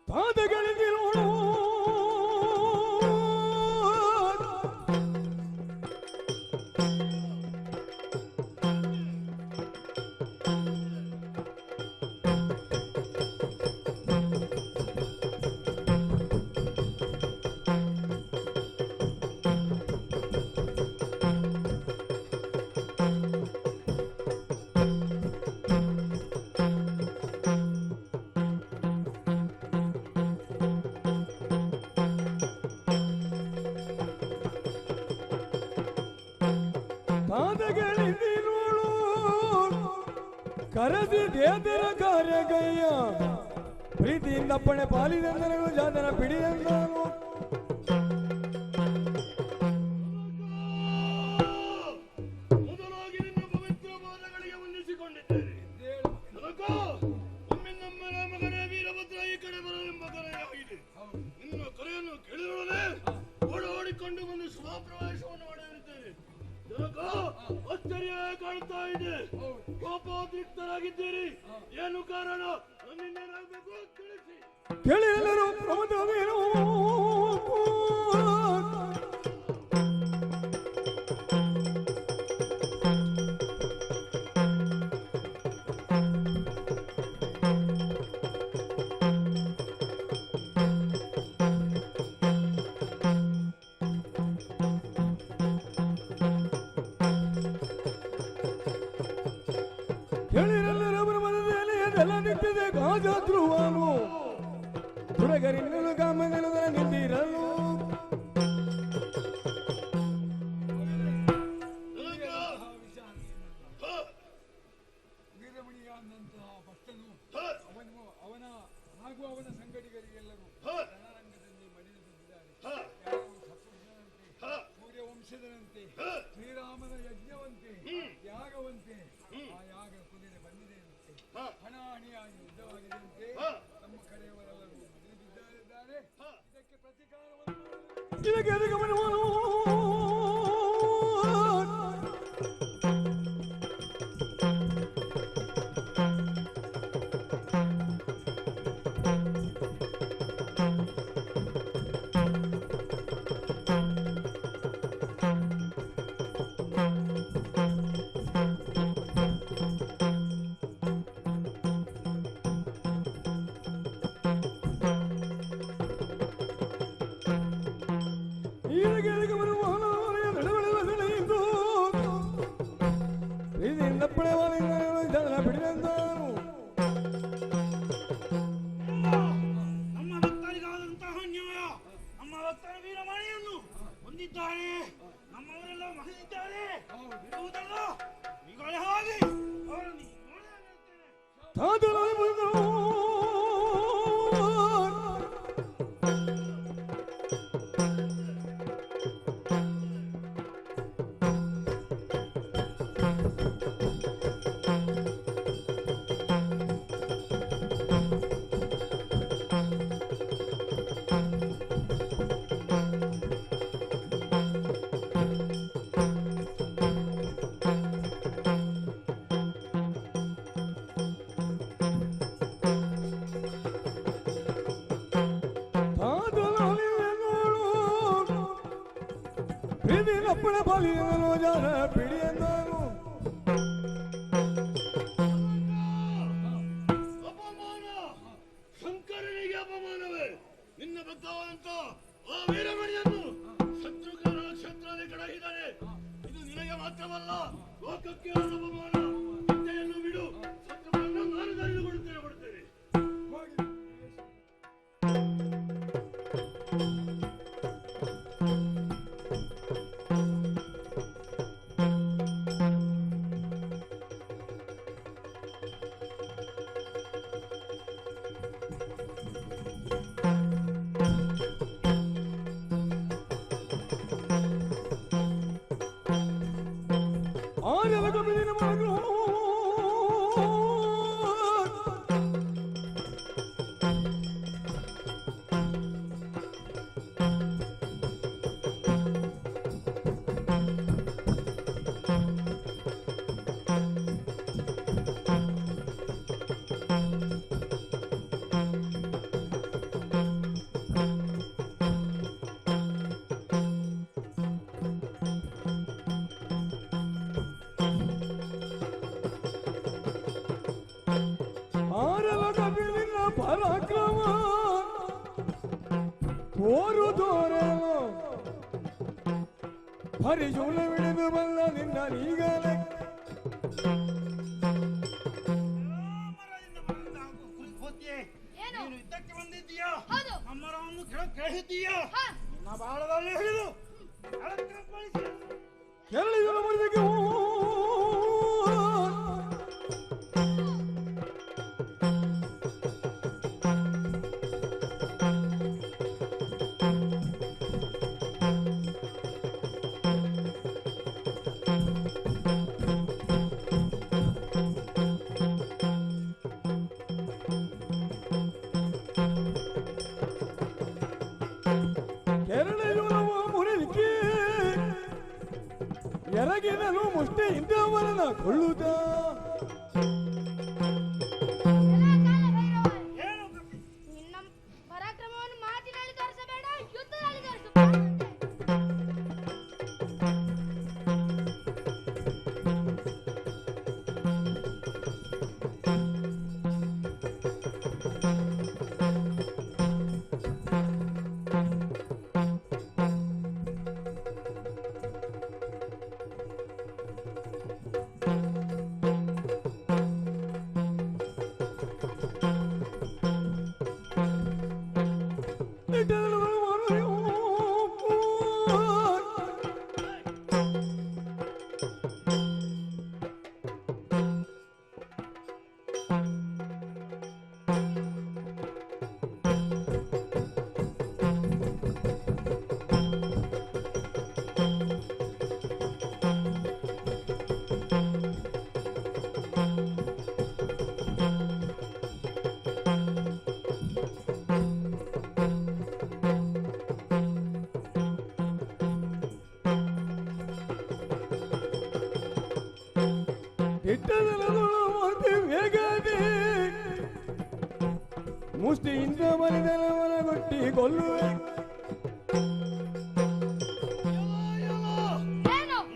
ಪಾದಗಳಿಗಿರೋಣ ಪಾದಗಳಿಗಿರೋಳು ಕರದಿ ದೇದರ ಕಾರ್ಯಗಯ್ಯ ಪ್ರೀತಿಯಿಂದ ಪಣೆ ಪಾಲಿದಂದನಗಳು ಜಾತನ ಪಿಡಿದಂದನು ಮೊದಲಾಗಿ ನಿನ್ನ ಪವಿತ್ರ ಪಾದಗಳಿಗೆ ವಂದಿಸಿಕೊಂಡಿದ್ದೇನೆ. ನನಗೂ ನಿಮ್ಮಿಂದಮ್ಮನ ಮಗನೇ ವೀರಭದ್ರ ಈ ಕಡೆ ಬರಲೆಂಬ ಕರೆಯಾಗಿದೆ. ನಿನ್ನ ಕರೆಯನ್ನು ಕೇಳಿದೊಡನೆ ಓಡೋಡಿಕೊಂಡು ಬಂದು ಶುಭಪ್ರವೇಶವನ್ನು ಮಾಡಲಿದ್ದೇನೆ. ನನಗೂ ಆಶ್ಚರ್ಯ ಕಾಣ್ತಾ ಇದೆ. ಕೋಪೋದ್ರಿಕ್ತರಾಗಿದ್ದೀರಿ. ಏನು ಕಾರಣ? ನನ್ನಿಂದೇನಾಗಬೇಕು ತಿಳಿಸಿ. ಕೇಳಿದರು ಪ್ರಮದವೇನು ಕೇಳಿರೆಲ್ಲರ ಮನದಲ್ಲಿ ಅದೆಲ್ಲ ನಿಂತಿದೆ ಗಾಜಾದ್ರುವಾನು ತುರಗರಿನ್ನಲು ಕಾಮಗನದ ನಿಂತಿರಲು ವೀರಮಣಿಯಾದಂತಹ ಭಕ್ತನು ಅವನ ಹಾಗೂ ಅವನ ಸಂಗಡಿಗರಿಗೆಲ್ಲರೂ ರಣರಂಗದಲ್ಲಿ ಮಡಿದು ಬಿದ್ದಿದ್ದಾರೆ. ಯಾರು ಸಪುರುಷನಂತೆ, ಸೂರ್ಯವಂಶದನಂತೆ, ಶ್ರೀರಾಮನ ಯಜ್ಞವಂತೆ, ಯಾಗವಂತೆ ಆ ಯಾಗ ಕುದುರೆ ಬಂದಿದೆಯಂತೆ. ಹಣಾಹಣಿಯಾಗಿ ಯುದ್ಧವಾಗಿದೆಯಂತೆ. ನಮ್ಮ ಕಡೆಯವರೆಲ್ಲರೂ ಮಡಿದು ಬಿದ್ದಿದ್ದಾರೆ. ಇದಕ್ಕೆ ಪ್ರತಿಕಾರವನ್ನು ಇದಕ್ಕೆ ಅದಕ್ಕೆ ಗಮನವನ್ನು ನಮ್ಮ ಭಕ್ತರಿಗಾದಂತಹ ನ್ಯಾಯ, ನಮ್ಮ ಭಕ್ತರ ವೀರಮಣಿಯನ್ನು ಹೊಂದಿದ್ದಾರೆ. ನಮ್ಮವರೆಲ್ಲ ಮಹಿಳಿದ್ದಾರೆ. ಇರುವುದಲ್ಲ ಈಗಲೇ ಹಾಗೆ ಅವರನ್ನು ಅಪ್ಪಳ ಪಾಲಿಯನ್ನು ಜಾನ ಪಿಡಿಯಂದನು ಅಪಮಾನ. ಶಂಕರನಿಗೆ ಅಪಮಾನವೇ? ನಿನ್ನ ಭಕ್ತವಾದಂತ ಆ ವೀರಮಣಿಯನ್ನು ಶತ್ರುಘ್ನ ನಕ್ಷತ್ರದಲ್ಲಿ ಕಡಹಿದ್ದಾನೆ. ಇದು ನಿನಗೆ ಮಾತ್ರವಲ್ಲ, ಲೋಕಕ್ಕೆ ಅಪಮಾನ. ವಿದ್ಯೆಯನ್ನು ಬಿಡು. ಶತ್ರುಗಳನ್ನು ನಾನು ಧರಿದುಕೊಳ್ಳುತ್ತೇನೆ ಕೊಡುತ್ತೇನೆ. ಓರು ತೋರಲು ಹರಿಶೂಲ ಹಿಡಿದು ಬಂದ ನಿನ್ನ ಈಗಲೇ ಏನು ನೀನು ಯುದ್ಧಕ್ಕೆ ಬಂದಿದ್ದೀಯಾ ಹೌದು ಅಮ್ಮರವನ್ನು ಕೇಳಿದ್ದೀಯಾ ಹಾ ನಾ ಬಾಳದಲ್ಲಿ ಹಿಡಿದು ಕೆರಳಿದ ಮನೆಗೆ ಎರಗಿನಲು ಮುಷ್ಟಿಯಿಂದ ಅವರನ್ನ ಕೊಳ್ಳುತ್ತ ನಿನ್ನ ಪರಾಕ್ರಮವನ್ನು ಮಾತಿನಲ್ಲಿ ತೋರಿಸಬೇಡ ಯುದ್ಧದಲ್ಲಿ ತೋರಿಸು ವೇಗದಿ ಮುಷ್ಟಿಯಿಂದ ಮನೆದವನ ಕೊಟ್ಟಿ ಕೊಲ್ಲುವೆ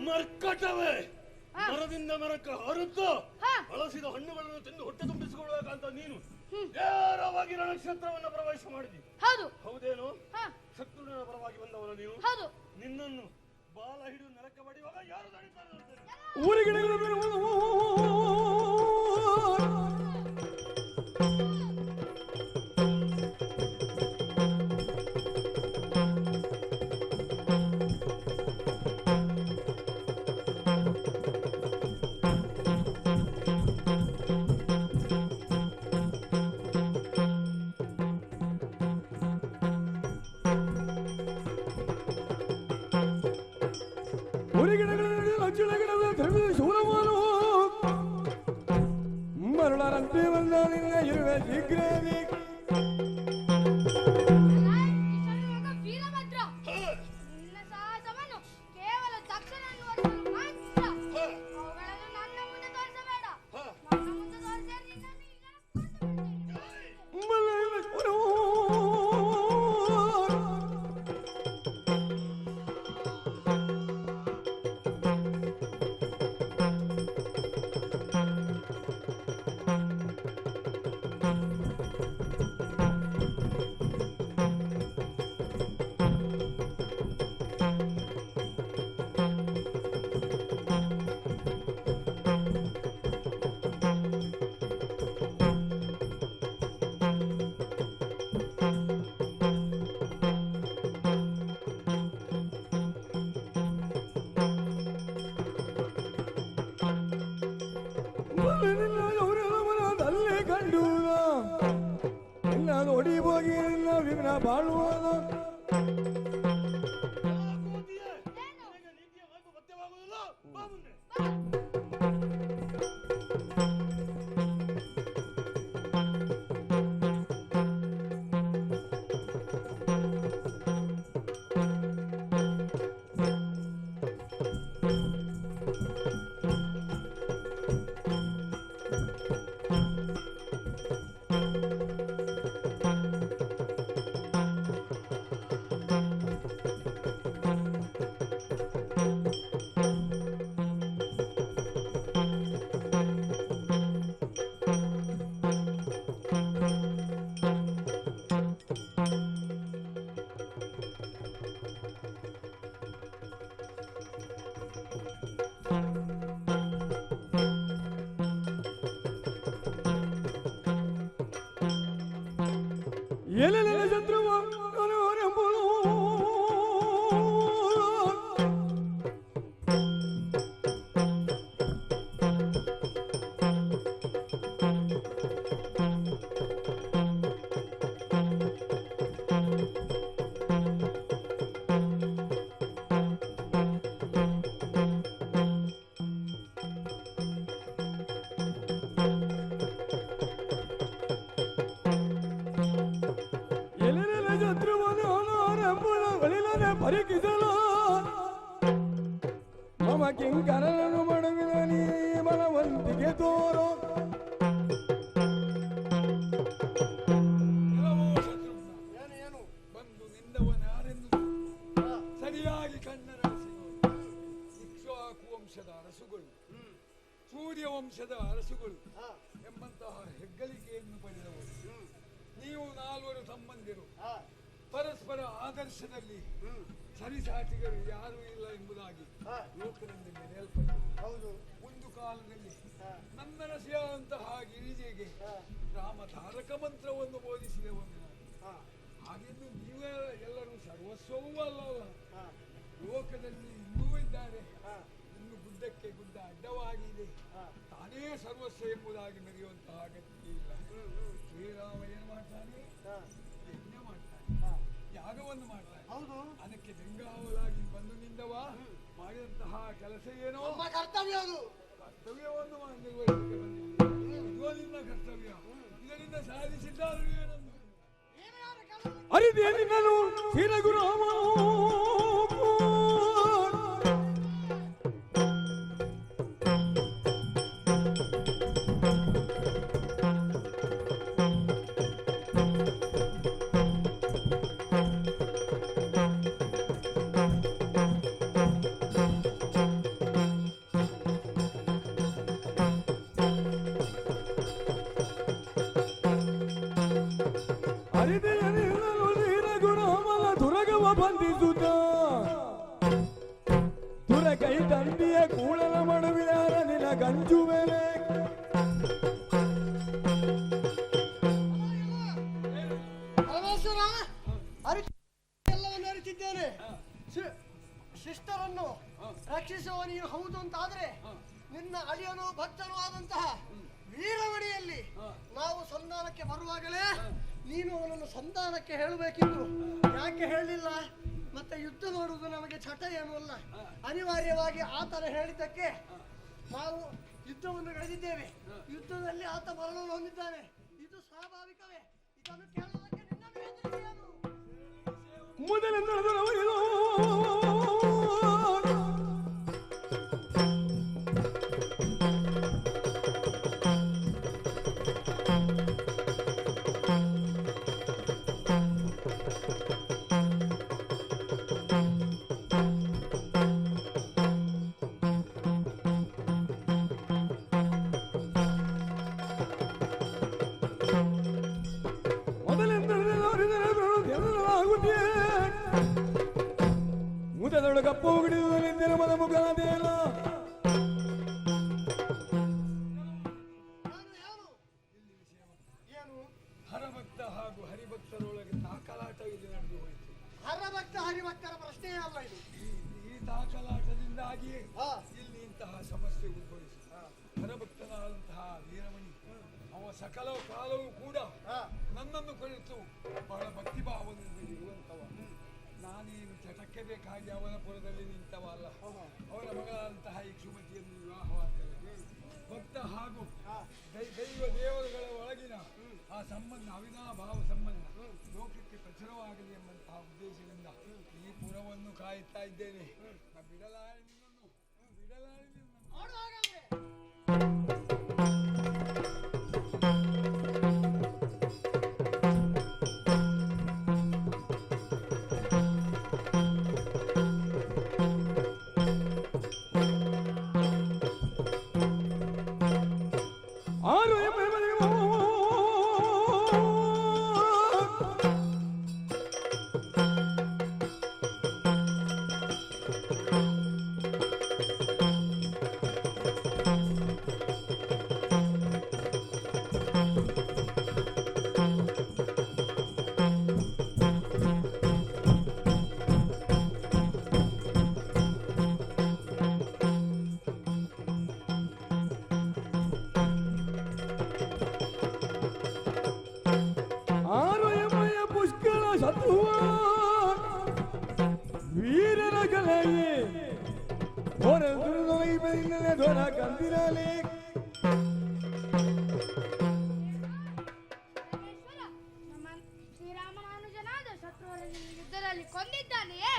ಮರ್ಕಟವೇ ಮರದಿಂದ ಮರಕ್ಕೆ ಹರಿದು ಬಳಸಿದ ಹಣ್ಣುಗಳನ್ನು ತಿಂದು ಹೊಟ್ಟೆ ತುಂಬಿಸಿಕೊಳ್ಳಬೇಕಂತ ನೀನು ನೇರವಾಗಿ ರಣಕ್ಷೇತ್ರವನ್ನು ಪ್ರವೇಶ ಮಾಡಿದಿ. ಹೌದು ಹೌದೇನು? ಶತ್ರುವಿನ ಪರವಾಗಿ ಬಂದವನು ನೀನು. ಹೌದು ನಿನ್ನನ್ನು ಬಾಲ ಹಿಡಿದು ನೆಲಕ್ಕೆ ಬಡಿಯುವಾಗ ಯಾರು ತಡೀತಾರೆ? ಊರಿಗೆ ಮರುಳರಂತೆ ಬಂದ ನಿನ್ನ ಇರುವೆ ಶೀಘ್ರವೇ ವೀರಭದ್ರ ನಿನ್ನ ಸಾಹಸವನ್ನು ಕೇವಲ ದಕ್ಷನನ್ನು ಒಲಿಸಲು ಮಾತ್ರ ಅವುಗಳನ್ನು ನನ್ನ ಮುಂದೆ ತೋರಿಸಬೇಡ ನನ್ನ ಮುಂದೆ ತೋರಿಸಿದರೆ ನಿನ್ನನ್ನು ಈಗ ಅಲ್ಲೇ ಕಂಡುವುದ ಎಲ್ಲ ನೋಡಿ ಹೋಗಿ ಎಲ್ಲ ವಿಘ್ನ ಬಾಳುವುದು ಎಲೆಲೆಲ ಶತ್ರುವ ಕನವರೆಂಬುದು ಎಲೆಲೆಲ ಶತ್ರುವನ್ನು ಅನಾರೆಂಬುದಗಳಿಲ್ಲದೆ ಪರಿಕಿಸಲು ಮಮ ಕಿಂಕರನನ್ನು ಮಡಗಿದ ನೀ ಬಲವಂತಿಗೆ ತೋರೋ ಕೆಲವೋ ಶತ್ರುಘ್ನ ಏನು ಏನು ಬಂದು ನಿಂದವನಾರೆಂದು ಸರಿಯಾಗಿ ಕಣ್ಣರಳಿಸಿ ನೋಡಿ. ಇಕ್ಷ್ವಾಕು ವಂಶದ ಅರಸುಗಳು, ಸೂರ್ಯ ವಂಶದ ಅರಸುಗಳು ಎಂಬಂತಹ ಹೆಗ್ಗಳಿಕೆಯನ್ನು ಪಡೆದವರು. ನೀವು ನಾಲ್ವರು ಸಂಬಂಧಿರು, ಪರಸ್ಪರ ಆದರ್ಶದಲ್ಲಿ ಸರಿಸಾಟಿಗಳು ಯಾರೂ ಇಲ್ಲ ಎಂಬುದಾಗಿ ಲೋಕದಲ್ಲಿ ಮೆರೆಯಲ್ಪಟ್ಟರು. ಹೌದು ಒಂದು ಕಾಲದಲ್ಲಿ ನನ್ನ ರಸಿಯಾದಂತಹ ಗಿರಿಜೆಗೆ ರಾಮ ತಾರಕ ಮಂತ್ರವನ್ನು ಬೋಧಿಸಿದವನು ನಾನು. ಹಾಗೆಂದು ನೀವೇ ಎಲ್ಲರೂ ಸರ್ವಸ್ವವೂ ಅಲ್ಲಲ್ಲ. ಲೋಕದಲ್ಲಿ ಇನ್ನೂ ಇದ್ದಾರೆ. ಇನ್ನು ಗುಡ್ಡಕ್ಕೆ ಗುಡ್ಡ ಅಡ್ಡವಾಗಿದೆ, ತಾನೇ ಸರ್ವಸ್ವ ಎಂಬುದಾಗಿ ಮೆರೆಯುವಂತಹ ಅಗತ್ಯ ಇಲ್ಲ. ಶ್ರೀರಾಮ ಏನು ಮಾಡ್ತಾನೆ? ಯಜ್ಞ ಮಾಡ್ತಾನೆ, ಯಾಗವನ್ನು ಮಾಡ್ತಾನೆ. ಹೌದು ಅದಕ್ಕೆ ಬೆಂಗಾವಲಾಗಿ ಬಂದು ನಿಂದವ ಮಾಡಿದಂತಹ ಕೆಲಸ ಏನೋ ನಮ್ಮ ಕರ್ತವ್ಯ ಅದು. ಕರ್ತವ್ಯವನ್ನು ನಿರ್ವಹಿಸಲಿಕ್ಕೆ ಬಂದಿದೆ. ಇದು ನಿನ್ನ ಕರ್ತವ್ಯ. ಇದರಿಂದ ಸಾಧಿಸಿದ್ದಾರು ಏನನ್ನು? ನೀನು ಯಾರು ಕೆಲವು ಅರಿದೇನಿನನು ಶ್ರೀರಘುರಾಮ ಅರಿದೇನಿನನು ಶ್ರೀರಘುರಾಮನ ದುರಗವ ಬಂಧಿಸುತ್ತ ತುರಕೈ ತಂದಿಯ ಕೂಳಲ ಮಡುವಿದಾರ ನಿನ ಗಂಜು ಮೇಲೆ ಪರಮೇಶ್ವರ ಎಲ್ಲವನ್ನು ಅರಿತಿದ್ದೇನೆ. ಶಿಷ್ಟರನ್ನು ರಕ್ಷಿಸುವ ನೀನು ಹೌದು ಅಂತಾದ್ರೆ ನಿನ್ನ ಅಳಿಯನು ಭಕ್ತನೂ ಆದಂತಹ ವೀರಮಣಿಯಲ್ಲಿ ನಾವು ಸಂಧಾನಕ್ಕೆ ಬರುವಾಗಲೇ ನೀನು ಅವನನ್ನು ಸಂಧಾನಕ್ಕೆ ಹೇಳಬೇಕಿತ್ತು. ಯಾಕೆ ಹೇಳಲಿಲ್ಲ? ಮತ್ತೆ ಯುದ್ಧ ಮಾಡುವುದು ನಮಗೆ ಚಟ ಏನೂ ಅಲ್ಲ. ಅನಿವಾರ್ಯವಾಗಿ ಆತನ ಹೇಳಿದ್ದಕ್ಕೆ ನಾವು ಯುದ್ಧವನ್ನು ನಡೆದಿದ್ದೇವೆ. ಯುದ್ಧದಲ್ಲಿ ಆತ ಮರಣವನ್ನು ಹೊಂದಿದ್ದಾನೆ. ಇದು ಸ್ವಾಭಾವಿಕವೇ. ಇದನ್ನು ಕೇಳುವುದಕ್ಕೆ ನಿನ್ನನ್ನು ಹೆದರಿಸಿದನು. ಮೊದಲೆಂದು ನಡೆದವರಿದು ಮುದದೊಳಗಪ್ಪ ಹಿಡಿದು ನಿಂತಿನ ಮದ ಮುಖಾದೇಲ ಏನು ಹರಭಕ್ತ ಹಾಗೂ ಹರಿಭಕ್ತರೊಳಗೆ ತಾಕಲಾಟ ಇಲ್ಲಿ ನಡೆದು ಹೋಯಿತು. ಹರಭಕ್ತ ಹರಿಭಕ್ತರ ಪ್ರಶ್ನೆಯೇ ಅಲ್ಲ ಇದು. ಈ ತಾಕಲಾಟದಿಂದಾಗಿಯೇ ಹಾ. ಇಲ್ಲಿ ಇಂತಹ ಸಮಸ್ಯೆ ಉದ್ಭವಿಸಿತು. ಹರಭಕ್ತನಾದಂತಹ ವೀರಮಣಿ ಅವ ಸಕಲ ಕಾಲವೂ ಕೂಡ ನನ್ನನ್ನು ಕುರಿತು ಬಹಳ ಭಕ್ತಿಭಾವದಿಂದ ಇರುವಂತವ. ನಾನೇನು ಚಟಕ್ಕೆ ಬೇಕಾಗಿ ಅವನ ಪುರದಲ್ಲಿ ನಿಂತವ ಅಲ್ಲ. ಅವನ ಮಗಳಾದಂತಹ ಈ ಸುಮತಿಯನ್ನು ವಿವಾಹವಾಗ್ತದೆ. ಭಕ್ತ ಹಾಗೂ ದೈವ ದೇವರುಗಳ ಒಳಗಿನ ಆ ಸಂಬಂಧ ಅವಿನಾಭಾವ ಸಂಬಂಧ ಲೋಕಕ್ಕೆ ಪ್ರಚುರವಾಗಲಿ ಎಂಬಂತಹ ಉದ್ದೇಶದಿಂದ ಈ ಪುರವನ್ನು ಕಾಯುತ್ತಾ ಇದ್ದೇನೆ. ಬಿಡಲಾರೆ ನಿನ್ನನ್ನು, ಬಿಡಲಾರೆ ನಿನ್ನನ್ನು. ನೋಡು ಹಾಗಾದ್ರೆ. ಆರು ಕೊಂದಿದ್ದಾನೆಯೇ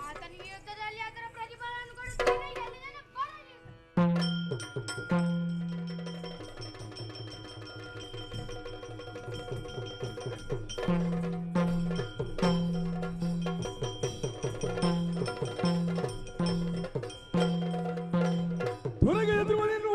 ಆತನಿಗೆ ಯುದ್ಧದಲ್ಲಿ ಅದರ ಪ್ರತಿಫಲವನ್ನು ಕೊಡುತ್ತೇನೆ. ಎಲ್ಲಿ ನನ್ನ ಬರಲಿ. ಹೊರಗೆ ಎದುರುವನೇನು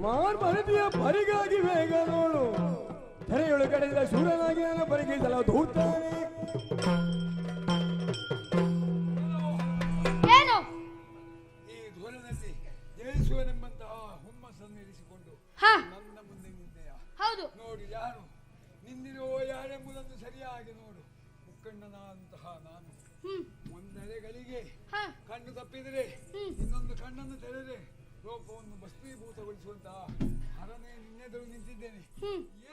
ಮಾರ್ಮರದಿಯ ಪರಿಗಾಗಿ ಬೇಗ ನೋಡು ತೆರೆಯೊಳಗಡೆಯಿಂದ ಶೂರನಾಗಿ ನನ್ನ ಪರಿಗಣಿಸಲು ದೂರ್ತಾನೆ. ಏನು ಈ ಧ್ವನಿಯಲ್ಲಿ ಜಯಿಸುವನೆಂಬಂತಹ ಹುಮ್ಮಸ್ಸನ್ನು ಇರಿಸಿಕೊಂಡು ನನ್ನ ಮುಂದೆ ನಿಂತೆಯ ಹೌದು ನೋಡು ಯಾರು ನಿಂದಿರೋ ಯಾರೆಂಬುದನ್ನು ಸರಿಯಾಗಿ ನೋಡು. ಮುಕ್ಕಣ್ಣನಂತಹ ನಾನು ಒಂದೆಡೆಗಳಿಗೆ ಕಣ್ಣು ತಪ್ಪಿದರೆ ಇನ್ನೊಂದು ಕಣ್ಣನ್ನು ತೆರೆದರೆ ಲೋಕವನ್ನು ಭಸ್ಮೀಭೂತಗೊಳಿಸುವಂತಹ ಹರನೇ ನಿನ್ನೆದುರು ನಿಂತಿದ್ದೇನೆ.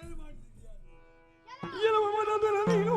ಏನು ಮಾಡ್ತಿದ್ದೀಯ? ನೀನು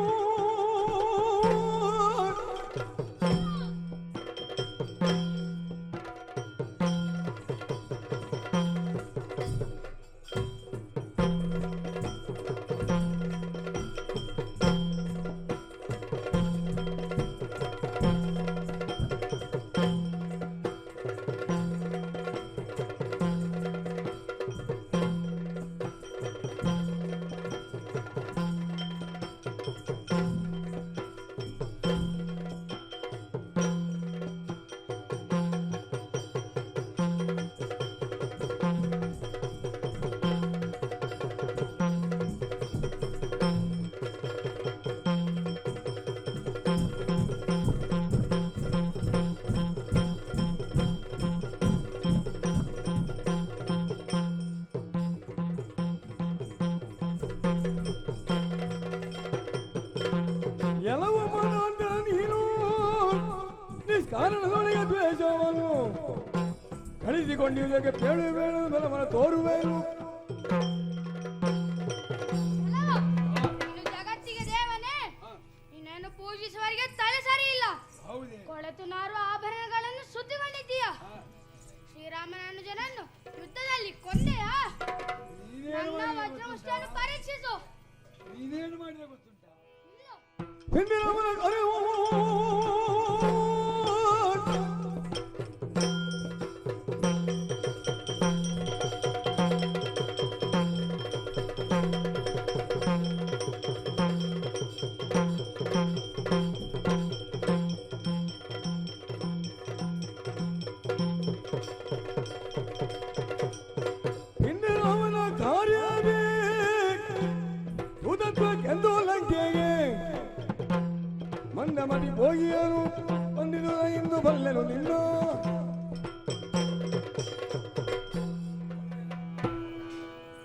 ಕಾರಣದೊಳಗೆ ದ್ವೇಷವನ್ನು ಕಳಿಸಿಕೊಂಡಿರುವುದಕ್ಕೆ ಬೇಡ ಬೇಡ ಬಲವನ್ನು ತೋರುವೇನು. ಜಗತ್ತಿಗೆ ದೇವನೇ ನಿನ್ನನ್ನು ಪೂಜಿಸುವವರಿಗೆ ತಲೆ ಸರಿ ಇಲ್ಲ. ಕೊಳೆತು ನಾರುವ ಆಭರಣಗಳನ್ನು ಸುತ್ತಿಕೊಂಡಿದ್ದೀಯ. ಶ್ರೀರಾಮನ ಅನುಜನನ್ನು ಯುದ್ಧದಲ್ಲಿ ಕೊಂದೆಯಾ? ನನ್ನ ವಜ್ರಮುಷ್ಟಿಯನ್ನು ಪರೀಕ್ಷಿಸು. ನೀನೇನು ಮಾಡಿದೆ ಗೊತ್ತುಂಟಾ? ಹಿಂದಿನ ಅರಿವು ಮಂದಮತಿ ಹೋಗಿಯರು ಬಂದಿದು ಎಂದು ಬಲ್ಲೆನು ನಿನ್ನ.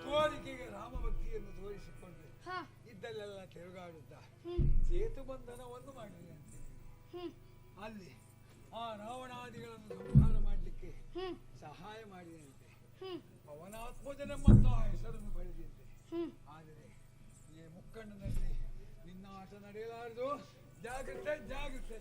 ತೋರಿಕೆಗೆ ರಾಮಭಕ್ತಿಯನ್ನು ತೋರಿಸಿಕೊಂಡು ಇದ್ದಲ್ಲೆಲ್ಲ ತಿರುಗಾಡುತ್ತಾ ಸೇತುಬಂಧನವನ್ನು ಮಾಡಿದಂತೆ ಅಲ್ಲಿ ಆ ರಾವಣಾದಿಗಳನ್ನು ಸಂಹಾರ ಮಾಡಲಿಕ್ಕೆ ಸಹಾಯ ಮಾಡಿದಂತೆ ಪವನಾತ್ಮಜನೆಂಬಂತಹ ಹೆಸರನ್ನು ಪಡೆದಿದ್ದೆ. ಆದರೆ ಈ ಮುಕ್ಕಣ್ಣನಲ್ಲಿ ನಿನ್ನ ಆಟ ನಡೆಯಲಾರದು. ಜಾಗ್ರತೆ ಜಾಗ್ರತೆ.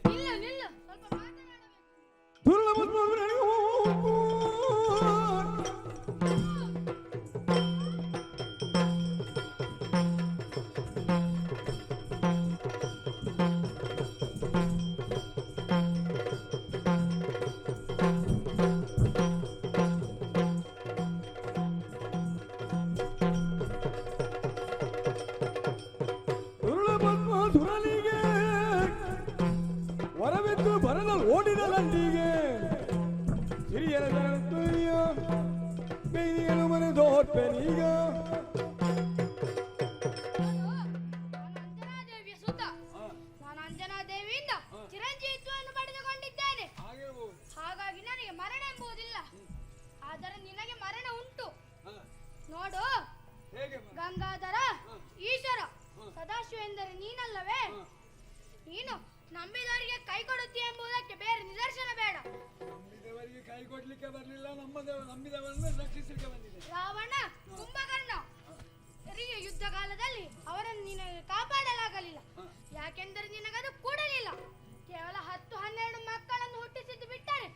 ವರವಿದ್ದು ಬರದ ಓಡಿದ ನಂದಿಗೆ ಹಿರಿಯರ ಕೈಯನ್ನು ಮನೆದು ಹೊತ್ತೆನೀಗ. ಅಂಜನಾದೇವಿಯ ಸುತ ನಾನು ಅಂಜನಾದೇವಿಯಿಂದ ಚಿರಂಜೀವಿತ್ವವನ್ನು ಪಡೆದುಕೊಂಡಿದ್ದೇನೆ. ಹಾಗಾಗಿ ನನಗೆ ಮರಣ ಎಂಬುದಿಲ್ಲ. ಆದರೆ ನಿನಗೆ ಮರಣ ಉಂಟು. ನೋಡು ಹೇಗೆ ಗಂಗಾಧರ ಈಶ್ವರ ಸದಾಶಿವ ಎಂದರೆ ನೀನಲ್ಲವೇ? ನೀನು ನಂಬಿದವರಿಗೆ ಕೈ ಕೊಡುತ್ತೀಯ ಎಂಬುದಕ್ಕೆ ಬೇರೆ ನಿದರ್ಶನ ಬೇಡ. ನಂಬಿದವರಿಗೆ ಕೈ ಕೊಡ್ಲಿಕ್ಕೆ ಬರಲಿಲ್ಲ, ನಂಬಿದವರನ್ನು ರಕ್ಷಿಸಲಿಕ್ಕೆ ಬಂದಿದೆ. ರಾವಣ ಕುಂಭಕರ್ಣ ಯುದ್ಧ ಕಾಲದಲ್ಲಿ ಅವರನ್ನು ನಿನಗೆ ಕಾಪಾಡಲಾಗಲಿಲ್ಲ. ಯಾಕೆಂದರೆ ನಿನಗದು ಕೂಡಲಿಲ್ಲ. ಕೇವಲ 10-12 ಮಕ್ಕಳನ್ನು ಹುಟ್ಟಿಸಿದ್ದು ಬಿಟ್ಟರೆ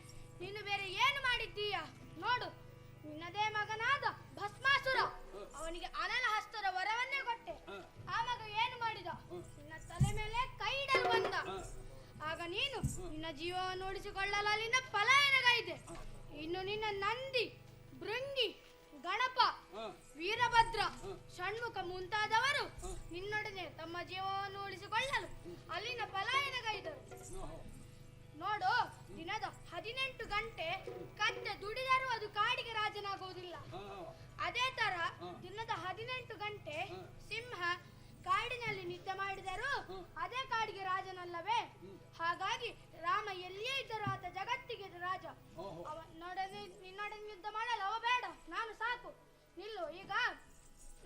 ನೀನು ಬೇರೆ ಏನು ಮಾಡಿದ್ದೀಯ? ನೋಡು, ನಿನ್ನದೇ ಮಗನಾದ ಭಸ್ಮಾಸುರ, ಅವನಿಗೆ ಅನಲ ಹಸ್ತದ ವರವನ್ನೇ ಕೊಟ್ಟೆ. ಆ ಮಗ ಏನು ಮಾಡಿದ? ನಿನ್ನ ತಲೆ ಮೇಲೆ ಕೈ ಇಡಲು ಬಂದ. ಆಗ ನೀನು ನಿನ್ನ ಜೀವವನ್ನು ಉಳಿಸಿಕೊಳ್ಳಲು ಅಲ್ಲಿಂದ ಪಲಾಯನಗೈದೆ. ಇನ್ನು ನಿನ್ನ ನಂದಿ, ಭೃಂಗಿ, ಗಣಪ, ವೀರಭದ್ರ, ಷಣ್ಮುಖ ಮುಂತಾದವರು ನಿನ್ನೊಡನೆ ತಮ್ಮ ಜೀವವನ್ನು ಉಳಿಸಿಕೊಳ್ಳಲು ಅಲ್ಲಿನ ಪಲಾಯನಗೈದರು. ನೋಡು, ದಿನದ 18 ಗಂಟೆ ಕತ್ತೆ ದುಡಿದರೂ ಅದು ಕಾಡಿಗೆ ರಾಜನಾಗುವುದಿಲ್ಲ. ಅದೇ ತರ ದಿನದ 18 ಗಂಟೆ ಸಿಂಹ ಕಾಡಿನಲ್ಲಿ ನಿದ್ದೆ ಮಾಡಿದರೂ ಅದೇ ಕಾಡಿಗೆ ರಾಜನಲ್ಲವೇ? ಹಾಗಾಗಿ ರಾಮ ಎಲ್ಲಿಯೇ ಇದ್ದರೂ ಆತ ಜಗತ್ತಿಗೆ ರಾಜ. ನಿನ್ನೊಡನೆ ಯುದ್ಧ ಮಾಡಲು ಅವ ಬೇಡ, ನಾನು ಸಾಕು. ನಿಲ್ಲು. ಈಗ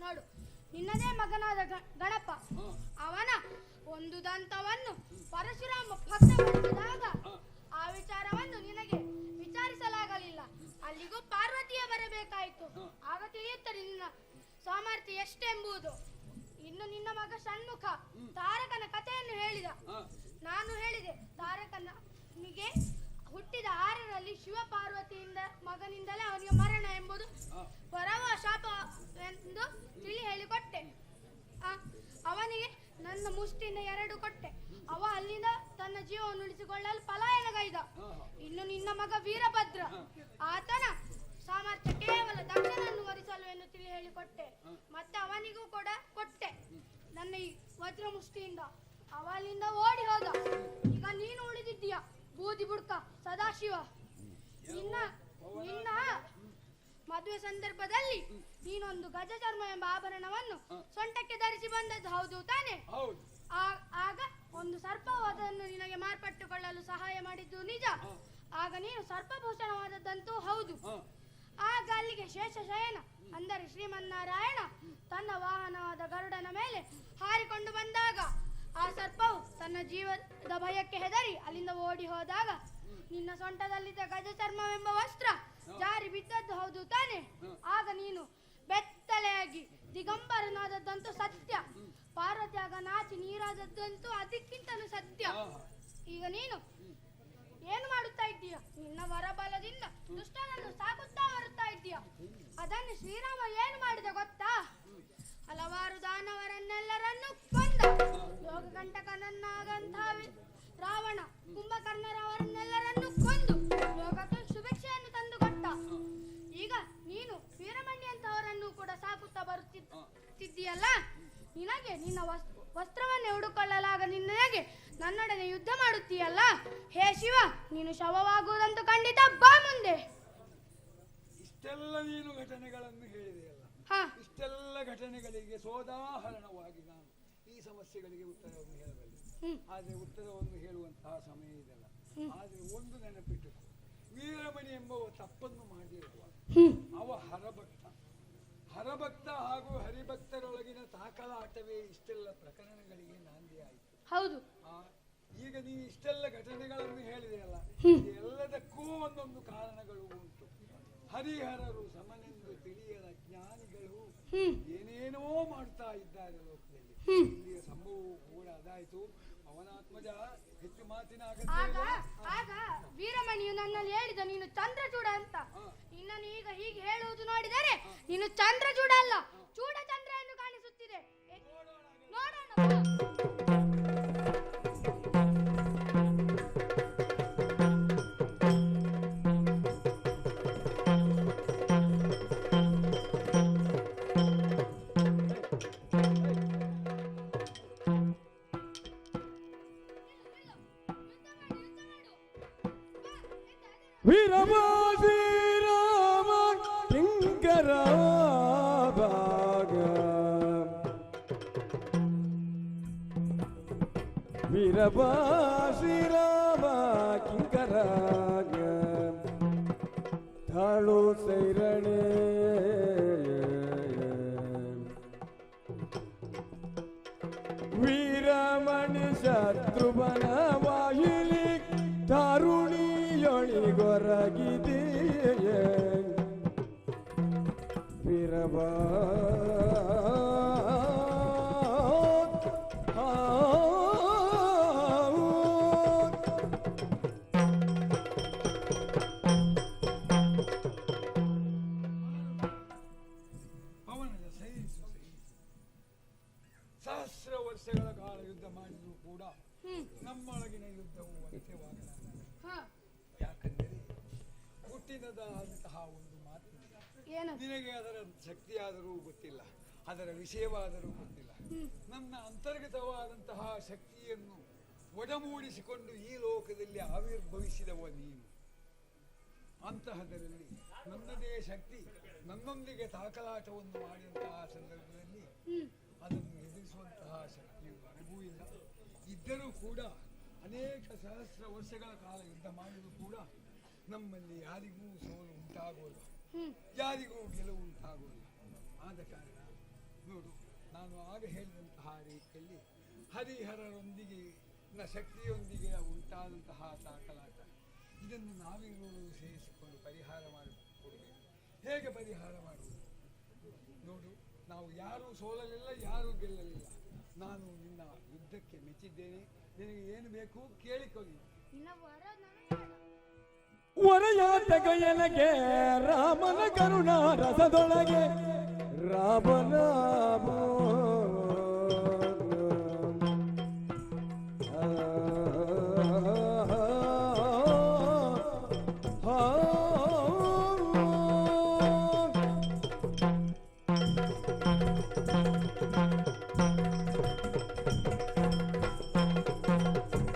ನೋಡು, ನಿನ್ನದೇ ಮಗನಾದ ಗಣಪ, ಅವನ ಒಂದು ದಂತವನ್ನು ಪರಶುರಾಮ ಭಕ್ತಗೊಳಿಸಿದಾಗ ಆ ವಿಚಾರವನ್ನು ನಿನಗೆ ವಿಚಾರಿಸಲಾಗಲಿಲ್ಲ. ಅಲ್ಲಿಗೂ ಪಾರ್ವತಿಯೇ ಬರಬೇಕಾಯಿತು. ಆಗ ತಿಳಿಯುತ್ತದೆ ನಿನ್ನ ಸಾಮರ್ಥ್ಯ ಎಷ್ಟೆಂಬುದು. ಇನ್ನು ನಿನ್ನ ಮಗ ಷಣ್ಮುಖ ತಾರಕನ ಕಥೆಯನ್ನು ಹೇಳಿದ. ನಾನು ಹೇಳಿದೆ, ತಾರಕನಿಗೆ ಹುಟ್ಟಿದ 6ರಲ್ಲಿ ಶಿವ ಪಾರ್ವತಿಯಿಂದ ಮಗನಿಂದಲೇ ಅವನಿಗೆ ಮರಣ ಎಂಬುದು ಬರವ ಶಾಪ ಎಂದು ತಿಳಿ ಹೇಳಿಕೊಟ್ಟೆ. ಅವನಿಗೆ ನನ್ನ ಮುಷ್ಟಿಯಿಂದ 2 ಕೊಟ್ಟೆ. ಅವ ಅಲ್ಲಿಂದ ತನ್ನ ಜೀವವನ್ನು ಉಳಿಸಿಕೊಳ್ಳಲು ಪಲಾಯನಗೈದ. ಇನ್ನು ನಿನ್ನ ಮಗ ವೀರಭದ್ರ, ಆತನ ಸಾಮರ್ಥ್ಯ ಕೇವಲ ದಕ್ಷನನ್ನು ವರಿಸಲು ಎಂದು ತಿಳಿ ಹೇಳಿಕೊಟ್ಟೆ. ಮತ್ತೆ ಅವನಿಗೂ ಕೂಡ ಕೊಟ್ಟೆ ನನ್ನ ಈ ವಜ್ರ ಮುಷ್ಟಿಯಿಂದ. ಅವ ಅಲ್ಲಿಂದ ಓಡಿ ಹೋದ. ಈಗ ನೀನು ಉಳಿದಿದ್ದೀಯ, ಬೂದಿ ಬುಡ್ಕ ಸದಾಶಿವ. ನಿನ್ನ ಮದುವೆ ಸಂದರ್ಭದಲ್ಲಿ ನೀನೊಂದು ಗಜ ಚರ್ಮ ಎಂಬ ಆಭರಣವನ್ನು ಸೊಂಟಕ್ಕೆ ಧರಿಸಿ ಬಂದದ್ದು ಹೌದು ತಾನೆ? ಆಗ ಒಂದು ಸರ್ಪವು ಅದನ್ನು ನಿನಗೆ ಮಾರ್ಪಟ್ಟುಕೊಳ್ಳಲು ಸಹಾಯ ಮಾಡಿದ್ದು ನಿಜ. ಆಗ ನೀನು ಸರ್ಪಭೂಷಣವಾದದ್ದಂತೂ ಹೌದು. ಆಗ ಅಲ್ಲಿಗೆ ಶೇಷಶಯನ ಅಂದರೆ ಶ್ರೀಮನ್ನಾರಾಯಣ ತನ್ನ ವಾಹನವಾದ ಗರುಡನ ಮೇಲೆ ಹಾರಿಕೊಂಡು ಬಂದಾಗ ಆ ಸರ್ಪವು ತನ್ನ ಜೀವದ ಭಯಕ್ಕೆ ಹೆದರಿ ಅಲ್ಲಿಂದ ಓಡಿ ಹೋದಾಗ ನಿನ್ನ ಸೊಂಟದಲ್ಲಿದ್ದ ಗಜ ಚರ್ಮವೆಂಬ ವಸ್ತ್ರ ಜಾರಿ ಬಿದ್ದದ್ದು ಹೌದು ತಾನೆ? ಆಗ ನೀನು ಬೆತ್ತಲೆಯಾಗಿ ದಿಗಂಬರನಾದದ್ದಂತೂ ಸತ್ಯ. ಪಾರ್ವತಿ ಆಗ ನಾಚಿ ನೀರಾದದ್ದಂತೂ ಅದಕ್ಕಿಂತಲೂ ಸತ್ಯ. ಈಗ ನೀನು ಏನು ಮಾಡುತ್ತಾ ಇದ್ದೀಯ? ನಿನ್ನ ವರಬಲದಿಂದ ದುಷ್ಟನನ್ನು ಸಾಕುತ್ತಾ ಬರುತ್ತಾ ಇದ್ದೀಯ. ಅದನ್ನು ಶ್ರೀರಾಮ ಏನು ಮಾಡಿದ ಗೊತ್ತಾ? ಹಲವಾರು ದಾನವರನ್ನೆಲ್ಲರನ್ನು ಕೊಂದ. ಯೋಗಕಂಟಕನನ್ನಾಗಂತಹ ರಾವಣ ಕುಂಭಕರ್ಣರವರನ್ನೆಲ್ಲರನ್ನು ಕೊಂದು ಲೋಕಕ್ಕೆ ಶುಭೇಚ್ಛೆಯನ್ನು ತಂದುಕೊಟ್ಟ. ಈಗ ನೀನು ವೀರಮಣಿಯಂತವರನ್ನು ಕೂಡ ಸಾಕುತ್ತಾ ಬರುತ್ತಿದ್ದೀಯಲ್ಲ, ನಿನಗೆ ನಿನ್ನ ವಸ್ತ್ರವನ್ನೇ ಹುಡುಕೊಳ್ಳಲಾಗ ನಿನಗೆ ನನ್ನೊಡನೆ ಯುದ್ಧ ಮಾಡುತ್ತೀಯಲ್ಲ. ಹೇ ಶಿವ, ನೀನು ಶವವಾಗುವುದಂತೂ ಖಂಡಿತ. ಬಾ ಮುಂದೆ. ಇಷ್ಟೆಲ್ಲ ನೀನು ಘಟನೆಗಳನ್ನು ಹೇಳಿದೆಯಲ್ಲ, ಇಷ್ಟೆಲ್ಲ ಘಟನೆಗಳಿಗೆ ಸೋದಾಹರಣವಾಗಿ ನಾನು ಈ ಸಮಸ್ಯೆಗಳಿಗೆ ಉತ್ತರವನ್ನು ಹೇಳಬಲ್ಲೆ. ಆದರೆ ಉತ್ತರವನ್ನು ಹೇಳುವಂತಹ ಸಮಯ ಇದಲ್ಲ. ಆದರೆ ಒಂದು ನೆನಪಿಟ್ಟುಕೊ, ವೀರಮಣಿ ಎಂಬ ತಪ್ಪನ್ನು ಮಾಡಿರುವ ಅವ ಹರಭಕ್ತ ಹಾಗೂ ಹರಿಭಕ್ತರೊಳಗಿನ ತಾಕಲಾಟವೇ ಇಷ್ಟೆಲ್ಲ ಪ್ರಕರಣಗಳಿಗೆ ನಾಂದಿ ಆಯಿತು. ಹೌದು. ಈಗ ನೀವು ಇಷ್ಟೆಲ್ಲ ಘಟನೆಗಳನ್ನು ಹೇಳಿದೆಯಲ್ಲ, ಎಲ್ಲದಕ್ಕೂ ಒಂದೊಂದು ಕಾರಣಗಳು ಉಂಟು. ಹರಿಹರರು ಸಮನೆಂದು ತಿಳಿಯದ ಜ್ಞಾನಿಗಳು ಏನೇನೋ ಮಾಡ್ತಾ ಇದ್ದಾರೆ ಲೋಕದಲ್ಲಿ. ಇಲ್ಲಿಯ ಸಂಭವವು ಕೂಡ ಅದಾಯಿತು. ಅವನಾತ್ಮಜ ಹೆಚ್ಚು ಮಾತಿನ ಆಗ ವೀರಮಣಿಯು ನನ್ನಲ್ಲಿ ಹೇಳಿದ ನೀನು ಚಂದ್ರಚೂಡ ಅಂತ. ನಿನ್ನನ್ನು ಈಗ ಹೀಗೆ ಹೇಳುವುದು ನೋಡಿದರೆ ನೀನು ಚಂದ್ರಚೂಡ ಅಲ್ಲ, ಚೂಡ ಚಂದ್ರ ಎಂದು ಕಾಣಿಸುತ್ತಿದೆ. ನೋಡೋಣ. ವೀರಭಾಸಿ ರಾಮ ಕಿಂಕರ ಭಾಗ, ವೀರಭಾಸಿ ರಾಮ ಕಿಂಕರಾಗ ತಾಳು ಸೈರಣೆ ವೀರಬನ ವಾಯಿಲಿ ದಾರುಣಿಯೊಳಿಗೊರಗಿದೆಯೇ ವೀರಬ ಪವನದ ಸಹಿಸು ಸಹಸ್ರ ವರ್ಷಗಳ ಕಾಲ ಯುದ್ಧ ಮಾಡಿದರೂ ಕೂಡ ನಮ್ಮೊಳಗಿನ ಯುದ್ಧವು ಅಂತ್ಯವಾಗಲಾರದು. ಯಾಕಂದರೆ ಹುಟ್ಟಿನದಂತಹ ಒಂದು ಮಾತು ನಿನಗೆ ಅದರ ಶಕ್ತಿಯಾದರೂ ಗೊತ್ತಿಲ್ಲ, ಅದರ ವಿಷಯವಾದರೂ ಗೊತ್ತಿಲ್ಲ. ನನ್ನ ಅಂತರ್ಗತವಾದಂತಹ ಶಕ್ತಿಯನ್ನು ಒಡಮೂಡಿಸಿಕೊಂಡು ಈ ಲೋಕದಲ್ಲಿ ಆವಿರ್ಭವಿಸಿದವ ನೀನು. ಅಂತಹದರಲ್ಲಿ ನನ್ನದೇ ಶಕ್ತಿ ನನ್ನೊಂದಿಗೆ ತಾಕಲಾಟವನ್ನು ಮಾಡಿದಂತಹ ಸಂದರ್ಭದಲ್ಲಿ ಅದನ್ನು ಎದುರಿಸುವಂತಹ ಶಕ್ತಿಯು ನನಗೂ ಇಲ್ಲ. ಇದ್ದರೂ ಕೂಡ ಅನೇಕ ಸಹಸ್ರ ವರ್ಷಗಳ ಕಾಲ ಯುದ್ಧ ಮಾಡಿದರೂ ಕೂಡ ನಮ್ಮಲ್ಲಿ ಯಾರಿಗೂ ಸೋಲು ಉಂಟಾಗೋಲ್ಲ, ಯಾರಿಗೂ ಗೆಲುವು ಉಂಟಾಗೋಲ್ಲ. ಆದ ಕಾರಣ ನೋಡು, ನಾನು ಆಗ ಹೇಳಿದಂತಹ ರೀತಿಯಲ್ಲಿ ಹರಿಹರರೊಂದಿಗೆ ಶಕ್ತಿಯೊಂದಿಗೆ ಉಂಟಾದಂತಹ ತಾಕಲಾಟ, ಇದನ್ನು ನಾವಿರುವುದು ಸೇರಿಸಿಕೊಂಡು ಪರಿಹಾರ ಮಾಡಿಕೊಡಬೇಕು. ಹೇಗೆ ಪರಿಹಾರ ಮಾಡುವುದು? ನೋಡು, ನಾವು ಯಾರೂ ಸೋಲಲಿಲ್ಲ, ಯಾರೂ ಗೆಲ್ಲಲಿಲ್ಲ. ನಾನು ನಿನ್ನ ಯುದ್ಧಕ್ಕೆ ಮೆಚ್ಚಿದ್ದೇನೆ. ನಿನಗೆ ಏನು ಬೇಕು ಕೇಳಿಕೊಳ್ಳಿ. ವರಯಾತಕ ಎನಗೆ ರಾಮನ ಕರುಣಾ ರಸದೊಳಗೆ ರಾಮನ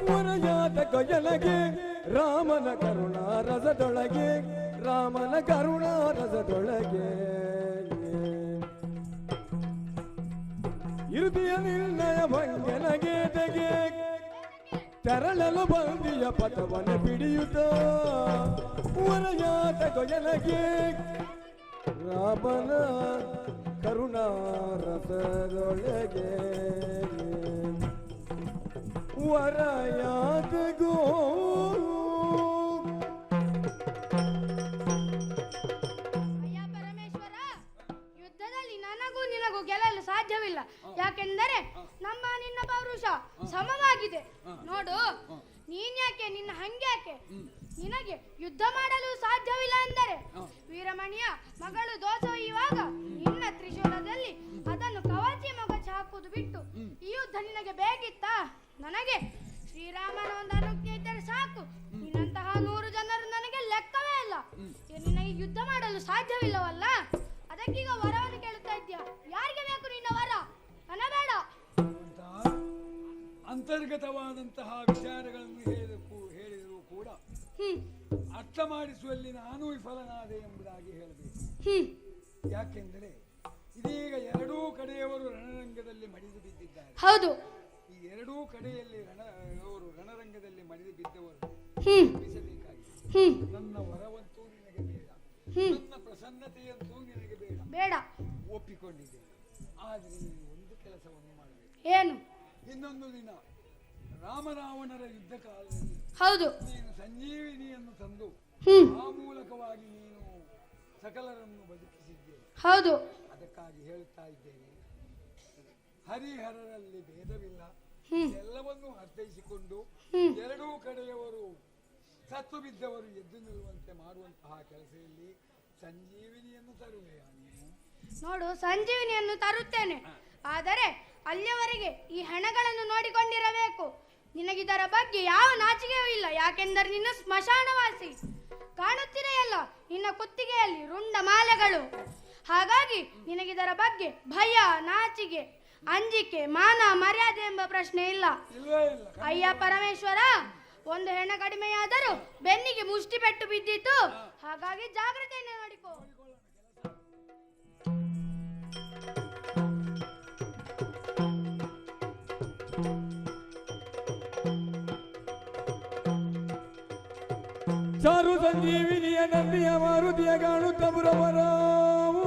ವರಯಾತಕ ಎನಗೆ ರಾಮನ ಕರುಣಾ ರಸದೊಳಗೆ ರಾಮನ ಕರುಣಾ ರಸದೊಳಗೆ ಇರುದಿಯ ನಿರ್ಣಯ ಭಂಗನಗೆ ತೆಗೆ ತೆರಳಲು ಬಂದಿಯ ಪಥವನ್ನು ಪಿಡಿಯುತ್ತ ವರಯಾತ ಕೊಯಲಗೆ ರಾಮನ ಕರುಣಾ ರಸದೊಳಗೆ ವರಯಾತಗೋ ಗೆಲ್ಲಲು ಸಾಧ್ಯವಿಲ್ಲ. ಯಾಕೆಂದರೆ ನಮ್ಮ ನಿನ್ನ ಪೌರುಷ ಸಮವಾಗಿದೆ. ನೋಡು, ನೀನ್ಯಾಕೆ ನಿನ್ನ ಹಂಗ್ಯಾಕೆ ನಿನಗೆ ಯುದ್ಧ ಮಾಡಲು ಸಾಧ್ಯವಿಲ್ಲ ಅಂದರೆ ವೀರಮಣಿಯ ಮಗಳು ದೋಸೊಯ್ಯುವಾಗ ನಿನ್ನ ತ್ರಿಶೂಲದಲ್ಲಿ ಅದನ್ನು ಕವಚಿ ಮಗಚ ಹಾಕುವುದು ಬಿಟ್ಟು ಈ ಯುದ್ಧ ನಿನಗೆ ಬೇಕಿತ್ತಾ? ನನಗೆ ಶ್ರೀರಾಮನ ಒಂದು ಅನುಜ್ಞೆ ಇದ್ದರೆ ಸಾಕು. ನಿನ್ನಂತಹ 100 ಜನರು ನನಗೆ ಲೆಕ್ಕವೇ ಇಲ್ಲ. ನಿನಗೆ ಯುದ್ಧ ಮಾಡಲು ಸಾಧ್ಯವಿಲ್ಲವಲ್ಲ, ಅದಕ್ಕೀಗ ವರವನ್ನು ಕೇಳುತ್ತಾ ಇದ್ದೀಯ. ಯಾರಿಗೆ ಬೇಕು ನಿನ್ನ ವರ? ನನ್ನ ಬೇಡ. ಅಂತರ್ಗತವಾದಂತಹ ವಿಚಾರಗಳನ್ನು ಹೇಳಿದರೂ ಕೂಡ ಅರ್ಥ ಮಾಡಿಸುವಲ್ಲಿ ನಾನು ವಿಫಲನಾದೆ ಎಂಬುದಾಗಿ ಹೇಳಬೇಕು. ಯಾಕೆಂದರೆ ಇದೀಗ ಎರಡೂ ಕಡೆಯವರು ರಣರಂಗದಲ್ಲಿ ಮಡಿದು ಬಿದ್ದಿದ್ದಾರೆ. ಹೌದು, ಈ ಎರಡೂ ಕಡೆಯಲ್ಲಿ ರಣರಂಗದಲ್ಲಿ ಮಡಿದು ಬಿದ್ದವರು ಎಬ್ಬಿಸಬೇಕಾಗಿದೆ. ನನ್ನ ವರವಂತೂ ನಿನಗೆ ಬೇಡ, ನನ್ನ ಪ್ರಸನ್ನತೆಯಂತೂ ನಿನಗೆ ಬೇಡ. ಬೇಡ, ಒಪ್ಪಿಕೊಂಡಿದ್ದೇನೆ. ಆದರೆ ನೀನು ಒಂದು ಕೆಲಸವನ್ನು ಮಾಡಬೇಕು. ಏನು? ಇನ್ನೊಂದು ದಿನ ರಾಮರಾವಣರ ಯುದ್ಧ ಕಾಲದಲ್ಲಿ ಹೌದು ನೀನು ಸಂಜೀವಿನಿಯನ್ನು ತಂದು ಆ ಮೂಲಕವಾಗಿ ನೀನು ಸಕಲರನ್ನು ಬದುಕಿಸಿದ್ದೇನೆ. ಹೌದು, ಅದಕ್ಕಾಗಿ ಹೇಳುತ್ತಾ ಇದ್ದೇನೆ, ಹರಿಹರರಲ್ಲಿ ಭೇದವಿಲ್ಲ, ಎಲ್ಲವನ್ನೂ ಅರ್ಥೈಸಿಕೊಂಡು ಎರಡೂ ಕಡೆಯವರು ಸತ್ತು ಬಿದ್ದವರು ಎದ್ದು ನಿಲ್ಲುವಂತೆ ಮಾಡುವಂತಹ ಕೆಲಸದಲ್ಲಿ ಸಂಜೀವಿನಿಯನ್ನು ತರುವೆಯಾ ನೀನು? ನೋಡು, ಸಂಜೀವಿನಿಯನ್ನು ತರುತ್ತೇನೆ. ಆದರೆ ಅಲ್ಲಿಯವರೆಗೆ ಈ ಹೆಣಗಳನ್ನು ನೋಡಿಕೊಂಡಿರಬೇಕು. ನಿನಗಿದರ ಬಗ್ಗೆ ಯಾವ ನಾಚಿಕೆಯೂ ಇಲ್ಲ. ಯಾಕೆಂದರೆ ನಿನ್ನ ಸ್ಮಶಾನವಾಸಿ. ಕಾಣುತ್ತಿದೆಯಲ್ಲ ನಿನ್ನ ಕುತ್ತಿಗೆಯಲ್ಲಿ ರುಂಡ ಮಾಲೆಗಳು. ಹಾಗಾಗಿ ನಿನಗಿದರ ಬಗ್ಗೆ ಭಯ, ನಾಚಿಕೆ, ಅಂಜಿಕೆ, ಮಾನ ಮರ್ಯಾದೆ ಎಂಬ ಪ್ರಶ್ನೆ ಇಲ್ಲ. ಅಯ್ಯ ಪರಮೇಶ್ವರ, ಒಂದು ಹೆಣ ಕಡಿಮೆಯಾದರೂ ಬೆನ್ನಿಗೆ ಮುಷ್ಟಿ ಪೆಟ್ಟು ಬಿದ್ದಿತ್ತು. ಹಾಗಾಗಿ ಜಾಗ್ರತೆಯನ್ನು ನೋಡಿಕೋ. ಚಾರು ಸಂಜೀವಿನಿಯ ನಂದಿಯ ಮಾರುತಿಯ ಕಾಣುತ್ತ ಬುರವರಾವು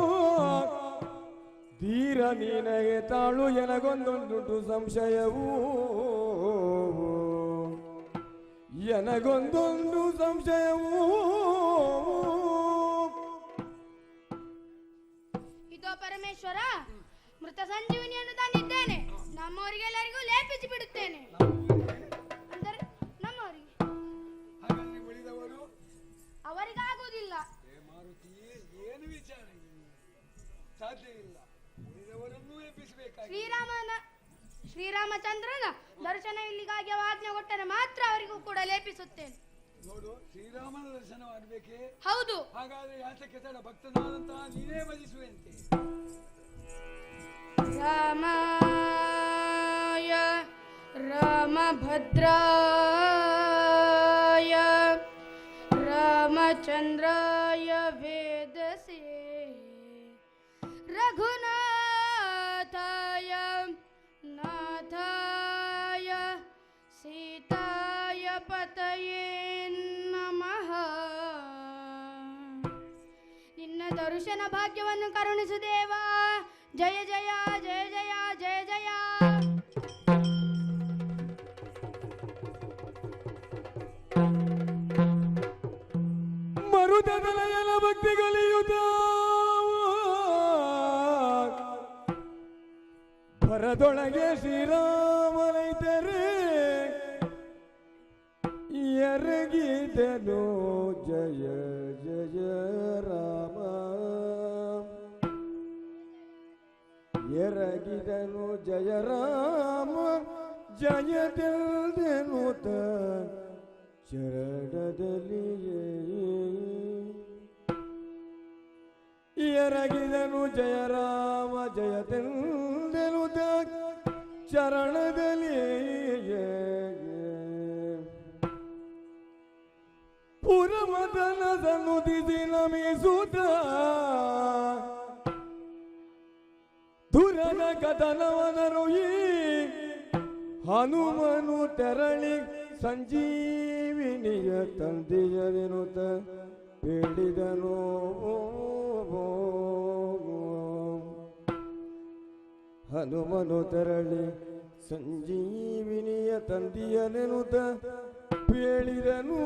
ತೀರ ನೀನಗೆ ತಾಳು ಎನಗೊಂದುಂಟು ಸಂಶಯವೂ ಎನಗೊಂದೊಂದು ಸಂಶಯವೂ ಇದೋ ಪರಮೇಶ್ವರ, ಮೃತ ಸಂಜೀವನಿಯನ್ನು ತಂದಿದ್ದೇನೆ. ನಮ್ಮವರಿಗೆಲ್ಲರಿಗೂ ಲೇಪಿಸಿ ಬಿಡುತ್ತೇನೆ. ಅಂದರೆ ನಮ್ಮವರಿಗೆ, ಹಾಗಾಗಿ ಉಳಿದವರು ಅವರಿಗಾಗುವುದಿಲ್ಲ. ಮಾರುತಿ, ಏನು ವಿಚಾರ ಇದು? ಸಾಧ್ಯ ಇಲ್ಲ. ಉಳಿದವರನ್ನೂ ಎಬ್ಬಿಸಬೇಕಾಗಿ ಶ್ರೀರಾಮಚಂದ್ರನ ದರ್ಶನ ಇಲ್ಲಿಗಾಗಿ ಆಜ್ಞೆ ಕೊಟ್ಟರೆ ಮಾತ್ರ ಅವರಿಗೂ ಕೂಡ ಲೇಪಿಸುತ್ತೇನೆ. ನೋಡು, ಶ್ರೀರಾಮನ ದರ್ಶನವಾಗಬೇಕೇ? ಹೌದು. ಹಾಗಾದ್ರೆ ಯಾತಕ್ಕೆ ತಡ? ಭಕ್ತನಾದಂತಹ ನೀನೇ ಭಜಿಸುವಂತೆ. ರಾಮಾಯ ರಾಮಭದ್ರಾಯ ರಾಮಚಂದ್ರಾಯ ವೇದಸೇ ರಘುನಾಥಾಯ ನಾಥಾಯ ಸೀತಾಯ ಪತಯೇ ನಮಃ. ನಿನ್ನ ದರ್ಶನ ಭಾಗ್ಯವನ್ನು ಕರುಣಿಸು ದೇವಾ. ಜಯ ಜಯ ಜಯ ಜಯ ಜಯ ಜಯ. ಮರುದಲಯಲ ಭಕ್ತಿಗಳಿಯುತ ಭರದೊಳಗೆ ಶ್ರೀರಾಮನೈತರೆ ಎರಗಿದನು ಜಯ ಜಯ ರಾಮ. ಎರಗಿದನು ಜಯ ರಾಮ ಜಯದೆಲ್ದೆನುತ ಚರಣದಲ್ಲಿಯೇ. ಎರಗಿದನು ಜಯ ರಾಮ ಜಯದೆಲ್ದೆನುತ ಚರಣದಲ್ಲಿಯೇ. ಪುರಮದನದನು ದಿದಿ ನಮಿಸುತ್ತ ಧುರದ ಕದನವನರುಯಿ ಹನುಮನು ತೆರಳಿ ಸಂಜೀವಿನಿಯ ತಂದೆಯನೆನುತ ಬೇಡಿದನು. ಹನುಮನು ತೆರಳಿ ಸಂಜೀವಿನಿಯ ತಂದೆಯನೆನುತ ಬೇಡಿದನು.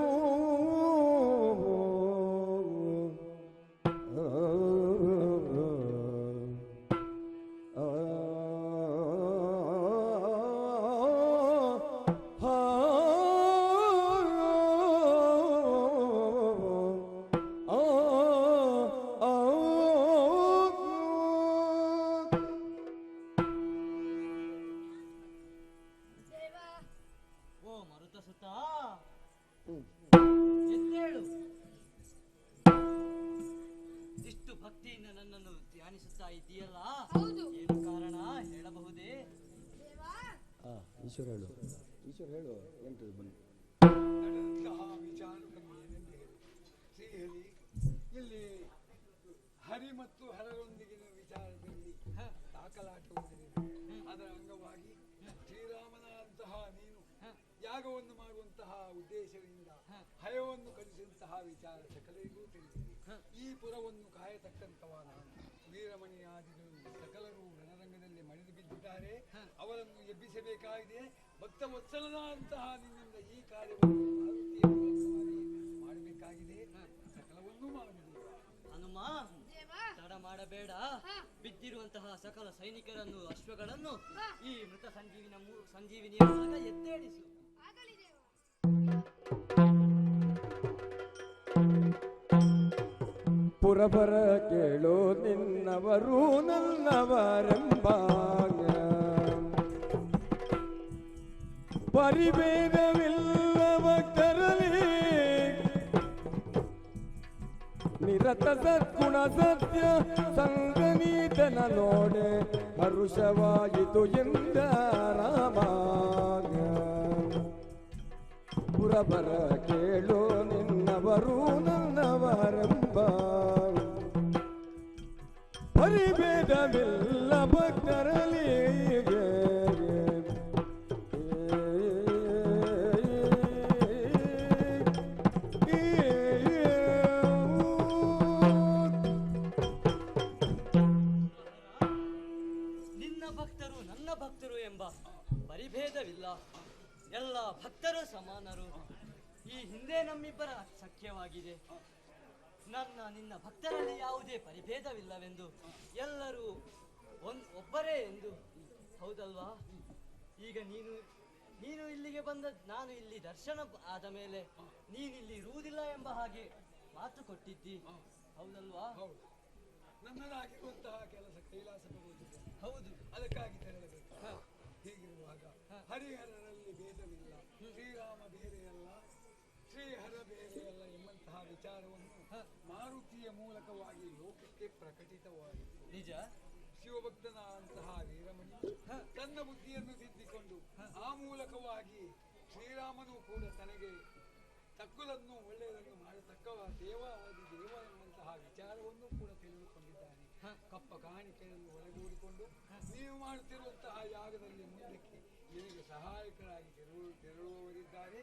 ಎದ್ದೇಳು. ಇಷ್ಟು ಭಕ್ತಿಯಿಂದ ನನ್ನನ್ನು ಧ್ಯಾನಿಸುತ್ತಾ ಇದ್ದೀಯಲ್ಲ, ಏನು ಕಾರಣ ಹೇಳಬಹುದೇ? ಈಶ್ವರ ಹೇಳು, ಈಶ್ವರ ಹೇಳು. ಎಂಟು ನಡೆದಂತಹ ವಿಚಾರವನ್ನು ಏನೆಂದು ಹೇಳು. ಶ್ರೀಹರಿ ಇಲ್ಲಿ ಹರಿ ಮತ್ತು ಹರರೊಂದಿಗಿನ ವಿಚಾರದಲ್ಲಿ ದಾಖಲಾಟವು ನಡೆದಿದೆ. ಅದರ ಅಂಗವಾಗಿ ಶ್ರೀರಾಮನಂತಹ ನೀನು ಯಾಗವನ್ನು ಮಾಡುವಂತಹ ಉದ್ದೇಶದಿಂದ ಹಯವನ್ನು ಕಲಿಸಿದಂತಹ ವಿಚಾರ ಸಕಲರಿಗೂ ತಿಳಿದಿದೆ. ಈ ಪುರವನ್ನು ಕಾಯತಕ್ಕಂಥವ ನಾನು. ವೀರಮಣಿಯಾದಿಗಳು ಸಕಲರು ರಣರಂಗದಲ್ಲಿ ಮಣಿದು ಬಿದ್ದಿದ್ದಾರೆ. ಅವರನ್ನು ಎಬ್ಬಿಸಬೇಕಾಗಿದೆ. ಭಕ್ತ ವತ್ಸಲನಾದಂತಹ ನಿನ್ನಿಂದ ಈ ಕಾರ್ಯವನ್ನು ಮಾಡಬೇಕಾಗಿದೆ. ಸಕಲವನ್ನೂ ಮಾಡಬೇಕು. ಹನುಮ, ತಡ ಮಾಡಬೇಡ. ಬಿದ್ದಿರುವಂತಹ ಸಕಲ ಸೈನಿಕರನ್ನು, ಅಶ್ವಗಳನ್ನು ಈ ಮೃತ ಸಂಜೀವಿನಿಯ ಮೂಲಕ ಎದ್ದೇಳಿಸು. ಪುರಪರ ಕೇಳೋ ನಿನ್ನವರು ನನ್ನವರೆಂಬ ಪರಿಭೇದವಿಲ್ಲ ಭಕ್ತರಲ್ಲಿ. ನಿರತ ಸದ್ಗುಣ ಸತ್ಯ ಸಂಗನೀತನ ನೋಡೆ ಹರುಷವಾಯಿತು ಎಂದ ರಾಮ. ಪುರಪರ ಕೇಳೋ ನಿನ್ನವರು ನನ್ನವರೆಂಬ ಪರಿಭೇದವಿಲ್ಲ ಭಕ್ತರಲ್ಲಿ. ನಿನ್ನ ಭಕ್ತರು ನನ್ನ ಭಕ್ತರು ಎಂಬ ಪರಿಭೇದವಿಲ್ಲ. ಎಲ್ಲ ಭಕ್ತರು ಸಮಾನರು. ನಮ್ಮಿಬ್ಬರ ಸಖ್ಯವಾಗಿದೆ. ನಿನ್ನ ಭಕ್ತರಲ್ಲಿ ಯಾವುದೇ ಪರಿಭೇದವಿಲ್ಲವೆಂದು, ಎಲ್ಲರೂ ಒಬ್ಬರೇ ಎಂದು. ಹೌದಲ್ವಾ? ಈಗ ನೀನು ಇಲ್ಲಿಗೆ ಬಂದ, ನಾನು ಇಲ್ಲಿ ದರ್ಶನ ಆದ ಮೇಲೆ ನೀನಿಲ್ಲಿ ಇರುವುದಿಲ್ಲ ಎಂಬ ಹಾಗೆ ಮಾತು ಕೊಟ್ಟಿದ್ದಿ. ಹೌದಲ್ವಾ? ಹೌದು. ನನ್ನದಾಗಿರುವಂತಹ ಕೆಲಸ ಕೈಲಾಸಕ್ಕೆ ಹೋಗಿದೆ. ಹೌದು. ಅದಕ್ಕಾಗಿ ತೆರಳಬೇಕು. ಹೀಗಿರುವಾಗ ಹರಿಹರರಲ್ಲಿ ಭೇದವಿಲ್ಲ, ಶ್ರೀರಾಮ ಬೇರೆಯಲ್ಲ, ಶ್ರೀಹರ ಬೇರೆಯಲ್ಲ ಎಂಬಂತಹ ವಿಚಾರವನ್ನು ಮಾರುತಿಯ ಮೂಲಕವಾಗಿ ಲೋಕಕ್ಕೆ ಪ್ರಕಟಿತವಾಗಿದೆ. ನಿಜ. ಶಿವಭಕ್ತನಾದಂತಹ ವೀರಮಣಿ ತನ್ನ ಬುದ್ಧಿಯನ್ನು ತಿದ್ದಿಕೊಂಡು ಆ ಮೂಲಕವಾಗಿ ಶ್ರೀರಾಮನು ಕೂಡ ತನಗೆ ತಕ್ಕುದನ್ನು ಒಳ್ಳೆಯದನ್ನು ಮಾಡತಕ್ಕವ ದೇವ ಎಂಬಂತಹ ವಿಚಾರವನ್ನು ಕೂಡ ತಿಳಿದುಕೊಂಡಿದ್ದಾನೆ. ಕಪ್ಪ ಕಾಣಿಕೆಯನ್ನು ಒಳಗೂಡಿಕೊಂಡು ನೀವು ಮಾಡುತ್ತಿರುವಂತಹ ಯಾಗದಲ್ಲಿ ಮುಂದಕ್ಕೆ ನಿಮಗೆ ಸಹಾಯಕರಾಗಿ ತೆರಳುವವರಿದ್ದಾರೆ.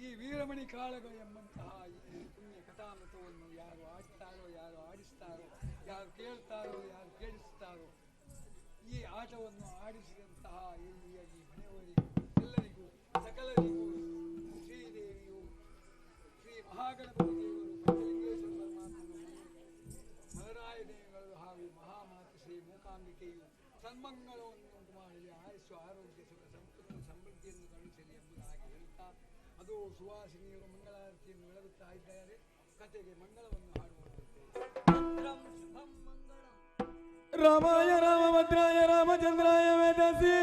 ಈ ವೀರಮಣಿ ಕಾಳಗ ಎಂಬಂತಹ ಈ ಪುಣ್ಯ ಕಥಾಮೃತವನ್ನು ಯಾರು ಆಡ್ತಾರೋ, ಯಾರು ಆಡಿಸ್ತಾರೋ, ಯಾರು ಕೇಳ್ತಾರೋ, ಯಾರು ಕೇಳಿಸ್ತಾರೋ, ಈ ಆಟವನ್ನು ಆಡಿಸಿದಂತಹ ಈ ಮನೆಯವರಿಗೂ ಎಲ್ಲರಿಗೂ ಸಕಲರಿಗೂ ಶ್ರೀದೇವಿಯು, ಶ್ರೀ ಮಹಾಗಣಪತಿ ದೇವರು, ಪಂಚಲಿಂಗೇಶ್ವರ ಪರಮಾತ್ಮನು, ಮಲರಾಯ ದೇವಿಗಳು ಹಾಗೂ ಮಹಾಮಾತೆ ಶ್ರೀ ಮೂಕಾಂಬಿಕೆಯು ಸನ್ಮಂಗಳವನ್ನು ಉಂಟು ಮಾಡಲಿ, ಆಯುಷ್ಯ ಆರೋಗ್ಯ ಸುಖ ಸಂಪತ್ತು ಸಮೃದ್ಧಿಯನ್ನು ಕರುಣಿಸಲಿ ಎಂಬುದಾಗಿ ಹೇಳ್ತಾ ಅದು ಸುವಾಸಿನಿಯರು ಮಂಗಳಾರತಿಯನ್ನು ಬೆಳಗುತ್ತಾ ಇದ್ದಾರೆ. ಕಥೆಗೆ ಮಂಗಳವನ್ನು ಹಾಡುವಂತೆ. ರಾಮಾಯ ರಾಮಭದ್ರಾಯ ರಾಮಚಂದ್ರಾಯ ವೇದಸಿ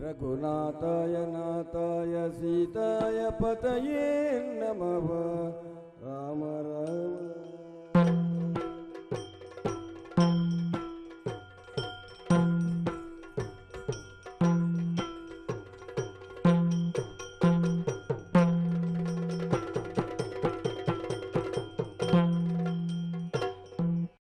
ರಘುನಾಥಾಯ ನಾಥಾಯ ಸೀತಾಯ ಪತಯೇ ನಮಃ. ರಾಮ ರಾಮ